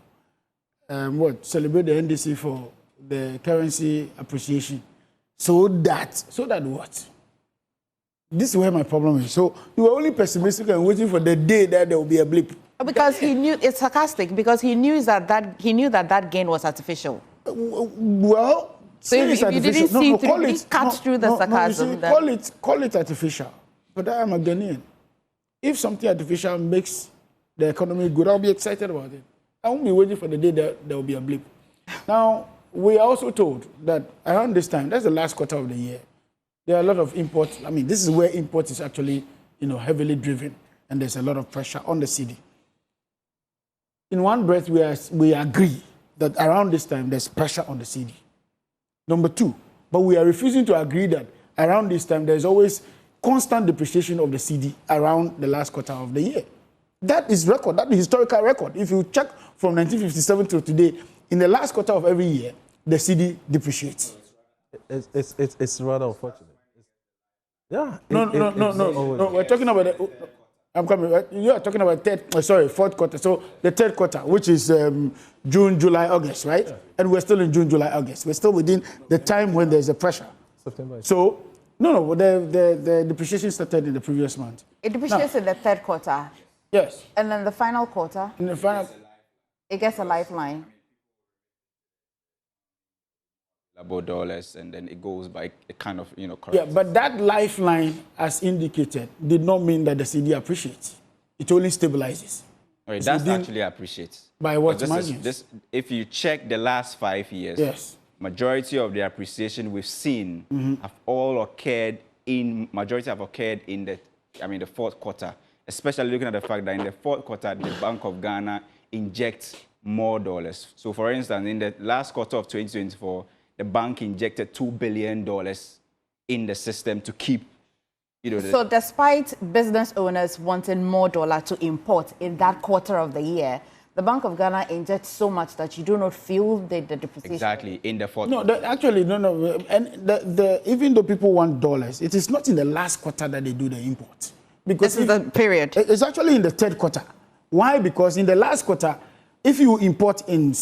celebrate the NDC for the currency appreciation. So that what? This is where my problem is. So you were only pessimistic and waiting for the day that there will be a blip. Because he knew, it's sarcastic, because he knew that gain was artificial. Well, so if you didn't see cut through the sarcasm. Call it artificial. But I am a Ghanaian. If something artificial makes the economy good, I'll be excited about it. I won't be waiting for the day that there will be a blip. Now, we are also told that around this time, that's the last quarter of the year, there are a lot of imports. I mean, this is where import is actually, heavily driven, and there's a lot of pressure on the cedi. In one breath, we agree that around this time, there's pressure on the cedi. Number two, but we are refusing to agree that around this time, there's always constant depreciation of the cedi around the last quarter of the year. That is record, that is historical record. If you check from 1957 to today, in the last quarter of every year, the cedi depreciates. It's rather unfortunate. Yeah. No. We're talking about I'm coming. You are talking about fourth quarter. So the third quarter, which is June, July, August, right? Yeah. And we're still in June, July, August. We're still within the time when there's a pressure. September. So the depreciation started in the previous month. It depreciates in the third quarter. Yes. And then the final quarter. In the final, it gets a lifeline. About dollars, and then it goes by a kind of currency. Yeah, but that lifeline, as indicated, did not mean that the cedi appreciates. It only stabilizes. Right, that's actually appreciates. By what margin? If you check the last 5 years, yes, majority of the appreciation we've seen have all occurred in the fourth quarter. Especially looking at the fact that in the fourth quarter, the Bank of Ghana injects more dollars. So, for instance, in the last quarter of 2024. The bank injected $2 billion in the system to keep, So despite business owners wanting more dollar to import in that quarter of the year, the Bank of Ghana injects so much that you do not feel the depreciation. Exactly, in the fourth quarter. No. And even though people want dollars, it is not in the last quarter that they do the import. Because this is the period. It's actually in the third quarter. Why? Because in the last quarter, if you import in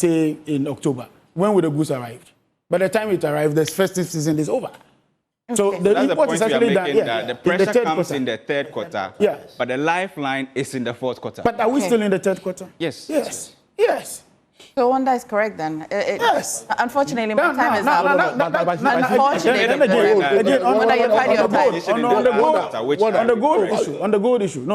October, when will the goods arrive? By the time it arrives, the festive season is over. Okay. So the import is actually done. Yeah, the pressure comes in the third quarter. Yeah. But the lifeline is in the fourth quarter. But are we still in the third quarter? Yes. Yes. So Wanda is correct then. Yes. Unfortunately, my time is up. Unfortunately, on the gold issue.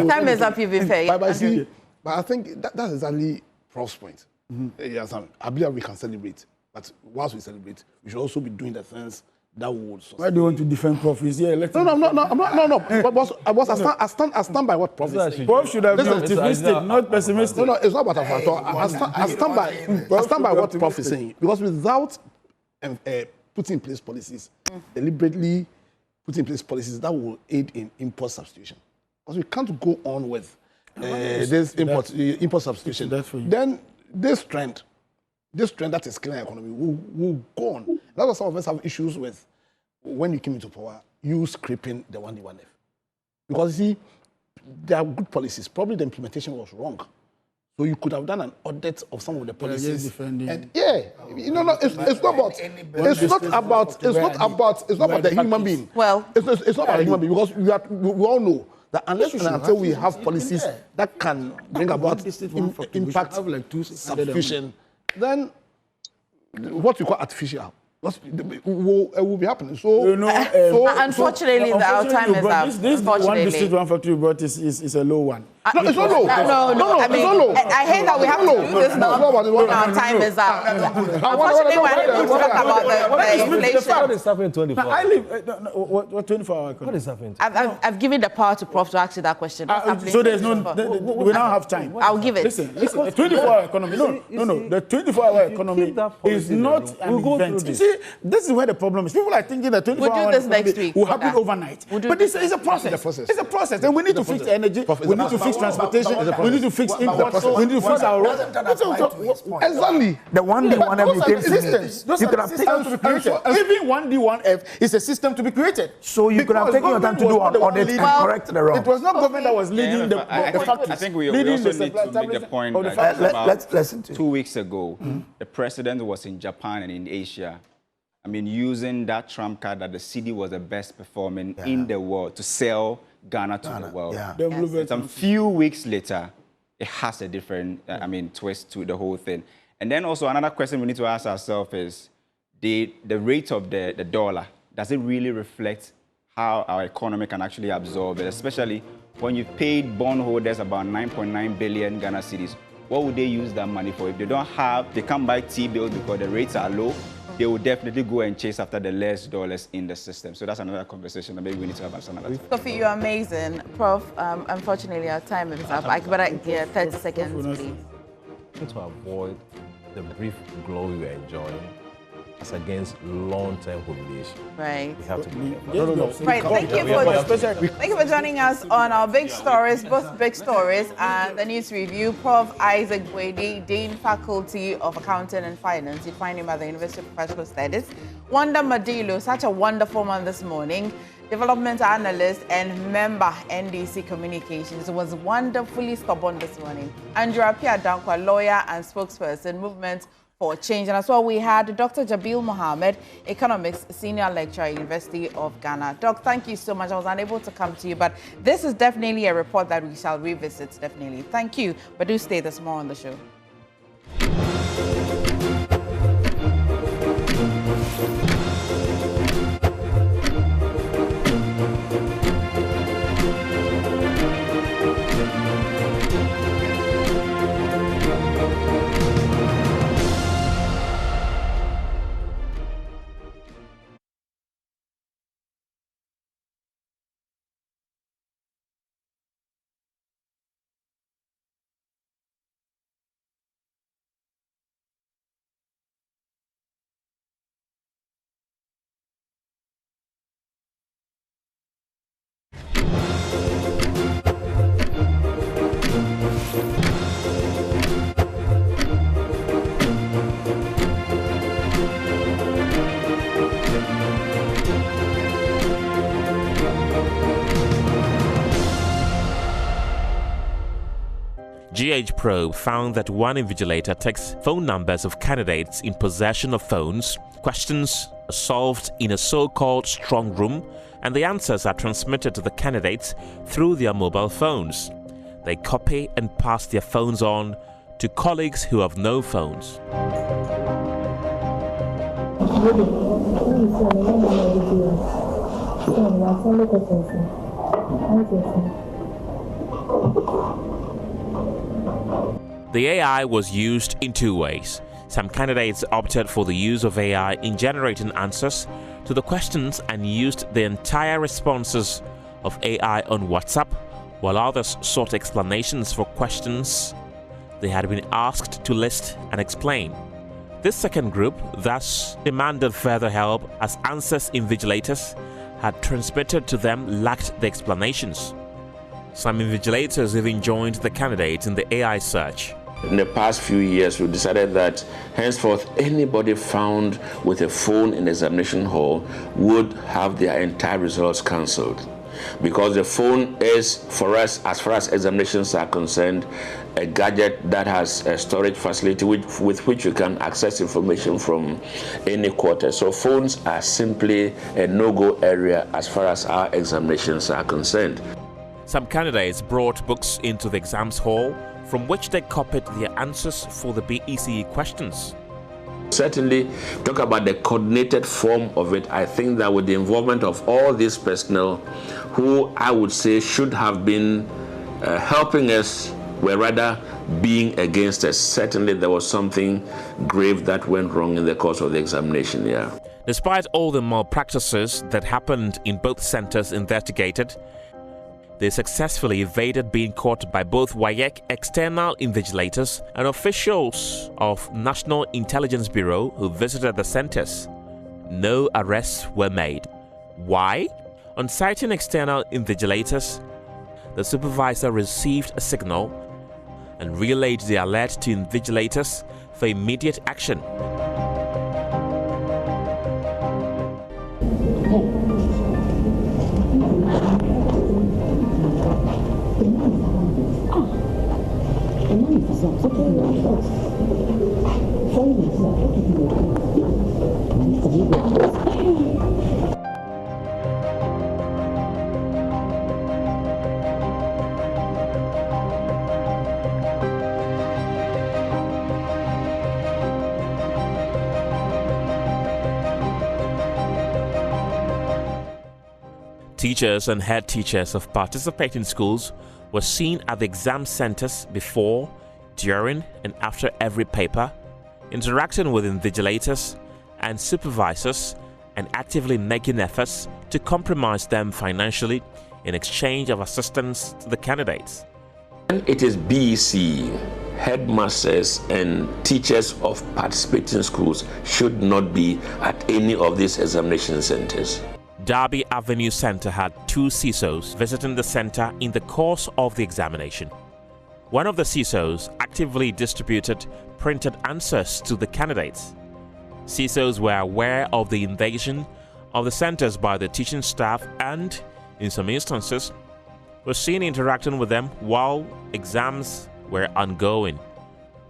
Time is up. You've been fair. But I think that's exactly Prof's point. Yes, I believe we can celebrate, but whilst we celebrate, we should also be doing the things that would. Why do you want to defend Prof? Is here elected? No. I stand by what Prof is saying. Prof should have been optimistic, not pessimistic. No, it's not about that at all. I stand by what Prof is saying, because without putting in place policies, deliberately putting in place policies that will aid in import substitution, because we can't go on with this import substitution. Then this trend that is killing our economy will go on. That's why some of us have issues with, when you came into power, you scraping the 1D1F. Because you see, there are good policies. Probably the implementation was wrong. So you could have done an audit of some of the policies. And it's not about the human being. Well, it's not about the human being, because we all know that unless and until we have policies that can bring about impact substitution, then what we call artificial will be happening. So, unfortunately, our time is up. This one district 142 brought is a low one. No, it's not low. No. I mean, I hate that we have to do this now when our time is up. Unfortunately, we're able to talk about the inflation. What is happening 24 hours? I live. What 24-hour economy? What is happening? I've given the power to Prof to ask you that question. So there's no. We now have time. I'll give it. Listen. The 24-hour economy. No. The 24-hour economy is not an event. You see, this is where the problem is. People are thinking that 24-hour economy will happen overnight. But it's a process. It's a process, and we need to fix energy. We need to fix transportation. We need to fix imports. We need to fix our roads. Exactly. The 1D1F became systems. You could have taken to be created. Even 1D1F is a system to be created. So you could have taken your time to do an audit and correct the wrong. It was not government that was leading the factories. I think we also need to make the point that let's listen to 2 weeks ago, the president was in Japan and in Asia. I mean, using that trump card that the city was the best performing in the world to sell Ghana to the world. Some few weeks later, it has a different, twist to the whole thing. And then also another question we need to ask ourselves is, the rate of the dollar, does it really reflect how our economy can actually absorb it, especially when you've paid bondholders about 9.9 billion Ghana cedis? What would they use that money for? If they can't buy T-bills because the rates are low, they will definitely go and chase after the less dollars in the system. So that's another conversation that maybe we need to have another time. Kofi, you're amazing. Prof, unfortunately, our time is up. I better get 30 seconds, please. To avoid the brief glory we're enjoying, as against long-term humiliation. Right. We have to be careful. Right. Thank you for joining us on our big stories, both big stories and the news review. Prof. Isaac Boadi, Dean Faculty of Accounting and Finance. You find him at the University of Professional Studies. Wanda Madilo, such a wonderful man this morning. Development analyst and member NDC Communications, was wonderfully stubborn this morning. Andrew Apia Dankwa, lawyer and spokesperson, Movement for Change. And as well, we had Dr. Jabil Mohammed, Economics Senior Lecturer at University of Ghana. Doc, thank you so much. I was unable to come to you, but this is definitely a report that we shall revisit, definitely. Thank you, but do stay this more on the show. GH probe found that one invigilator takes phone numbers of candidates in possession of phones. Questions are solved in a so-called strong room, and the answers are transmitted to the candidates through their mobile phones. They copy and pass their phones on to colleagues who have no phones. The AI was used in two ways. Some candidates opted for the use of AI in generating answers to the questions and used the entire responses of AI on WhatsApp, while others sought explanations for questions they had been asked to list and explain. This second group thus demanded further help as answers invigilators had transmitted to them lacked the explanations. Some invigilators even joined the candidates in the AI search. In the past few years, we decided that henceforth anybody found with a phone in the examination hall would have their entire results cancelled. Because the phone is, for us, as far as examinations are concerned, a gadget that has a storage facility with which you can access information from any quarter. So phones are simply a no-go area as far as our examinations are concerned. Some candidates brought books into the exams hall from which they copied their answers for the BECE questions. Certainly, talk about the coordinated form of it. I think that with the involvement of all these personnel who I would say should have been helping us were rather being against us. Certainly there was something grave that went wrong in the course of the examination, yeah. Despite all the malpractices that happened in both centers investigated, they successfully evaded being caught by both WAEC external invigilators and officials of National Intelligence Bureau who visited the centers. No arrests were made. Why? On citing external invigilators, the supervisor received a signal and relayed the alert to invigilators for immediate action. Teachers and head teachers of participating schools were seen at the exam centers before, during, and after every paper, interacting with invigilators and supervisors and actively making efforts to compromise them financially in exchange of assistance to the candidates. It is BECE, headmasters and teachers of participating schools should not be at any of these examination centers. Derby Avenue Center had 2 CISOs visiting the center in the course of the examination. One of the CISOs actively distributed printed answers to the candidates. CISOs were aware of the invasion of the centers by the teaching staff and, in some instances, were seen interacting with them while exams were ongoing.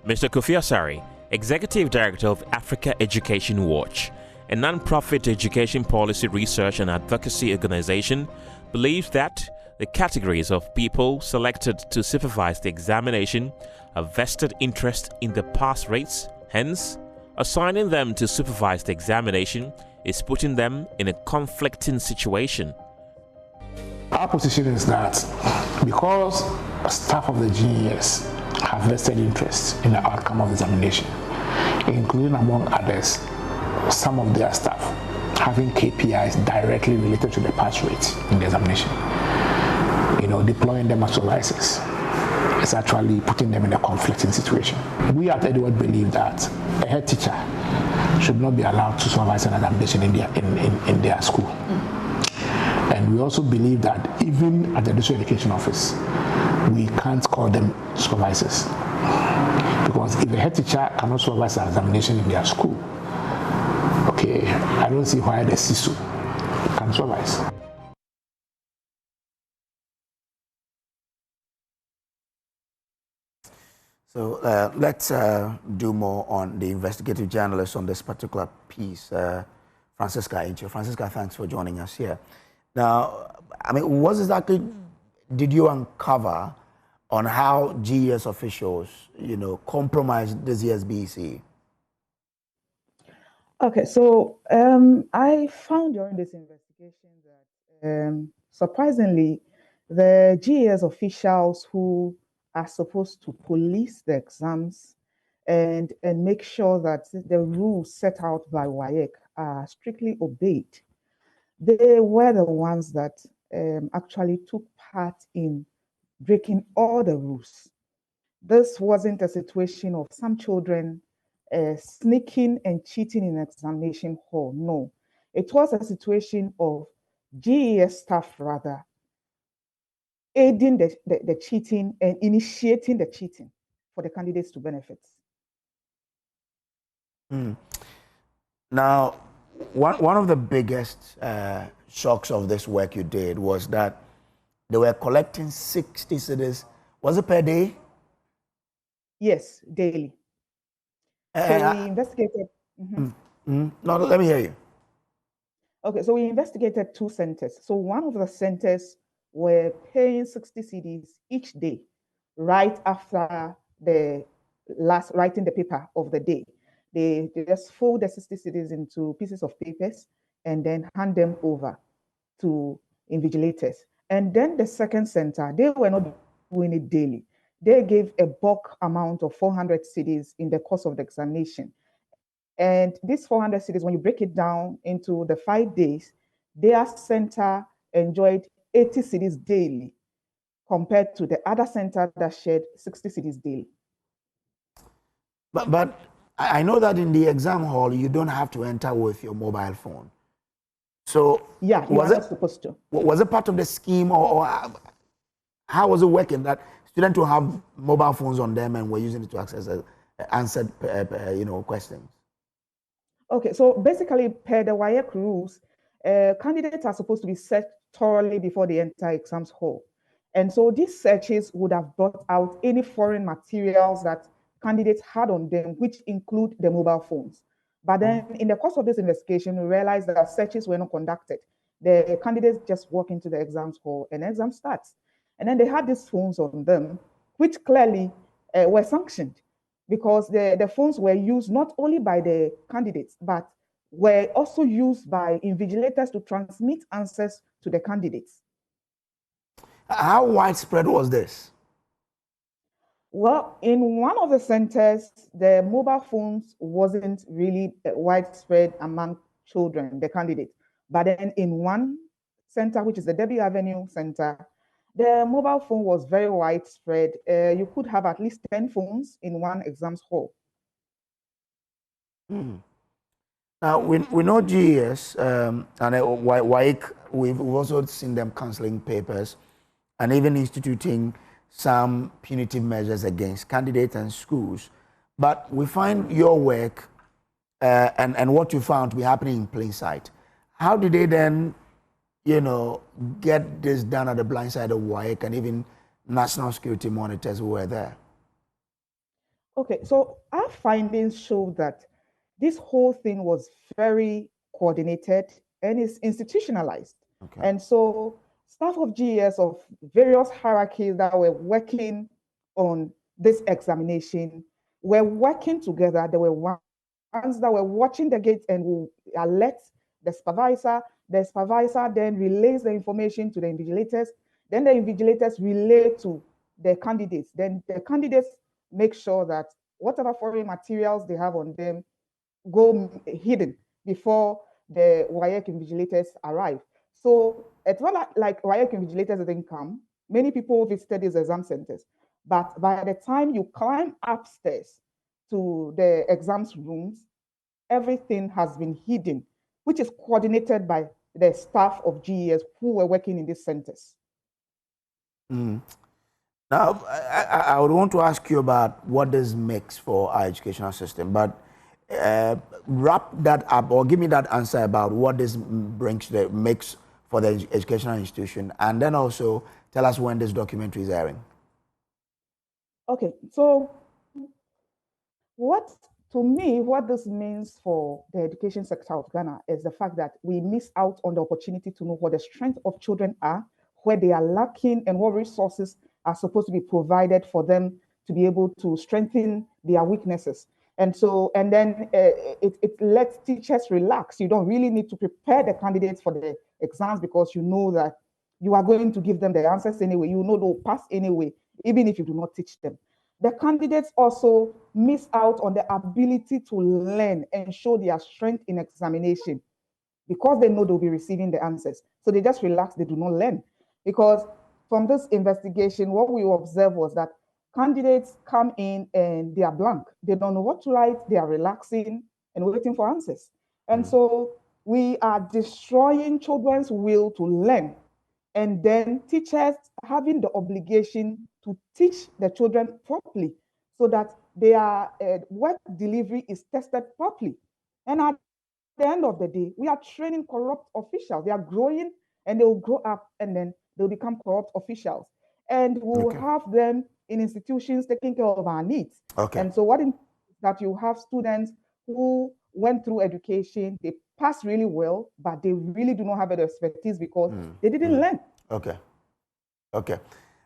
Mr. Kofi, Executive Director of Africa Education Watch, a non-profit education policy research and advocacy organization, believes that the categories of people selected to supervise the examination have vested interest in the pass rates. Hence, assigning them to supervise the examination is putting them in a conflicting situation. Our position is that because staff of the GES have vested interest in the outcome of the examination, including among others, some of their staff having KPIs directly related to the pass rate in the examination, deploying them as supervisors is actually putting them in a conflicting situation. We at Edward believe that a head teacher should not be allowed to supervise an examination in their school. And we also believe that even at the Judicial Education Office, we can't call them supervisors. Because if a head teacher cannot supervise an examination in their school, okay, I don't see why the CISO can supervise. So let's do more on the investigative journalist on this particular piece, Francisca Incho. Francisca, thanks for joining us here. Now, what exactly did you uncover on how GES officials, compromised this year's BECE? Okay, so I found during this investigation that surprisingly, the GES officials who are supposed to police the exams and make sure that the rules set out by WAEC are strictly obeyed they were the ones that actually took part in breaking all the rules. This wasn't a situation of some children sneaking and cheating in examination hall. No, it was a situation of GES staff rather aiding the cheating and initiating the cheating for the candidates to benefit. Now, one of the biggest shocks of this work you did was that they were collecting 60 cedis. Was it per day? Yes, daily. So we investigated. No, let me hear you. Okay, so we investigated 2 centers. So one of the centers were paying 60 cedis each day, right after the last writing the paper of the day. They just fold the 60 cedis into pieces of papers and then hand them over to invigilators. And then the second center, they were not doing it daily. They gave a bulk amount of 400 cedis in the course of the examination. And these 400 cedis, when you break it down into the 5 days, their center enjoyed 80 cedis daily compared to the other center that shared 60 cedis daily. But I know that in the exam hall, you don't have to enter with your mobile phone. So yeah, you are not supposed to. Was it part of the scheme, or how was it working that students will have mobile phones on them and were using it to access answered questions? Okay, so basically, per the WAEC rules, candidates are supposed to be searched thoroughly before they enter exams hall. And so these searches would have brought out any foreign materials that candidates had on them, which include the mobile phones. But then in the course of this investigation, we realized that searches were not conducted. The candidates just walk into the exams hall and exam starts. And then they had these phones on them, which clearly were sanctioned, because the phones were used not only by the candidates, but were also used by invigilators to transmit answers to the candidates. How widespread was this? Well, in one of the centers, the mobile phones wasn't really widespread among children, the candidates. But then in one center, which is the Debbie Avenue Center, the mobile phone was very widespread. You could have at least 10 phones in one exams hall. Now, we know GES and WAEC, we've also seen them cancelling papers and even instituting some punitive measures against candidates and schools. But we find your work and what you found to be happening in plain sight. How did they then, get this done at the blind side of WAEC and even national security monitors who were there? Okay, so our findings show that this whole thing was very coordinated and is institutionalized. Okay. And so staff of GES of various hierarchies that were working on this examination were working together. There were ones that were watching the gate and will alert the supervisor. The supervisor then relays the information to the invigilators. Then the invigilators relay to the candidates. Then the candidates make sure that whatever foreign materials they have on them go hidden before the WAEC invigilators arrive. So it's not like WAEC invigilators didn't come. Many people visited these exam centers. But by the time you climb upstairs to the exams rooms, everything has been hidden, which is coordinated by the staff of GES who were working in these centers. Now, I would want to ask you about what this makes for our educational system, but wrap that up or give me that answer about what this makes for the educational institution, and then also tell us when this documentary is airing. Okay, so to me, what this means for the education sector of Ghana is the fact that we miss out on the opportunity to know what the strengths of children are, where they are lacking, and what resources are supposed to be provided for them to be able to strengthen their weaknesses. And then it lets teachers relax. You don't really need to prepare the candidates for the exams because you know that you are going to give them the answers anyway. You know they'll pass anyway, even if you do not teach them. The candidates also miss out on the ability to learn and show their strength in examination because they know they'll be receiving the answers. So they just relax, they do not learn. Because from this investigation, what we observed was that candidates come in and they are blank. They don't know what to write, they are relaxing and waiting for answers. And so we are destroying children's will to learn. And then teachers having the obligation to teach the children properly so that their work delivery is tested properly. And at the end of the day, we are training corrupt officials. They are growing and they will grow up and then they'll become corrupt officials. And we'll have them in institutions taking care of our needs. And so what is that you have students who went through education, they passed really well, but they really do not have the expertise because they didn't learn. Okay.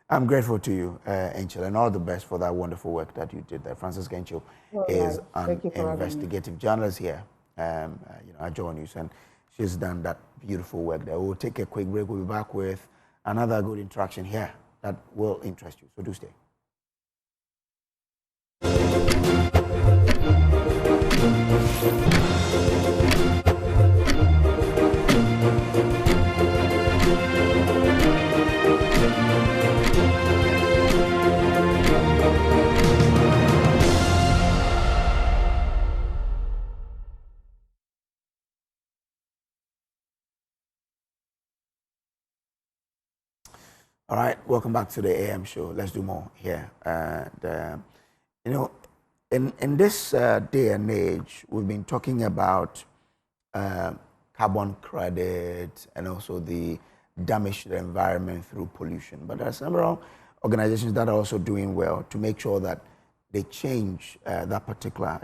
I'm grateful to you, Angel, and all the best for that wonderful work that you did there. Francis Angel is an investigative journalist here at Joy News, and she's done that beautiful work there. We'll take a quick break. We'll be back with another good interaction here that will interest you, so do stay. All right, welcome back to the AM show. Let's do more here. And, in this day and age, we've been talking about carbon credit and also the damage to the environment through pollution. But there are several organizations that are also doing well to make sure that they change that particular,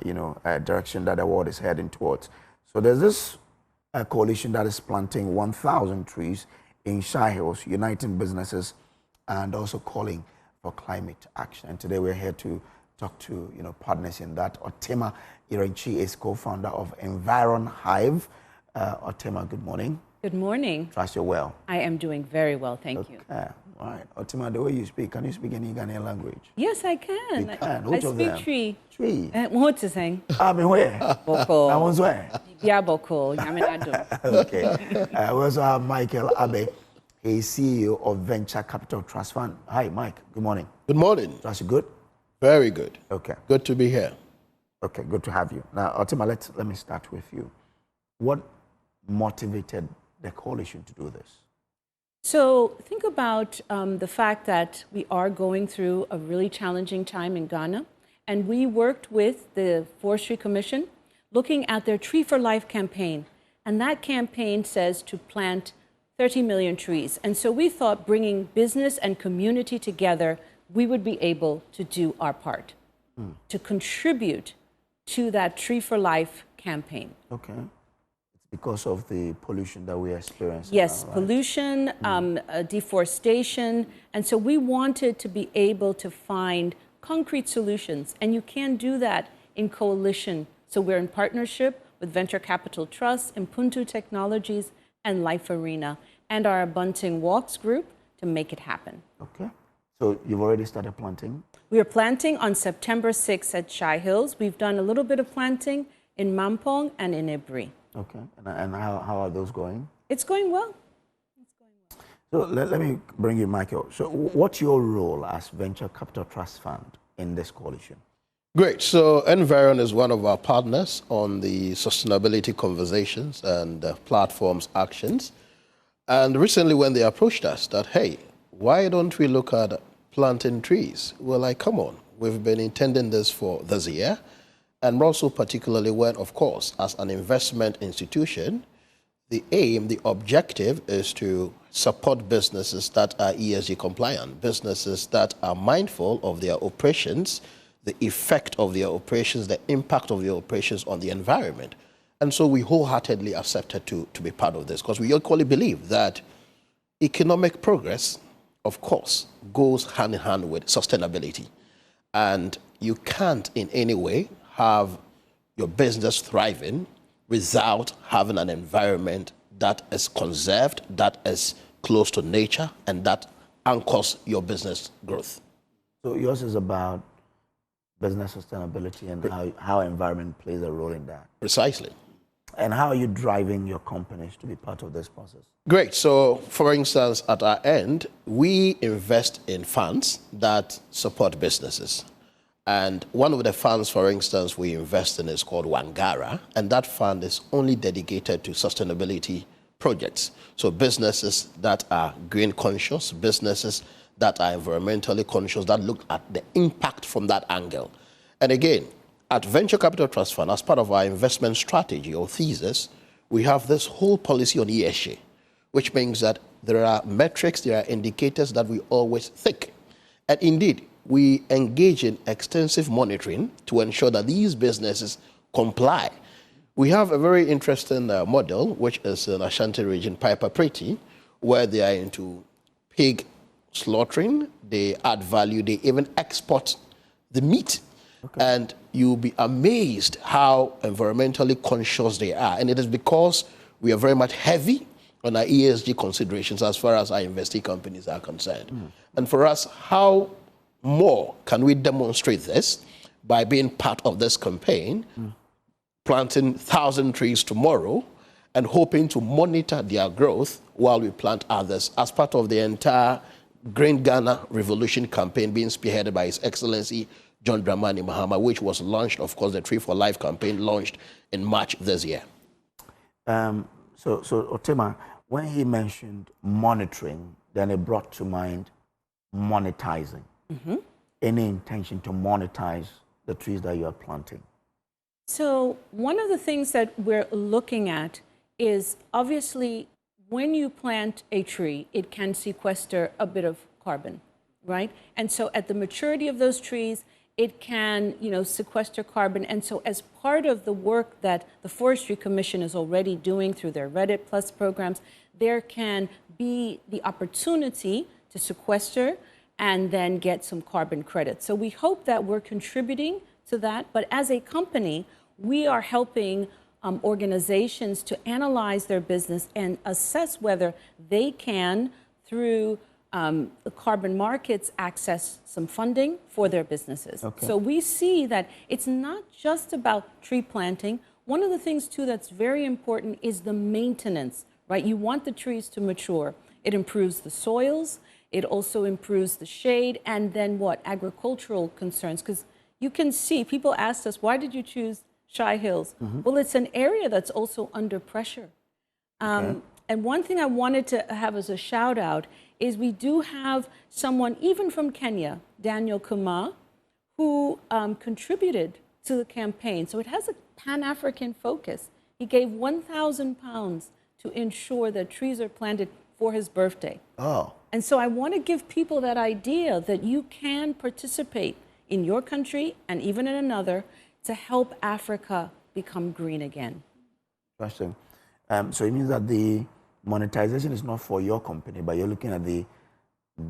direction that the world is heading towards. So there's this coalition that is planting 1,000 trees in Shire Hills, uniting businesses and also calling for climate action. And today we're here to talk to partners in that. Otema Irenchi is co-founder of Environ Hive. Otema, good morning. Good morning. Trust you're well. I am doing very well, thank you. All right. Otema, the way you speak, can you speak any Ghanaian language? Yes, I can. You can. I speak Tree. Tree. What's the saying? I mean, where? Boko. I was where? Yeah, Boko. Okay. We also have Michael Abe. He's CEO of Venture Capital Trust Fund. Hi, Mike. Good morning. Good morning. Trust you good? Very good. Okay. Good to be here. Okay, good to have you. Now, Otema, let me start with you. What motivated the coalition to do this? So think about the fact that we are going through a really challenging time in Ghana, and we worked with the Forestry Commission looking at their Tree for Life campaign, and that campaign says to plant 30 million trees. And so we thought bringing business and community together, we would be able to do our part, to contribute to that Tree for Life campaign. Okay. It's because of the pollution that we experience. Yes, now, right? pollution, deforestation. And so we wanted to be able to find concrete solutions. And you can do that in coalition. So we're in partnership with Venture Capital Trust, Impuntu Technologies, and Life Arena, and our Bunting Walks group to make it happen. Okay. So you've already started planting? We are planting on September 6th at Shire Hills. We've done a little bit of planting in Mampong and in Ibri. Okay. And how are those going? It's going well. So let me bring you, Michael. So what's your role as Venture Capital Trust Fund in this coalition? Great. So Environ is one of our partners on the sustainability conversations and platforms actions. And recently when they approached us that, hey, why don't we look at planting trees? We're like, come on, we've been intending this for this year. And also particularly when, of course, as an investment institution, the aim, the objective is to support businesses that are ESG compliant, businesses that are mindful of their operations, the effect of their operations, the impact of their operations on the environment. And so we wholeheartedly accepted to be part of this because we equally believe that economic progress, of course, goes hand in hand with sustainability. And you can't in any way have your business thriving without having an environment that is conserved, that is close to nature, and that anchors your business growth. So yours is about business sustainability and how environment plays a role in that. Precisely. And how are you driving your companies to be part of this process? Great. So, for instance, at our end, we invest in funds that support businesses. And one of the funds, for instance, we invest in is called Wangara, and that fund is only dedicated to sustainability projects. So businesses that are green conscious, businesses that are environmentally conscious, that look at the impact from that angle. And again, at Venture Capital Trust Fund, as part of our investment strategy or thesis, we have this whole policy on ESG, which means that there are metrics, there are indicators that we always think. And indeed, we engage in extensive monitoring to ensure that these businesses comply. We have a very interesting model, which is in Ashanti region, Piper Pretty, where they are into pig slaughtering, they add value, they even export the meat. Okay. And you'll be amazed how environmentally conscious they are. And it is because we are very much heavy on our ESG considerations as far as our investee companies are concerned. And for us, how more can we demonstrate this by being part of this campaign, planting 1,000 trees tomorrow and hoping to monitor their growth while we plant others as part of the entire Green Ghana Revolution campaign being spearheaded by His Excellency John Dramani Mahama, which was launched, of course, the Tree for Life campaign launched in March this year. So Otema, when he mentioned monitoring, then it brought to mind monetizing. Any intention to monetize the trees that you are planting? So one of the things that we're looking at is obviously when you plant a tree, it can sequester a bit of carbon, right? And so at the maturity of those trees, it can, sequester carbon. And so as part of the work that the Forestry Commission is already doing through their Reddit Plus programs, there can be the opportunity to sequester and then get some carbon credits. So we hope that we're contributing to that. But as a company, we are helping organizations to analyze their business and assess whether they can, through the carbon markets, access some funding for their businesses. Okay. So we see that it's not just about tree planting. One of the things, too, that's very important is the maintenance, right? You want the trees to mature. It improves the soils. It also improves the shade. And then what? Agricultural concerns. Because you can see, people asked us, why did you choose Shy Hills? Well, it's an area that's also under pressure. And one thing I wanted to have as a shout out is we do have someone, even from Kenya, Daniel Kuma, who contributed to the campaign. So it has a Pan-African focus. He gave 1,000 pounds to ensure that trees are planted for his birthday. Oh. And so I want to give people that idea that you can participate in your country and even in another to help Africa become green again. Interesting. So it means that the monetization is not for your company, but you're looking at the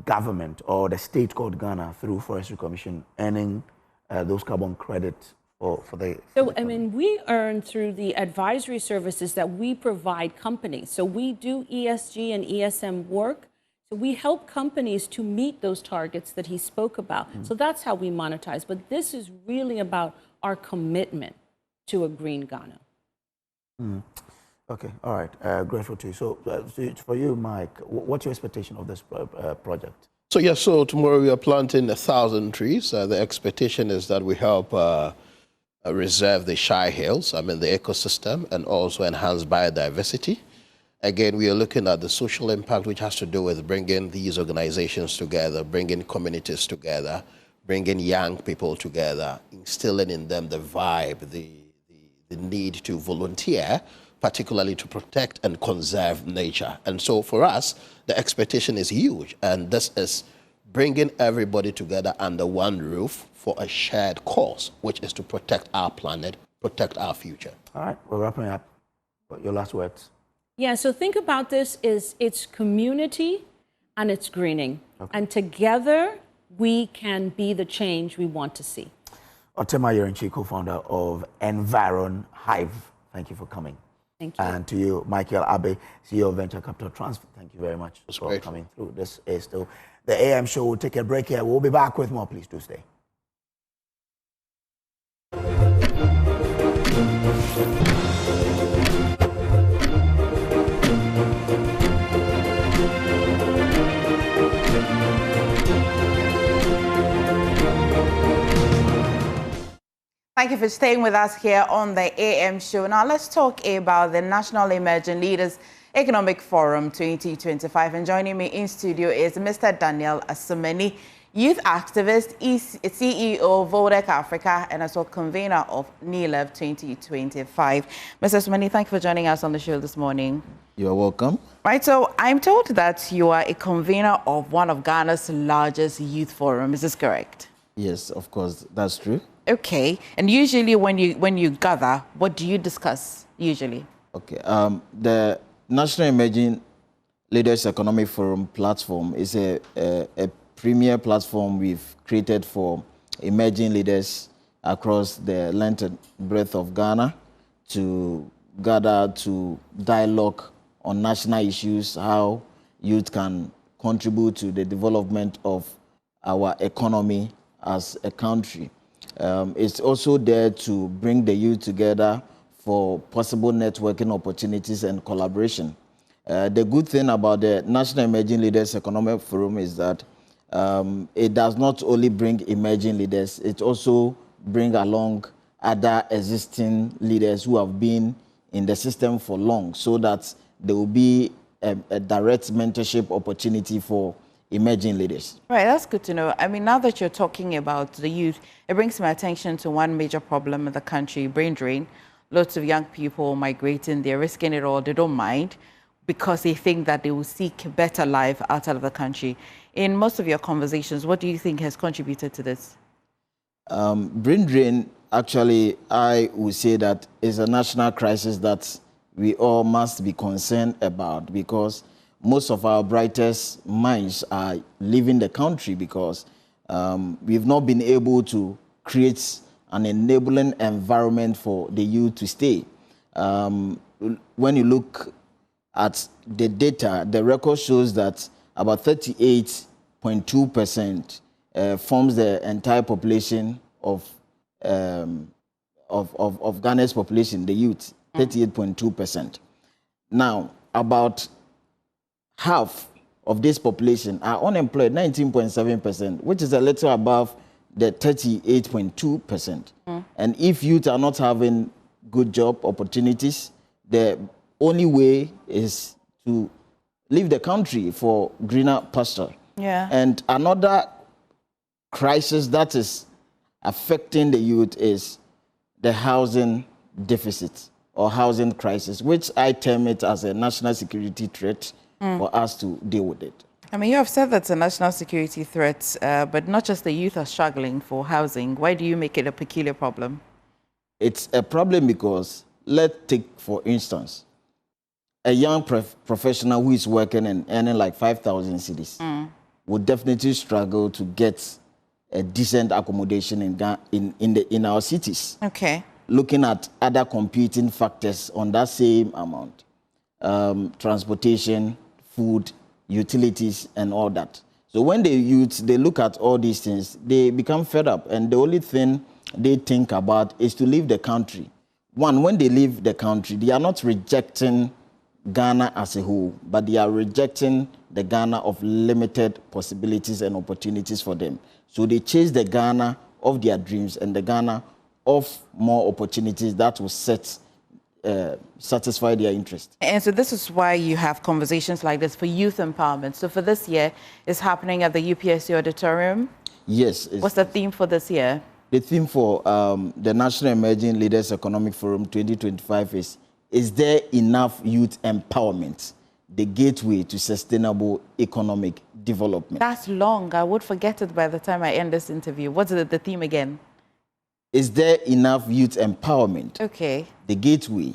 government or the state called Ghana through Forestry Commission earning those carbon credits for the... So, I mean, we earn through the advisory services that we provide companies. So we do ESG and ESM work. So we help companies to meet those targets that he spoke about. So that's how we monetize. But this is really about our commitment to a green Ghana. Okay, all right, grateful to you. So for you, Mike, what's your expectation of this project? So tomorrow we are planting 1,000 trees. The expectation is that we help reserve the Shy Hills, the ecosystem, and also enhance biodiversity. Again, we are looking at the social impact, which has to do with bringing these organizations together, bringing communities together, bringing young people together, instilling in them the vibe, the need to volunteer, particularly to protect and conserve nature. And so for us, the expectation is huge. And this is bringing everybody together under one roof for a shared cause, which is to protect our planet, protect our future. All right, we're wrapping up. Your last words. Yeah, so think about this is it's community and it's greening. Okay. And together we can be the change we want to see. Otema Yerenchi, co-founder of Environ Hive. Thank you for coming. Thank you. And to you, Michael Abe, CEO of Venture Capital Transfer. Thank you very much for coming through. This is still the AM show. We'll take a break here. We'll be back with more. Please do stay. Thank you for staying with us here on the AM show. Now let's talk about the National Emerging Leaders Economic Forum 2025. And joining me in studio is Mr. Daniel Asumani, youth activist, CEO of Vodec Africa, and also convener of NELEV 2025. Mr. Asumani, thank you for joining us on the show this morning. You're welcome. Right, so I'm told that you are a convener of one of Ghana's largest youth forums. Is this correct? Yes, of course, that's true. Okay, and usually when you gather, what do you discuss usually? Okay, the National Emerging Leaders Economic Forum platform is a premier platform we've created for emerging leaders across the length and breadth of Ghana to gather to dialogue on national issues, how youth can contribute to the development of our economy as a country. It's also there to bring the youth together for possible networking opportunities and collaboration. The good thing about the National Emerging Leaders Economic Forum is that it does not only bring emerging leaders, it also brings along other existing leaders who have been in the system for long, so that there will be a direct mentorship opportunity for emerging leaders. Right, that's good to know. I mean, now that you're talking about the youth, it brings my attention to one major problem in the country, brain drain. Lots of young people migrating, they're risking it all, they don't mind, because they think that they will seek a better life outside of the country. In most of your conversations, what do you think has contributed to this? Brain drain, actually, I would say that is a national crisis that we all must be concerned about, because most of our brightest minds are leaving the country because we've not been able to create an enabling environment for the youth to stay. When you look at the data, the record shows that about 38.2% forms the entire population of Ghana's population, the youth, 38.2%. Now, about half of this population are unemployed, 19.7%, which is a little above the 38.2%. And if youth are not having good job opportunities, the only way is to leave the country for greener pasture. Yeah. And another crisis that is affecting the youth is the housing deficit or housing crisis, which I term it as a national security threat for us to deal with it. I mean, you have said that's a national security threat, but not just the youth are struggling for housing. Why do you make it a peculiar problem? It's a problem because, let's take, for instance, a young professional who is working and earning like 5,000 cedis would definitely struggle to get a decent accommodation in our cities. Okay. Looking at other competing factors on that same amount, transportation, food, utilities, and all that. So when the youth, they look at all these things, they become fed up, and the only thing they think about is to leave the country. One, when they leave the country, they are not rejecting Ghana as a whole, but they are rejecting the Ghana of limited possibilities and opportunities for them. So they chase the Ghana of their dreams and the Ghana of more opportunities that will satisfy their interest. And so this is why you have conversations like this for youth empowerment. So for this year, it's happening at the UPSC auditorium? Yes. What's the theme for this year? The theme for the National Emerging Leaders Economic Forum 2025 is there enough youth empowerment, the gateway to sustainable economic development? That's long. I would forget it by the time I end this interview. What's the theme again? Is there enough youth empowerment? Okay. The gateway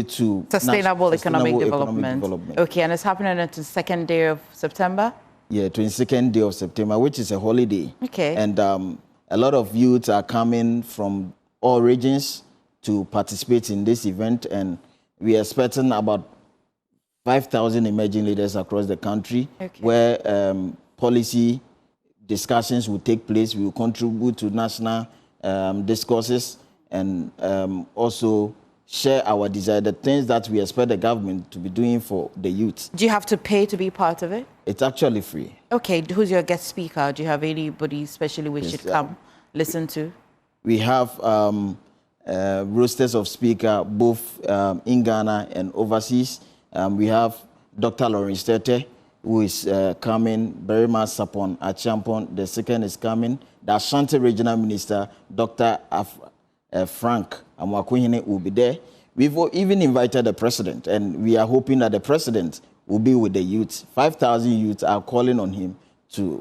to sustainable economic development. Okay, and it's happening on the 2nd day of September? Yeah, 22nd day of September, which is a holiday. Okay. And a lot of youth are coming from all regions to participate in this event, and we are expecting about 5,000 emerging leaders across the country, where policy discussions will take place. We will contribute to national discourses and also share our desire, the things that we expect the government to be doing for the youth. Do you have to pay to be part of it? It's actually free. Okay, who's your guest speaker? Do you have anybody especially we should come listen to? We have rosters of speaker both in Ghana and overseas. We have Dr. Lawrence Tete, who is coming, Berima Sapon Achampon, the second is coming. The Ashanti Regional Minister, Dr. Frank Amwakuhine, will be there. We've even invited the president, and we are hoping that the president will be with the youth. 5,000 youths are calling on him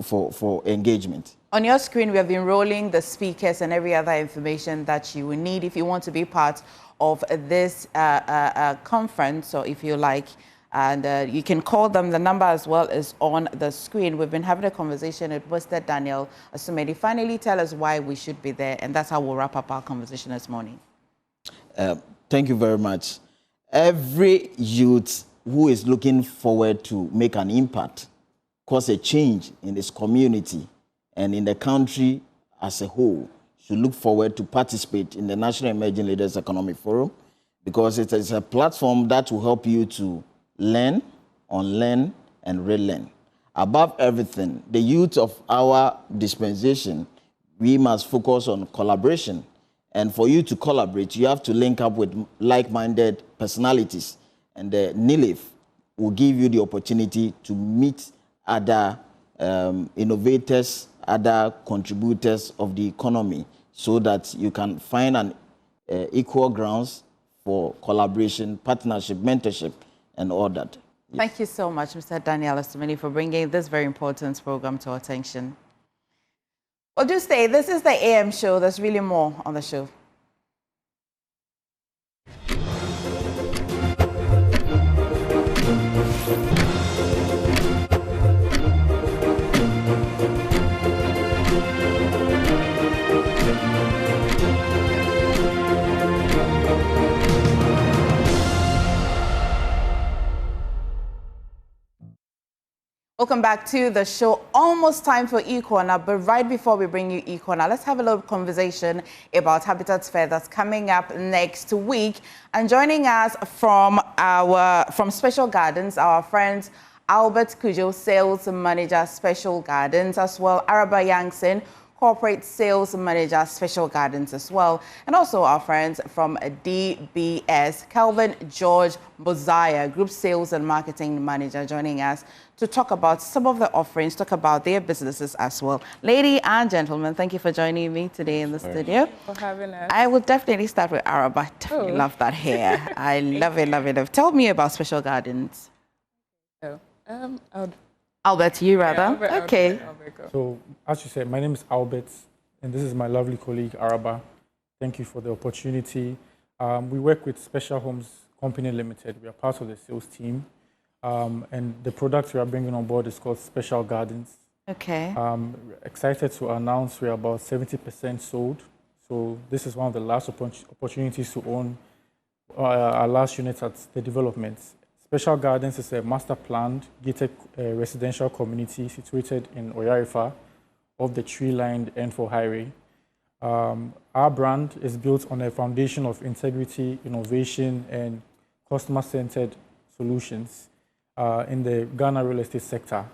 for engagement. On your screen, we have been rolling the speakers and every other information that you will need if you want to be part of this conference, or if you like. And you can call them. The number as well is on the screen. We've been having a conversation with Mr. Daniel Asumedi. Finally, tell us why we should be there, and that's how we'll wrap up our conversation this morning. Thank you very much. Every youth who is looking forward to make an impact, cause a change in his community and in the country as a whole, should look forward to participate in the National Emerging Leaders Economic Forum, because it is a platform that will help you to learn, unlearn, and relearn. Above everything, the youth of our dispensation, we must focus on collaboration. And for you to collaborate, you have to link up with like-minded personalities. And the NILIF will give you the opportunity to meet other innovators, other contributors of the economy, so that you can find an equal grounds for collaboration, partnership, mentorship, and all that. Yes. Thank you so much, Mr. Daniel Asumedi, for bringing this very important program to our attention. Well, do stay. This is the AM show. There's really more on the show. Welcome back to the show. Almost time for E-Corner, but right before we bring you E-Corner, let's have a little conversation about Habitats Fair that's coming up next week. And joining us from Special Gardens, our friend Albert Kujo, Sales Manager, Special Gardens, as well Araba Yangson, Corporate Sales Manager, Special Gardens as well. And also our friends from DBS, Calvin George Bozaya, Group Sales and Marketing Manager, joining us to talk about some of the offerings, talk about their businesses as well. Ladies and gentlemen, thank you for joining me today in the studio. For having us. I will definitely start with Araba. I love that hair. I love it, love it, love it. Tell me about Special Gardens. Albert, you rather? Yeah, Albert, okay. Albert, so, as you said, my name is Albert, and this is my lovely colleague, Araba. Thank you for the opportunity. We work with Special Homes Company Limited. We are part of the sales team. And the product we are bringing on board is called Special Gardens. Okay. Excited to announce we are about 70% sold. So this is one of the last opportunities to own our last unit at the development. Special Gardens is a master planned, gated residential community situated in Oyarifa off the tree-lined N4 highway. Our brand is built on a foundation of integrity, innovation, and customer-centered solutions in the Ghana real estate sector.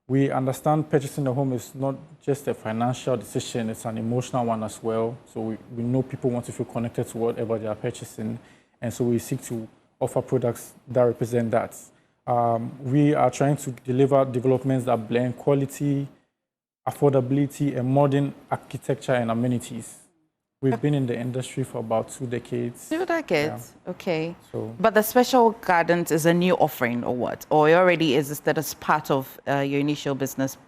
We understand purchasing a home is not just a financial decision, it's an emotional one as well. So we know people want to feel connected to whatever they are purchasing, and so we seek to offer products that represent that. We are trying to deliver developments that blend quality, affordability, and modern architecture and amenities. We've been in the industry for about 2 decades. 2 decades, yeah. Okay. So, but the Special Gardens is a new offering or what? Or it already existed as part of your initial business?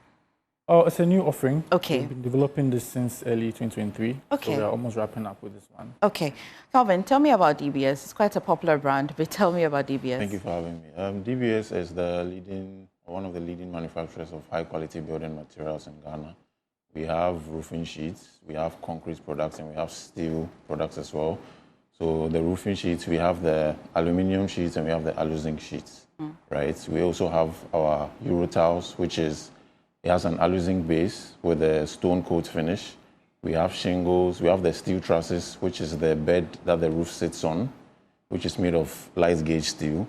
Oh, it's a new offering. Okay. We've been developing this since early 2023. Okay. So we're almost wrapping up with this one. Okay. Calvin, tell me about DBS. It's quite a popular brand, but tell me about DBS. Thank you for having me. DBS is one of the leading manufacturers of high-quality building materials in Ghana. We have roofing sheets, we have concrete products, and we have steel products as well. So the roofing sheets, we have the aluminium sheets and we have the alu-zinc sheets, right? We also have our Euro tiles, which is, it has an alu-zinc base with a stone coat finish. We have shingles, we have the steel trusses, which is the bed that the roof sits on, which is made of light gauge steel.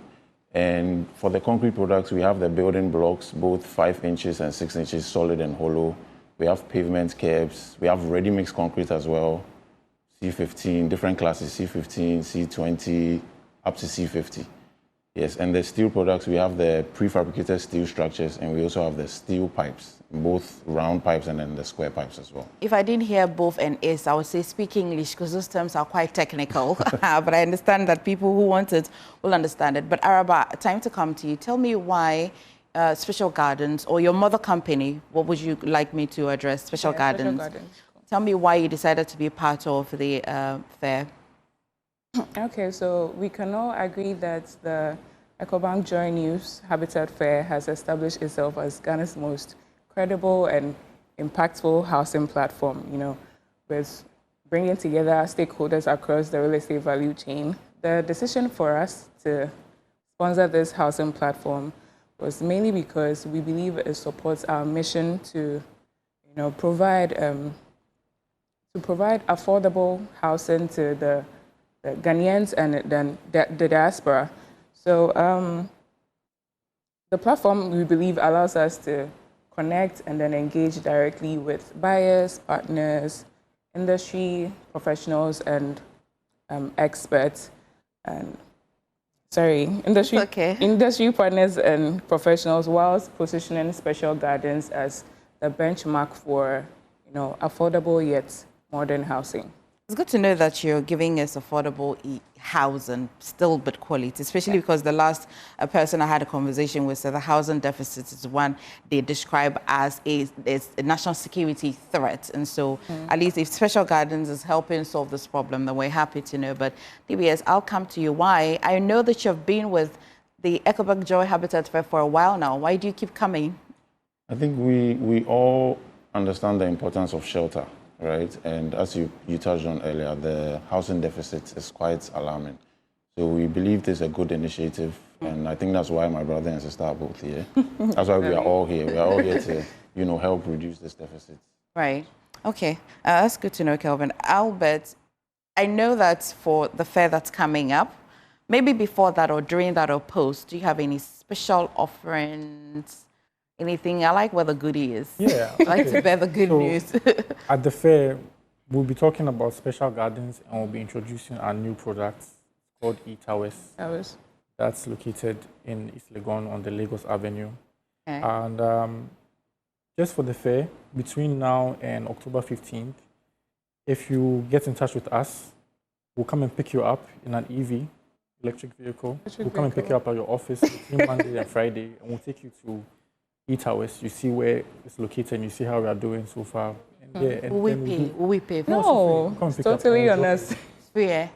And for the concrete products, we have the building blocks, both 5 inches and 6 inches, solid and hollow. We have pavement curbs. We have ready-mix concrete as well, C15, different classes, C15, C20, up to C50. Yes, and the steel products, we have the prefabricated steel structures, and we also have the steel pipes, both round pipes and then the square pipes as well. If I didn't hear both and is, I would say speak English because those terms are quite technical. But I understand that people who want it will understand it. But Araba, time to come to you. Tell me why Special Gardens, or your mother company, what would you like me to address? Special Gardens. Special Gardens. Tell me why you decided to be part of the fair. Okay, so we can all agree that the EcoBank Joy News Habitat Fair has established itself as Ghana's most credible and impactful housing platform, you know, with bringing together stakeholders across the real estate value chain. The decision for us to sponsor this housing platform was mainly because we believe it supports our mission to, you know, provide affordable housing to the Ghanaians and then the diaspora. So the platform, we believe, allows us to connect and then engage directly with buyers, partners, industry professionals, and experts. And industry partners and professionals, whilst positioning Special Gardens as the benchmark for, you know, affordable yet modern housing. It's good to know that you're giving us affordable housing, still but quality, especially because the last person I had a conversation with said the housing deficit is one they describe as a national security threat. And so at least if Special Gardens is helping solve this problem, then we're happy to know. But DBS, I'll come to you. Why? I know that you've been with the EcoBank Joy Habitat Fair for a while now. Why do you keep coming? I think we all understand the importance of shelter. Right, and as you touched on earlier, the housing deficit is quite alarming. So we believe this is a good initiative, and I think that's why my brother and sister are both here. That's why we are all here. We are all here to, you know, help reduce this deficit. Right. Okay. That's good to know, Kelvin. Albert, I know that for the fair that's coming up, maybe before that or during that or post, do you have any special offerings? Anything? I like where the goodie is. Yeah. I like to bear the good news. At the fair, we'll be talking about Special Gardens, and we'll be introducing our new product called E-Towers. That's located in East Legon on the Lagos Avenue. Okay. And just for the fair, between now and October 15th, if you get in touch with us, we'll come and pick you up in an EV, electric vehicle. We'll come and pick you up at your office between Monday and Friday, and we'll take you to E-Towers. You see where it's located, and you see how we are doing so far. And yeah, and will we pay? No, it's totally honest. Yeah.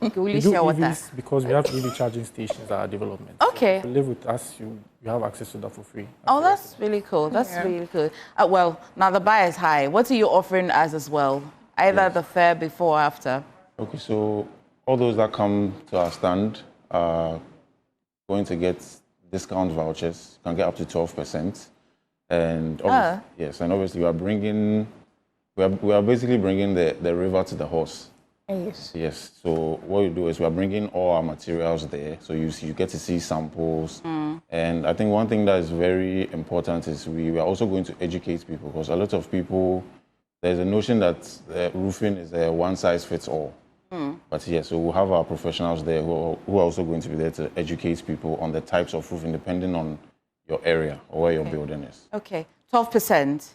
We do EVs because we have EV charging stations at our development. Okay. So if you live with us, you have access to that for free. That's really cool. That's really cool. Well, now the bar is high. What are you offering us as well? Either the fair before or after? Okay, so all those that come to our stand are going to get discount vouchers. You can get up to 12%, and yes, and obviously we are basically bringing the river to the horse. Yes. So what you do is we are bringing all our materials there, so you get to see samples. And I think one thing that is very important is we are also going to educate people, because a lot of people, there's a notion that roofing is a one size fits all. But yes, so we'll have our professionals there who are also going to be there to educate people on the types of roofing depending on your area or where your building is. Okay, 12%.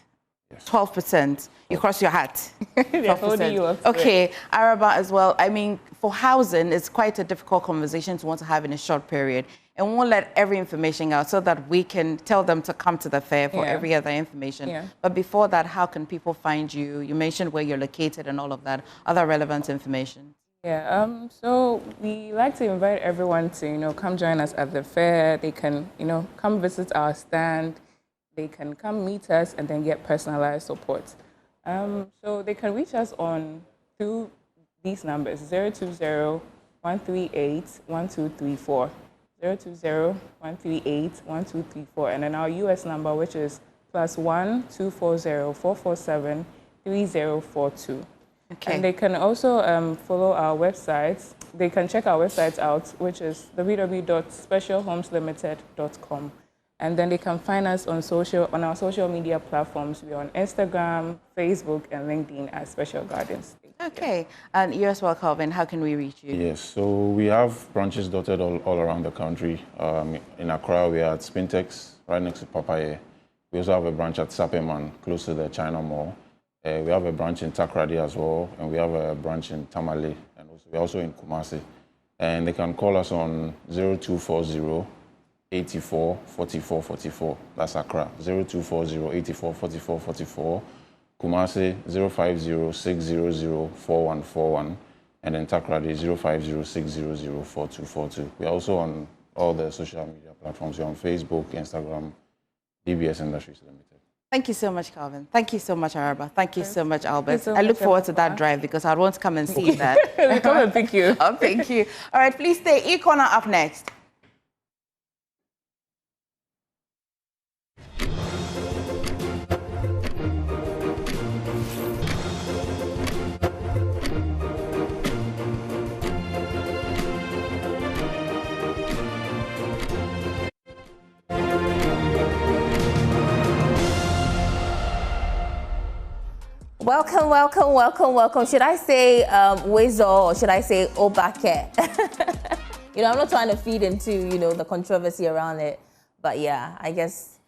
Yes. 12%. You cross your hat. 12%. Okay, Araba as well. I mean, for housing, it's quite a difficult conversation to want to have in a short period. And we won't let every information out so that we can tell them to come to the fair for every other information. But before that, how can people find you? You mentioned where you're located and all of that. Other relevant information. So we like to invite everyone to, come join us at the fair. They can, come visit our stand. They can come meet us and then get personalized support. So they can reach us through these numbers: 020-138-1234. 020-138-1234, and then our US number, which is +1 240 447 3042. Okay. And they can also follow our websites. They can check our websites out, which is www.specialhomeslimited.com. And then they can find us on our social media platforms. We're on Instagram, Facebook, and LinkedIn as Special Guardians. Okay. And you as well, Calvin, how can we reach you? Yes, so we have branches dotted all around the country. In Accra, we are at Spintex, right next to Papaye. We also have a branch at Sapeman, close to the China Mall. We have a branch in Takrady as well, and we have a branch in Tamale, and we're also in Kumasi. And they can call us on 0240 84 44 44. That's Accra. 0240 84 44 44. Kumasi 050 600 4141. And then Takrady 050 600 4242. We're also on all the social media platforms. We're on Facebook, Instagram, DBS Industries Limited. Thank you so much, Calvin. Thank you so much, Araba. Thank you so much, Albert. I look forward to that drive because I want to come and see that. We'll come and pick you. Oh, thank you. All right, please stay. E-Corner up next. Welcome, welcome, welcome, welcome. Should I say Wezo or should I say Obake? I'm not trying to feed into, the controversy around it. But yeah, I guess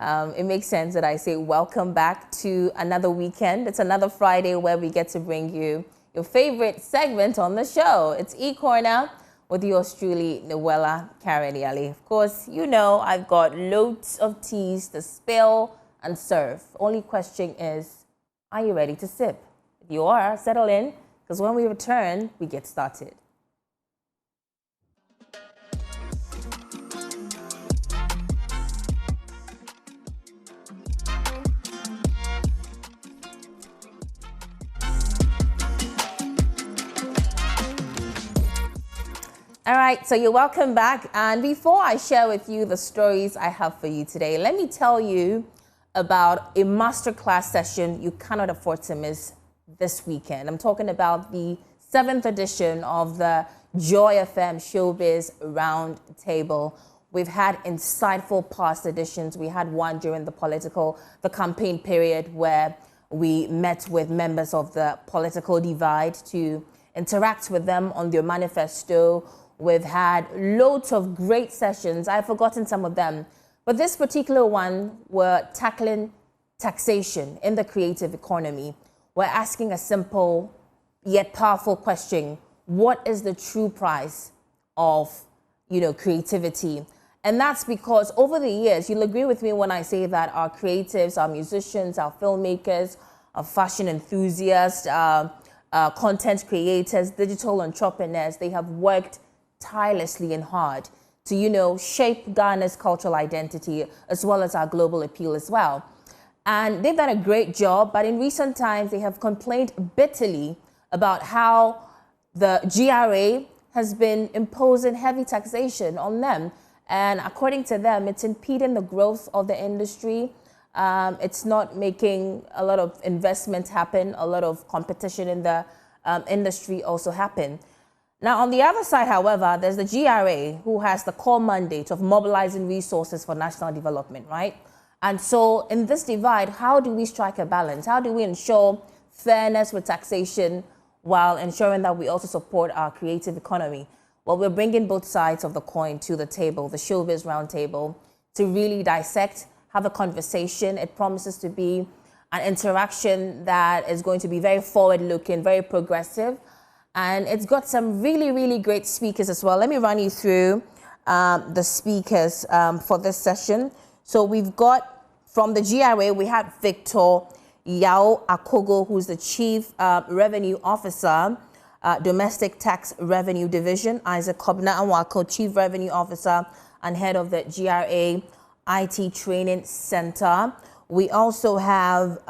it makes sense that I say welcome back to another weekend. It's another Friday where we get to bring you your favorite segment on the show. It's E-Corner with yours truly, Noella Kareniali. Of course, I've got loads of teas to spill and serve. Only question is, are you ready to sip? If you are, settle in, because when we return, we get started. All right, so you're welcome back. And before I share with you the stories I have for you today, let me tell you about a masterclass session you cannot afford to miss this weekend. I'm talking about the 7th edition of the Joy FM Showbiz Round Table. We've had insightful past editions. We had one during the campaign period where we met with members of the political divide to interact with them on their manifesto. We've had loads of great sessions. I've forgotten some of them. But this particular one, we're tackling taxation in the creative economy. We're asking a simple yet powerful question. What is the true price of, creativity? And that's because over the years, you'll agree with me when I say that our creatives, our musicians, our filmmakers, our fashion enthusiasts, content creators, digital entrepreneurs, they have worked tirelessly and hard to, shape Ghana's cultural identity as well as our global appeal as well. And they've done a great job, but in recent times, they have complained bitterly about how the GRA has been imposing heavy taxation on them. And according to them, it's impeding the growth of the industry. It's not making a lot of investment happen, a lot of competition in the industry also happen. Now, on the other side, however, there's the GRA, who has the core mandate of mobilizing resources for national development, right? And so in this divide, how do we strike a balance? How do we ensure fairness with taxation while ensuring that we also support our creative economy? Well, we're bringing both sides of the coin to the table, the Showbiz Roundtable, to really dissect, have a conversation. It promises to be an interaction that is going to be very forward-looking, very progressive. And it's got some really, really great speakers as well. Let me run you through the speakers for this session. So we've got, from the GRA, we have Victor Yao Akogo, who's the Chief Revenue Officer, Domestic Tax Revenue Division. Isaac Kobna Anwako, Chief Revenue Officer and Head of the GRA IT Training Center. We also have...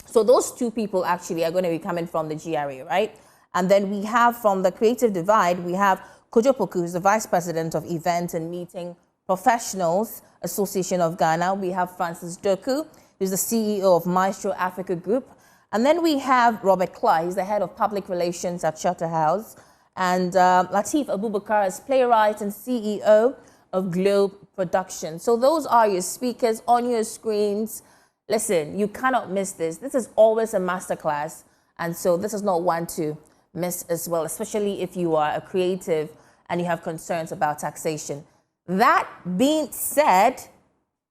So those two people actually are going to be coming from the GRA, right? And then we have from the Creative Divide, we have Kojo Poku, who's the Vice President of Events and Meeting Professionals Association of Ghana. We have Francis Doku, who's the CEO of Maestro Africa Group. And then we have Robert Clark, he's the head of public relations at Charterhouse, and Lateef Abubakar is playwright and CEO of Globe Production. So those are your speakers on your screens. Listen, you cannot miss this. This is always a masterclass, and so this is not one to miss as well, especially if you are a creative and you have concerns about taxation. That being said,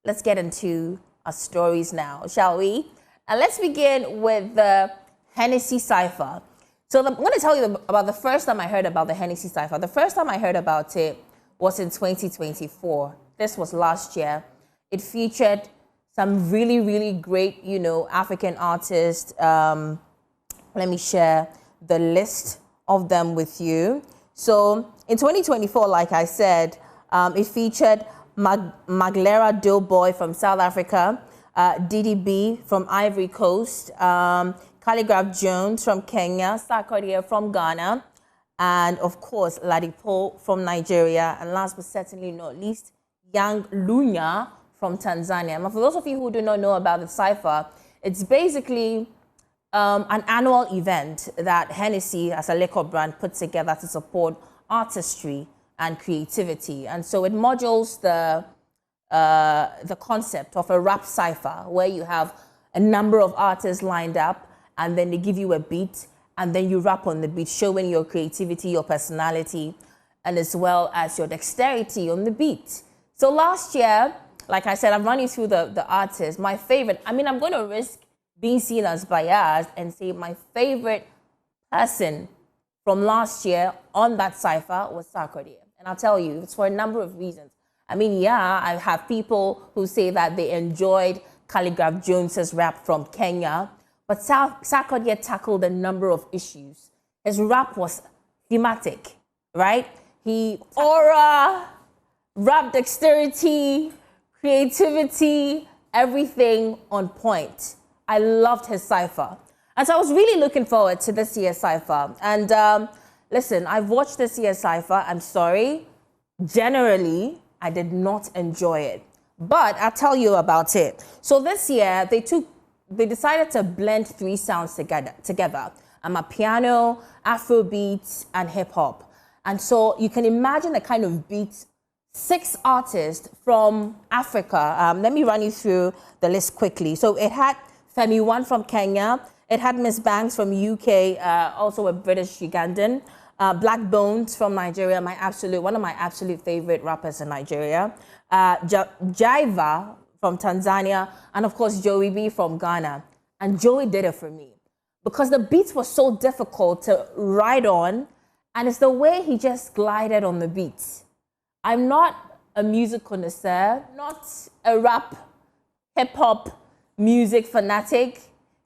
let's get into our stories now, shall we? And let's begin with the Hennessy cipher. So I'm going to tell you about the first time I heard about the Hennessy cipher. The first time I heard about it was in 2024. This was last year. It featured some really, really great, you know, African artists. Let me share the list of them with you. So in 2024, like I said, it featured Maglera Doughboy from South Africa, Didi B from Ivory Coast, Calligraph Jones from Kenya, Sarkodie from Ghana, and of course, Ladipo from Nigeria, and last but certainly not least, Young Lunya from Tanzania. Now, for those of you who do not know about the cipher, it's basically an annual event that Hennessy, as a liquor brand, puts together to support artistry and creativity. And so it modules the concept of a rap cipher, where you have a number of artists lined up, and then they give you a beat, and then you rap on the beat, showing your creativity, your personality, and as well as your dexterity on the beat. So last year, like I said, I'm running through the artists. My favorite, I mean, I'm going to risk being seen as biased and say my favorite person from last year on that cipher was Sarkodie. And I'll tell you, it's for a number of reasons. I mean, yeah, I have people who say that they enjoyed Calligraph Jones's rap from Kenya, but Sarkodie tackled a number of issues. His rap was thematic, right? He aura, rap dexterity, creativity, everything on point. I loved his cipher. And so I was really looking forward to this year's cipher. And listen, I've watched this year's cipher. I'm sorry. Generally, I did not enjoy it. But I'll tell you about it. So this year, they decided to blend three sounds together. Amapiano, Afrobeats, and hip hop. And so you can imagine the kind of beats 6 artists from Africa. Let me run you through the list quickly. So it had Femi One from Kenya. It had Miss Banks from UK, also a British Ugandan. Black Bones from Nigeria, one of my absolute favorite rappers in Nigeria. Jaiva from Tanzania, and of course Joey B from Ghana. And Joey did it for me because the beats were so difficult to ride on, and it's the way he just glided on the beats. I'm not a music connoisseur, not a rap, hip-hop music fanatic.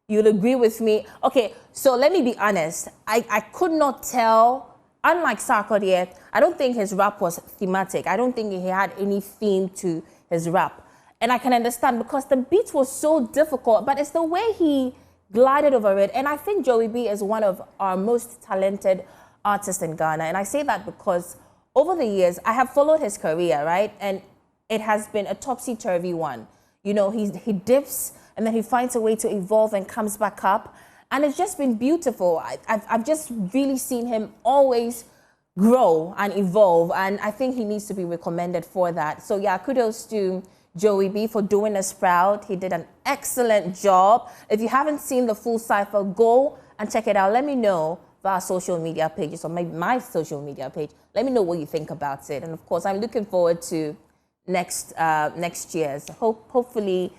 You'll agree with me. Okay, so let me be honest. I could not tell, unlike Sarkodie, I don't think his rap was thematic. I don't think he had any theme to his rap. And I can understand because the beats were so difficult, but it's the way he glided over it. And I think Joey B is one of our most talented artists in Ghana. And I say that because over the years, I have followed his career, right? And it has been a topsy-turvy one. You know, he dips and then he finds a way to evolve and comes back up. And it's just been beautiful. I've just really seen him always grow and evolve. And I think he needs to be recommended for that. So yeah, kudos to Joey B for doing us proud. He did an excellent job. If you haven't seen the full cipher, go and check it out. Let me know via social media pages or maybe my social media page. Let me know what you think about it. And of course, I'm looking forward to next year's. Hopefully,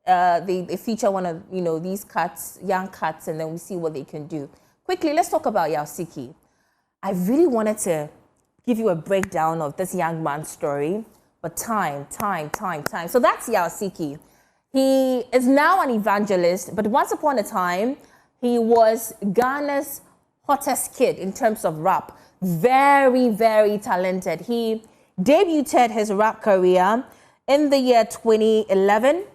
they feature one of these cats, young cats, and then we see what they can do. Quickly, let's talk about Yaosiki. I really wanted to give you a breakdown of this young man's story, but time. So that's Yaosiki. He is now an evangelist, but once upon a time, he was Ghana's hottest kid in terms of rap. Very, very talented. He debuted his rap career in the year 2011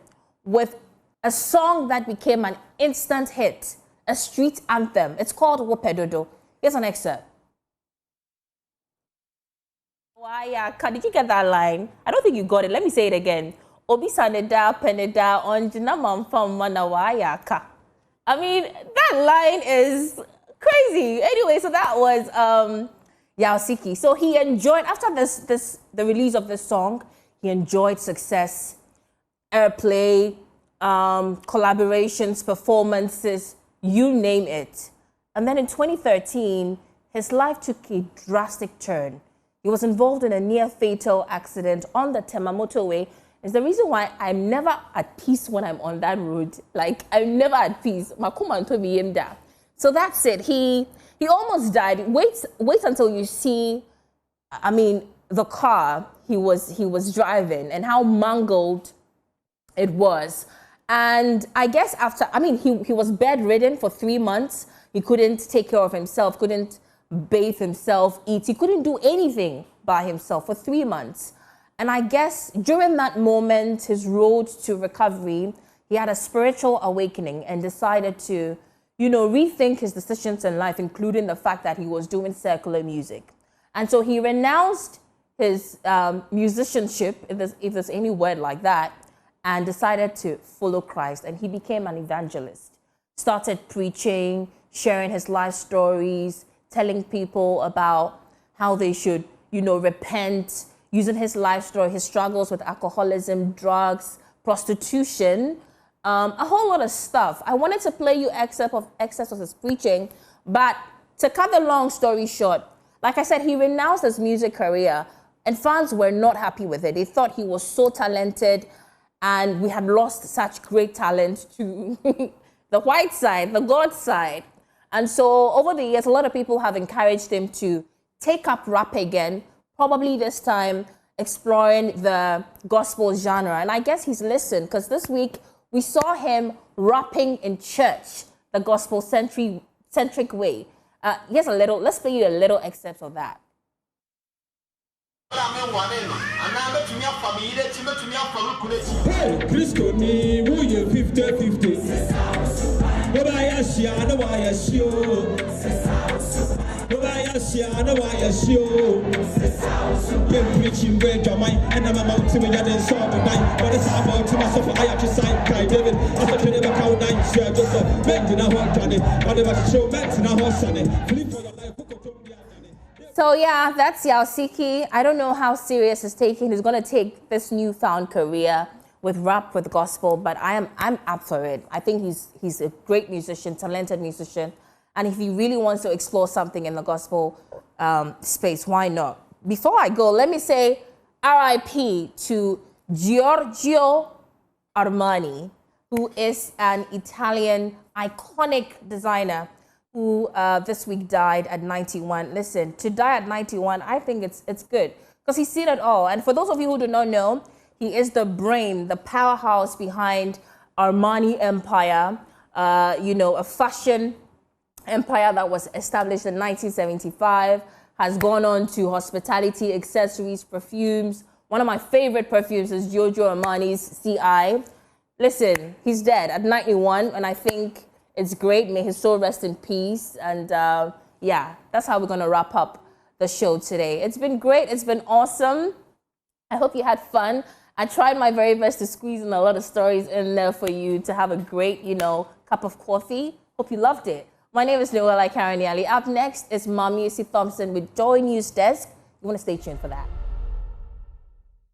with a song that became an instant hit, a street anthem. It's called Wopedodo. Here's an excerpt. Did you get that line? I don't think you got it. Let me say it again. Obi saneda peneda onjina mamfam manawayaka. I mean, that line is crazy. Anyway, so that was Yaosiki. So he enjoyed, after the release of this song, he enjoyed success, airplay, collaborations, performances, you name it. And then in 2013, his life took a drastic turn. He was involved in a near-fatal accident on the Tema motorway. It's the reason why I'm never at peace when I'm on that road. Like, I'm never at peace. So that's it. He almost died. Wait until you see, I mean, the car he was driving and how mangled it was. And I guess after, I mean, he was bedridden for 3 months. He couldn't take care of himself, couldn't bathe himself, eat. He couldn't do anything by himself for 3 months. And I guess during that moment, his road to recovery, he had a spiritual awakening and decided to, you know, rethink his decisions in life, including the fact that he was doing secular music. And so he renounced his musicianship, if there's any word like that, and decided to follow Christ. And he became an evangelist, started preaching, sharing his life stories, telling people about how they should, you know, repent, using his life story, his struggles with alcoholism, drugs, prostitution, a whole lot of stuff. I wanted to play you excerpts of his preaching, but to cut the long story short, like I said, he renounced his music career, and fans were not happy with it. They thought he was so talented, and we had lost such great talent to the white side, the God side. And so over the years, a lot of people have encouraged him to take up rap again, probably this time exploring the gospel genre. And I guess he's listened, because this week we saw him rapping in church, the gospel-centric way. Here's let's play you a little excerpt of that. Hey, Crisco ni wuye 50-50. Bobaya shiana waya shio. Bobaya shiana waya shio. Been preaching great drama, and I'm about to be a song tonight. But it's about to myself. I have to sign Kai David. I said to never count 9 share just a bend in a hot Johnny. I never show Max in a hot Sunday. Flip for your life. So yeah, that's Yaosiki. I don't know how serious he's taking. He's going to take this newfound career with rap, with gospel, but I'm up for it. I think he's a great musician, talented musician, and if he really wants to explore something in the gospel space, why not? Before I go, let me say R.I.P. to Giorgio Armani, who is an Italian iconic designer who this week died at 91. Listen, to die at 91, I think it's good, because he's seen it all. And for those of you who do not know, he is the brain, the powerhouse behind Armani Empire, you know, a fashion empire that was established in 1975, has gone on to hospitality, accessories, perfumes. One of my favorite perfumes is Giorgio Armani's CI. Listen, he's dead at 91, and I think it's great. May his soul rest in peace. And yeah, that's how we're going to wrap up the show today. It's been great. It's been awesome. I hope you had fun. I tried my very best to squeeze in a lot of stories in there for you to have a great, you know, cup of coffee. Hope you loved it. My name is Noella Karaniali. Up next is Mami Thompson with Joy News Desk. You want to stay tuned for that.